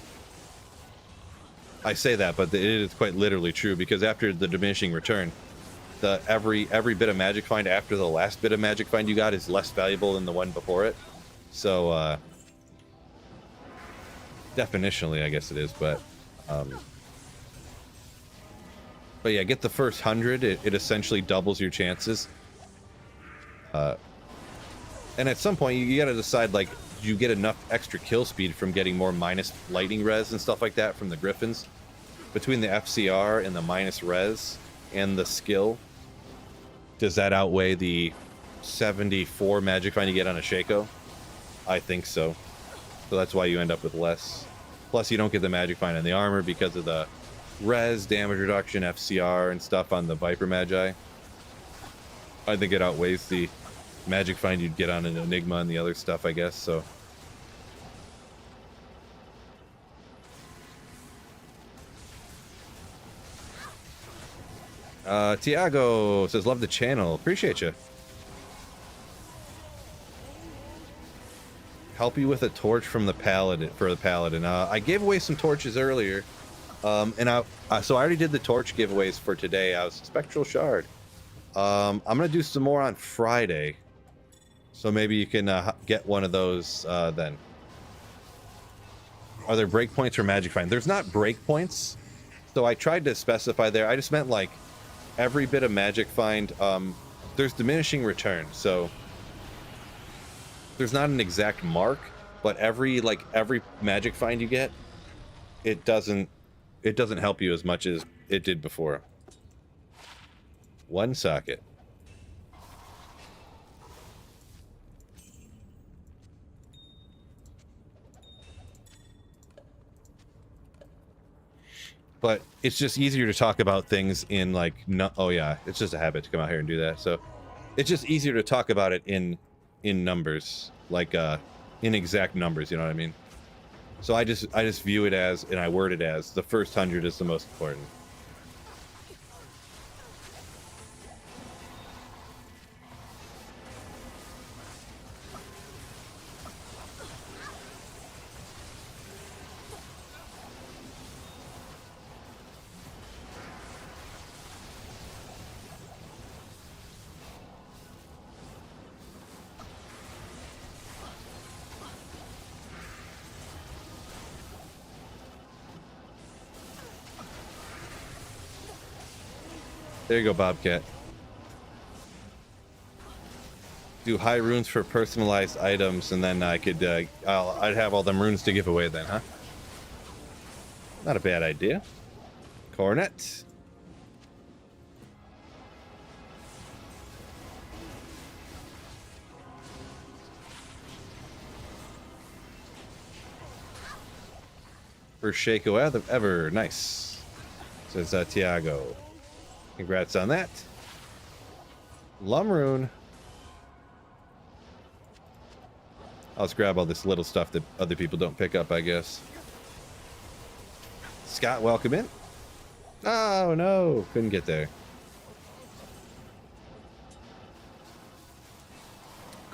I say that, but it is quite literally true, because after the diminishing return, every bit of magic find after the last bit of magic find you got is less valuable than the one before it. So definitionally, I guess it is, but yeah, get the first 100. It essentially doubles your chances. And at some point, you got to decide, like, do you get enough extra kill speed from getting more minus lightning res and stuff like that from the Griffins? Between the FCR and the minus res and the skill, does that outweigh the 74 magic find you get on a Shaco? I think so. So that's why you end up with less. Plus, you don't get the magic find on the armor because of the res, damage reduction, FCR, and stuff on the Viper Magi. I think it outweighs the magic find you'd get on an Enigma and the other stuff, I guess, so. Tiago says, love the channel. Appreciate you. Help you with a torch from the Paladin, for the Paladin. I gave away some torches earlier. So I already did the torch giveaways for today. I was Spectral Shard. I'm gonna do some more on Friday. So maybe you can get one of those then. Are there breakpoints for magic find? There's not breakpoints. So I tried to specify there. I just meant like every bit of magic find. There's diminishing return. So there's not an exact mark, but every magic find you get, it doesn't help you as much as it did before. One socket. But it's just easier to talk about things in like, no, oh yeah, it's just a habit to come out here and do that. So it's just easier to talk about it in numbers, like in exact numbers, you know what I mean? So I just view it as, and I word it as, the first 100 is the most important. There you go, Bobcat. Do high runes for personalized items, and then I could, I'd have all them runes to give away then, huh? Not a bad idea. Cornet. First Shaco ever. Nice. Says Tiago. Congrats on that. Lumrune. I'll just grab all this little stuff that other people don't pick up, I guess. Scott, welcome in. Oh, no. Couldn't get there.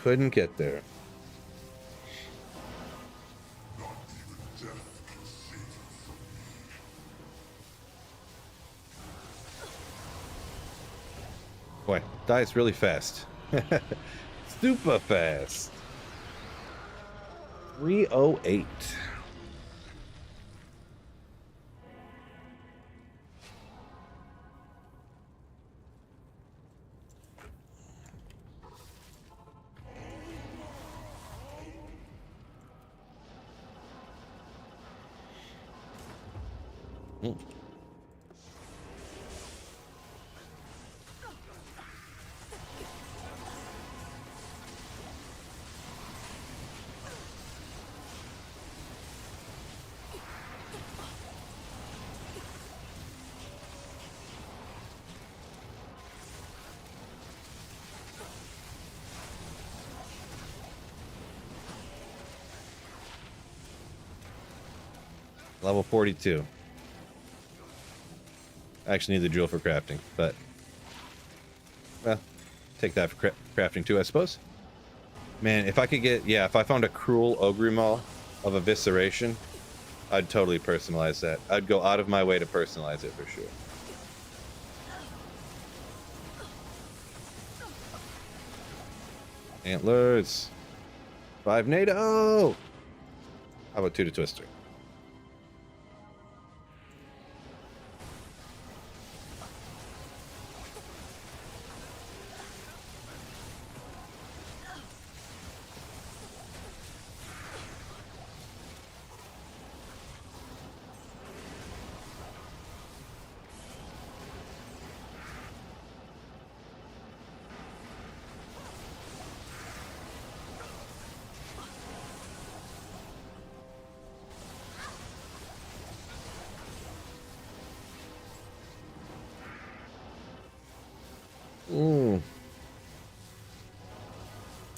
Couldn't get there. Boy, dies really fast. Super fast. 308. Level 42. I actually need the jewel for crafting, but well, take that for crafting too, I suppose. Man, if I could get, yeah, if I found a cruel Ogrimal of evisceration, I'd totally personalize that. I'd go out of my way to personalize it for sure. Antlers. 5 NATO. How about 2 to Twister?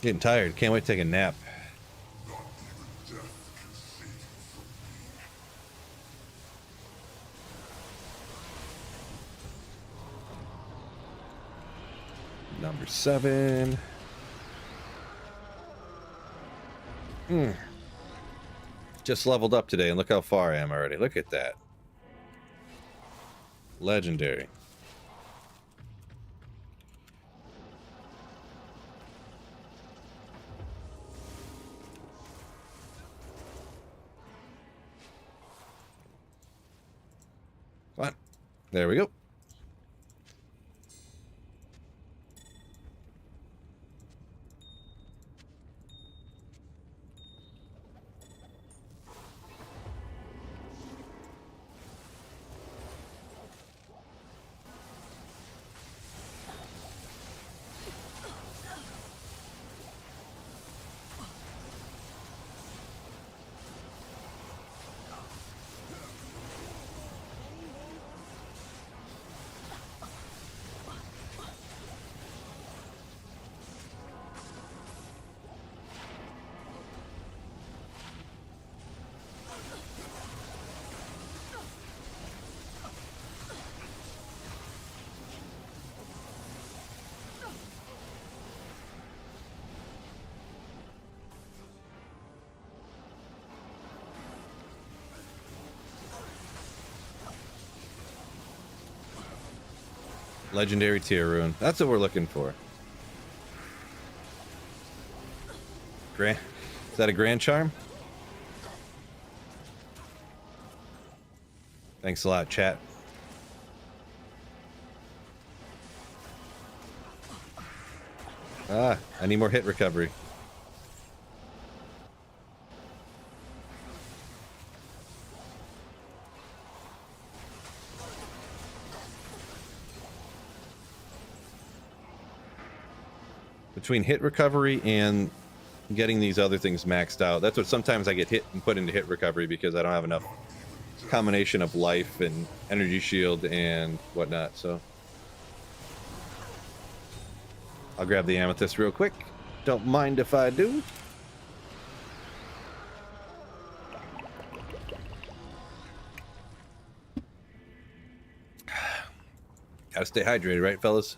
Getting tired. Can't wait to take a nap. Number 7. Just leveled up today, and look how far I am already. Look at that. Legendary. Fine. There we go. Legendary tier rune. That's what we're looking for. Grand. Is that a grand charm? Thanks a lot, chat. Ah, I need more hit recovery. Between hit recovery and getting these other things maxed out, that's what sometimes I get hit and put into hit recovery because I don't have enough combination of life and energy shield and whatnot. So I'll grab the amethyst real quick. Don't mind if I do. Gotta stay hydrated, right, fellas?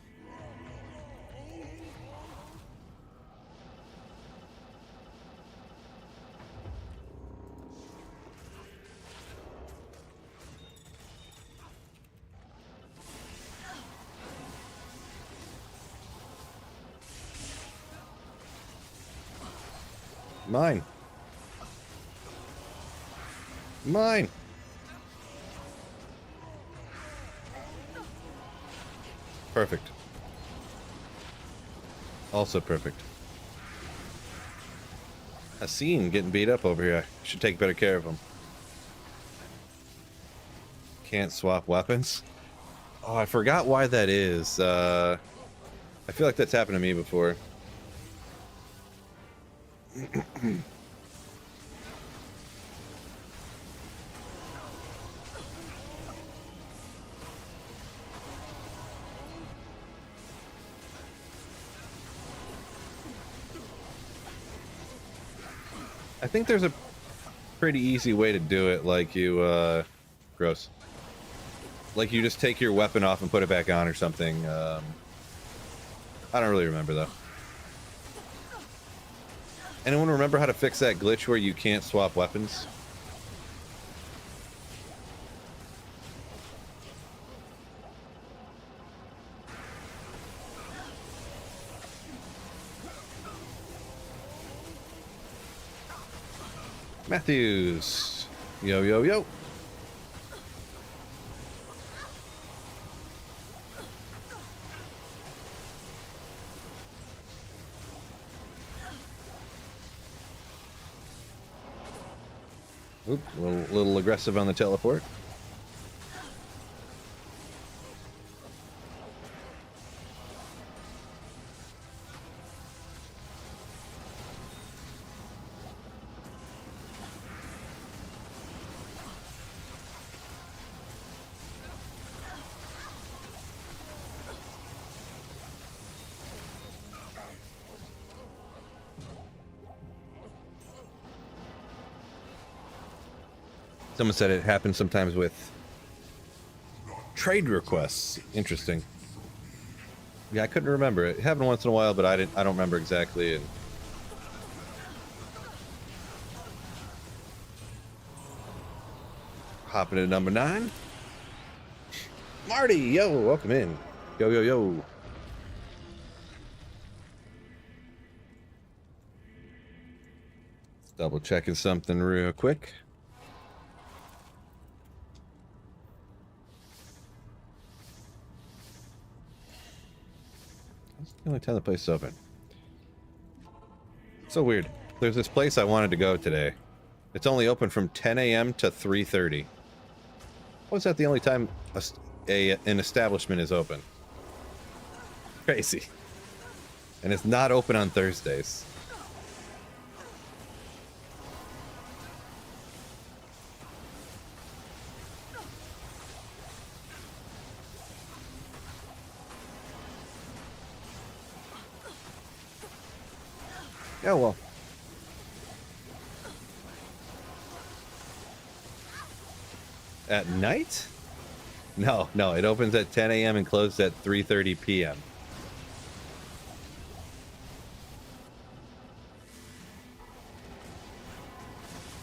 Mine. Mine. Perfect. Also perfect. Haseen getting beat up over here. I should take better care of him. Can't swap weapons. Oh, I forgot why that is. I feel like that's happened to me before. I think there's a pretty easy way to do it, like you, gross. Like you just take your weapon off and put it back on or something. I don't really remember though. Anyone remember how to fix that glitch where you can't swap weapons? Matthews. Yo, yo, yo. Oop, a little aggressive on the teleport. Someone said it happens sometimes with trade requests. Interesting. Yeah, I couldn't remember. It happened once in a while, but I don't remember exactly. And hopping to number 9. Marty, yo, welcome in. Yo, yo, yo. Double checking something real quick. The only time the place is open. So weird. There's this place I wanted to go today. It's only open from 10 a.m. to 3:30. Why is that the only time an establishment is open? Crazy. And it's not open on Thursdays. Yeah, well. At night? No, it opens at 10 a.m. and closes at 3:30 p.m.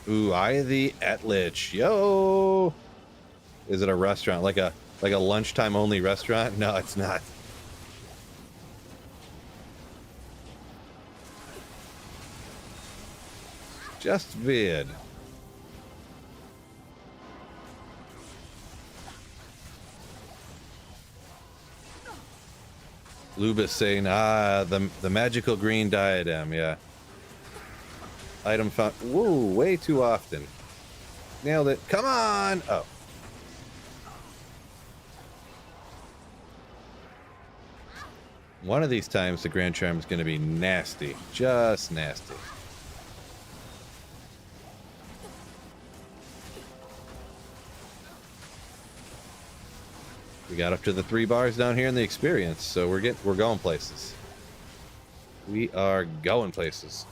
Ooh, I the Etlich. Yo! Is it a restaurant? Like a lunchtime only restaurant? No, it's not. Just vid. Lubis saying, the magical green diadem, yeah. Item found. Whoa, way too often. Nailed it. Come on! Oh. One of these times the Grand Charm is going to be nasty. Just nasty. We got up to the 3 bars down here in the experience, so we're going places. We are going places.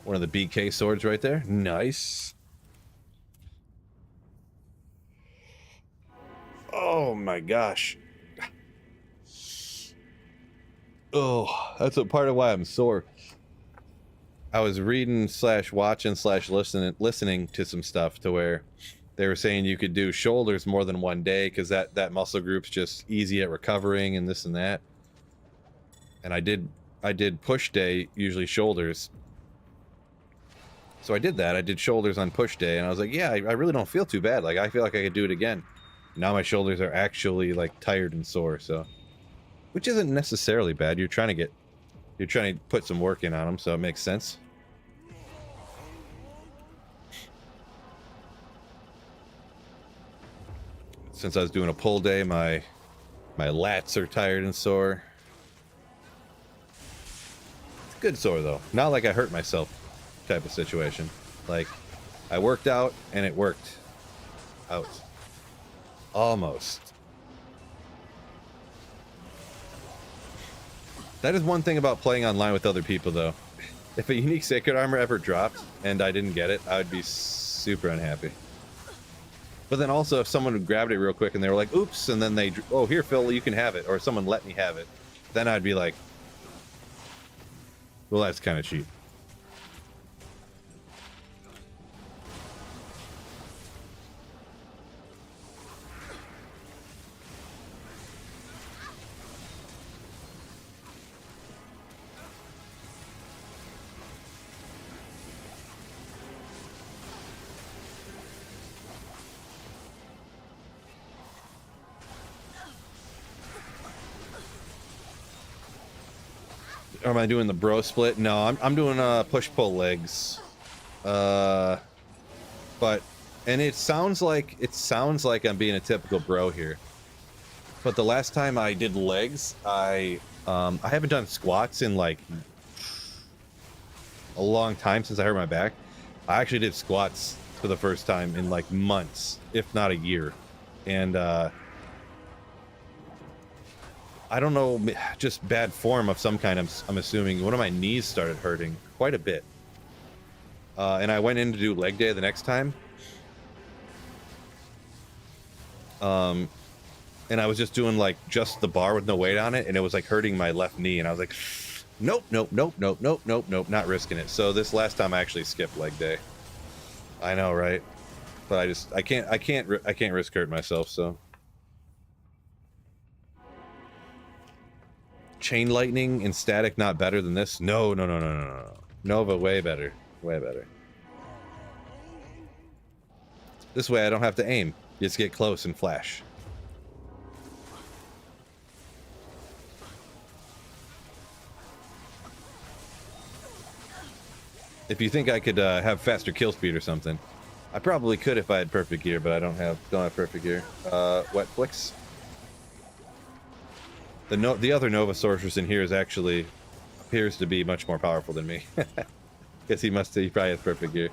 One of the BK swords right there. Nice. Oh my gosh. Oh, that's a part of why I'm sore. I was reading / watching / listening to some stuff to where they were saying you could do shoulders more than one day because that muscle group's just easy at recovering and this and that. And I did push day, usually shoulders. So I did that. I did shoulders on push day, and I was like, yeah, I really don't feel too bad. Like, I feel like I could do it again. Now my shoulders are actually, like, tired and sore, so... Which isn't necessarily bad. You're trying to put some work in on them, so it makes sense. Since I was doing a pull day, my lats are tired and sore. It's good sore, though. Not like I hurt myself type of situation. Like, I worked out, and it worked. Out. Almost. That is one thing about playing online with other people, though. If a unique sacred armor ever dropped and I didn't get it, I would be super unhappy. But then also, if someone grabbed it real quick and they were like, oops, and then they, oh, here, Phil, you can have it, or someone let me have it, then I'd be like, well, that's kind of cheap. Or am I doing the bro split? No, I'm doing push-pull legs. But and it sounds like I'm being a typical bro here. But the last time I did legs, I haven't done squats in like a long time since I hurt my back. I actually did squats for the first time in like months, if not a year. And I don't know, just bad form of some kind. I'm assuming one of my knees started hurting quite a bit. And I went in to do leg day the next time. And I was just doing like just the bar with no weight on it, and it was like hurting my left knee, and I was like, nope, not risking it. So this last time I actually skipped leg day. I know, right? But I can't risk hurt myself, so. Chain lightning and static not better than this? No. Nova way better. Way better. This way I don't have to aim. You just get close and flash. If you think I could have faster kill speed or something, I probably could if I had perfect gear, but I don't have perfect gear. Wet flicks. The other Nova Sorceress in here appears to be much more powerful than me. Guess he probably has perfect gear.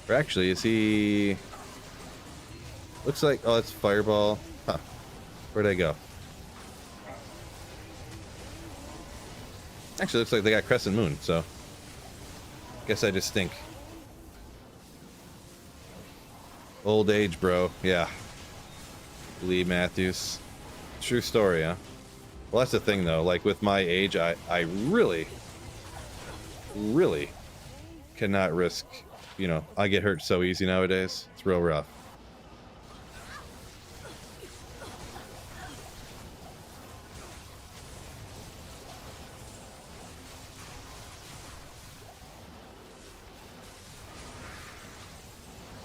Or actually, is he... Looks like, oh, that's Fireball. Huh. Where'd I go? Actually, looks like they got Crescent Moon, so... Guess I just stink. Old age, bro. Yeah. Lee Matthews. True story, huh? Well, that's the thing, though. Like, with my age, I really cannot risk... You know, I get hurt so easy nowadays. It's real rough.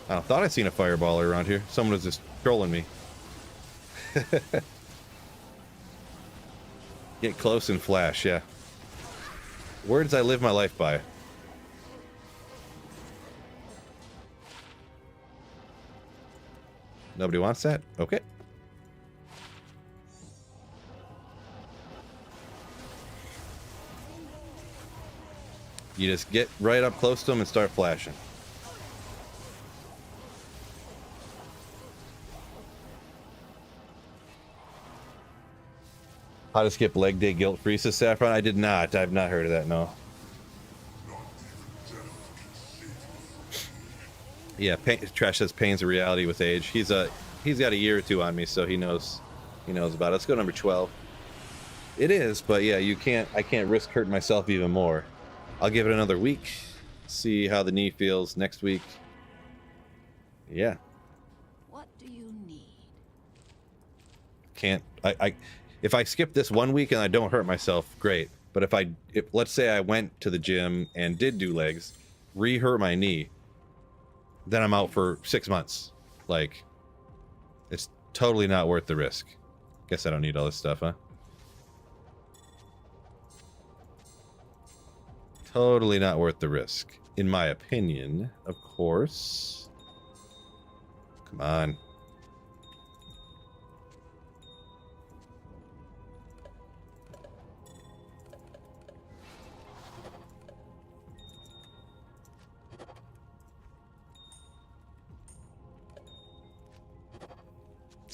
I thought I'd seen a fireballer around here. Someone was just trolling me. Get close and flash, yeah. Words I live my life by. Nobody wants that? Okay. You just get right up close to them and start flashing. How to skip leg day guilt-free, says Saffron. I did not. I've not heard of that, no. Yeah, Trash says pain's a reality with age. He's got a year or two on me, so he knows about it. Let's go number 12. It is, but yeah, I can't risk hurting myself even more. I'll give it another week. See how the knee feels next week. Yeah. What do you need? Can't if I skip this 1 week and I don't hurt myself, great. But if let's say I went to the gym and did do legs, re-hurt my knee, then I'm out for 6 months. Like, it's totally not worth the risk. Guess I don't need all this stuff, huh? Totally not worth the risk, in my opinion, of course. Come on.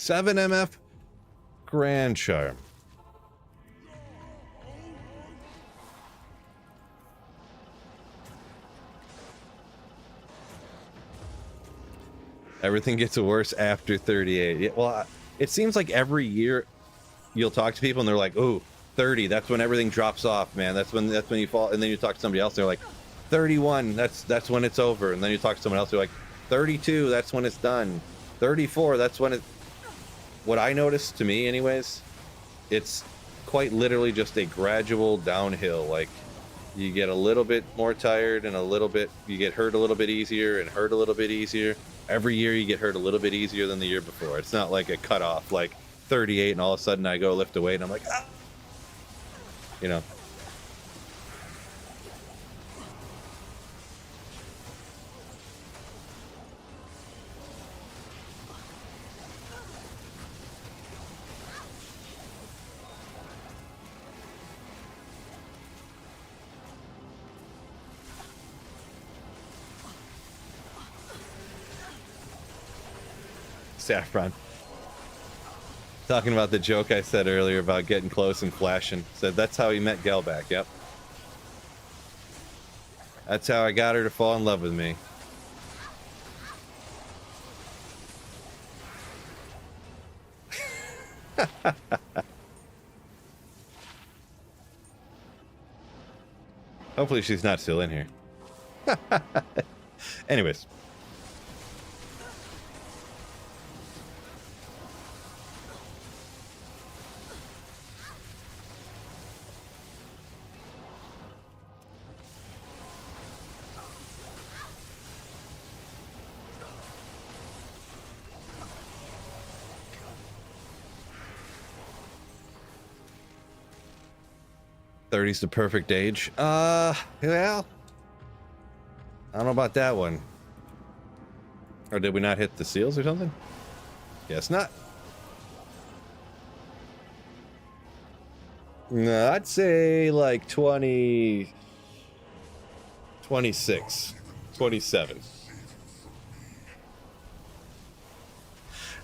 7 MF Grand Charm. Everything gets worse after 38. Yeah, well, it seems like every year you'll talk to people and they're like, "Oh, 30, that's when everything drops off, man. That's when you fall." And then you talk to somebody else, they're like, 31, that's when it's over. And then you talk to someone else, they're like, 32, that's when it's done. 34, that's when it. What I noticed, to me anyways, it's quite literally just a gradual downhill. Like, you get a little bit more tired and you get hurt a little bit easier and hurt a little bit easier. Every year you get hurt a little bit easier than the year before. It's not like a cutoff, like 38 and all of a sudden I go lift a weight and I'm like, ah! You know. Saffron. Talking about the joke I said earlier about getting close and flashing. Said that's how he met Gelback. Yep. That's how I got her to fall in love with me. Hopefully she's not still in here. Anyways. Thirty's the perfect age. Well, I don't know about that one. Or did we not hit the seals or something? Guess not. No, I'd say like 20, 26, 27.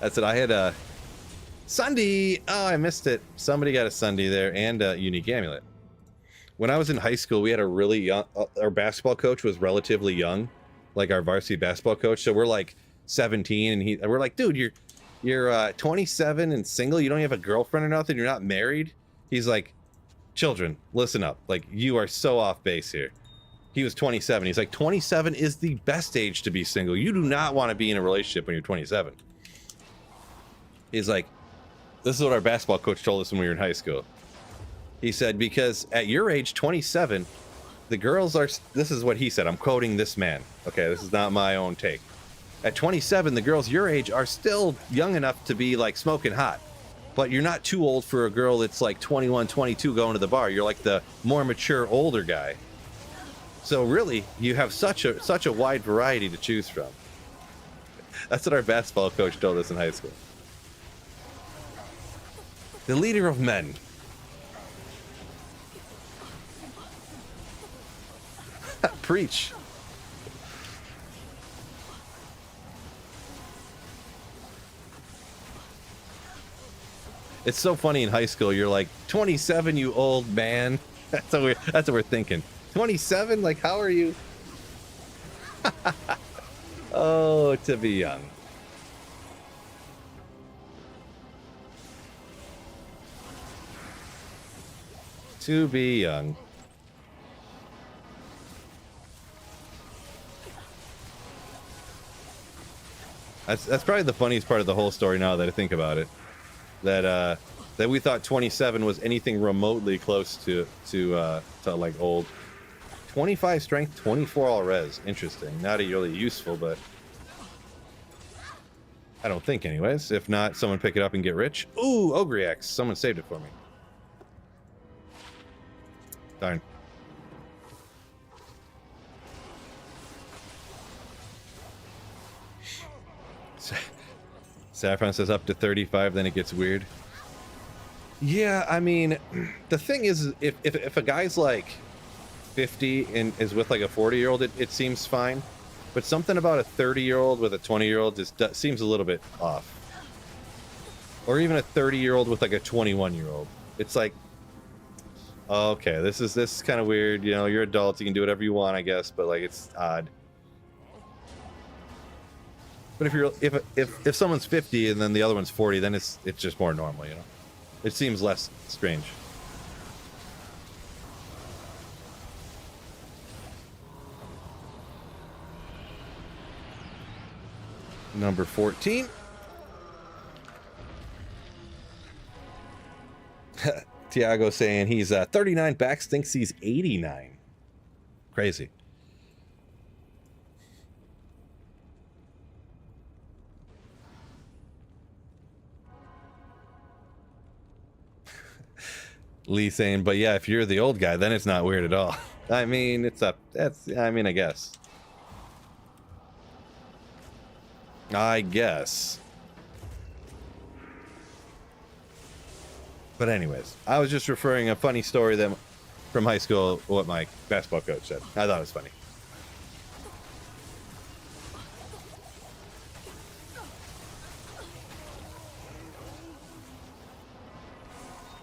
That's it. I had a Sunday. Oh, I missed it. Somebody got a Sunday there and a unique amulet. When I was in high school, we had a really young, our basketball coach was relatively young, like our varsity basketball coach. So we're like 17 and we're like, dude, you're 27 and single. You don't have a girlfriend or nothing. You're not married. He's like, children, listen up. Like, you are so off base here. He was 27. He's like, 27 is the best age to be single. You do not want to be in a relationship when you're 27. He's like, this is what our basketball coach told us when we were in high school. He said, because at your age, 27, the girls are, this is what he said. I'm quoting this man. Okay, this is not my own take. At 27, the girls your age are still young enough to be like smoking hot. But you're not too old for a girl that's like 21, 22 going to the bar. You're like the more mature, older guy. So really, you have such a wide variety to choose from. That's what our basketball coach told us in high school. The leader of men. Preach. It's so funny in high school. You're like 27, you old man. That's what we're thinking. 27, like, how are you? Oh, to be young. To be young. That's probably the funniest part of the whole story now that I think about it. That we thought 27 was anything remotely close to like old. 25 strength, 24 all res. Interesting. Not really useful, but I don't think anyways. If not, someone pick it up and get rich. Ooh, Ogre Axe. Someone saved it for me. Darn. Saffron says up to 35, then it gets weird. Yeah, I mean, the thing is, if a guy's like 50 and is with like a 40-year-old, it seems fine. But something about a 30-year-old with a 20-year-old just seems a little bit off. Or even a 30-year-old with like a 21-year-old. It's like, okay, this is kind of weird. You know, you're adults, you can do whatever you want, I guess, but like it's odd. But if someone's 50 and then the other one's 40, then it's just more normal, you know. It seems less strange. Number 14. Tiago saying he's 39 backs, thinks he's 89. Crazy. Lee saying, but yeah, if you're the old guy, then it's not weird at all. I mean, I guess. I guess. But anyways, I was just referring a funny story that from high school, what my basketball coach said. I thought it was funny.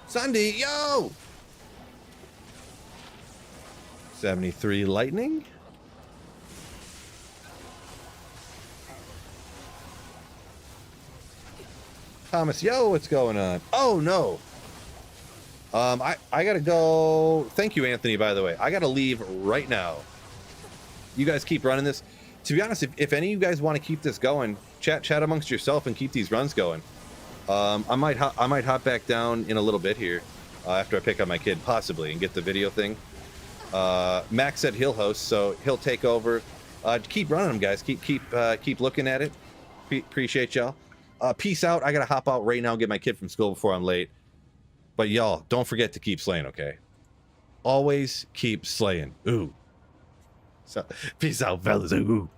Sunday, yo! 73 lightning. Thomas, yo, what's going on? Oh no. I gotta go. Thank you, Anthony, by the way. I gotta leave right now. You guys keep running this. To be honest, if any of you guys want to keep this going, chat amongst yourself and keep these runs going. I might hop back down in a little bit here after I pick up my kid, possibly, and get the video thing. Max said he'll host, so he'll take over. Keep running them, guys. Keep looking at it. Appreciate y'all. Peace out. I gotta hop out right now and get my kid from school before I'm late. But y'all, don't forget to keep slaying, okay? Always keep slaying. Ooh. So, peace out, fellas. Ooh.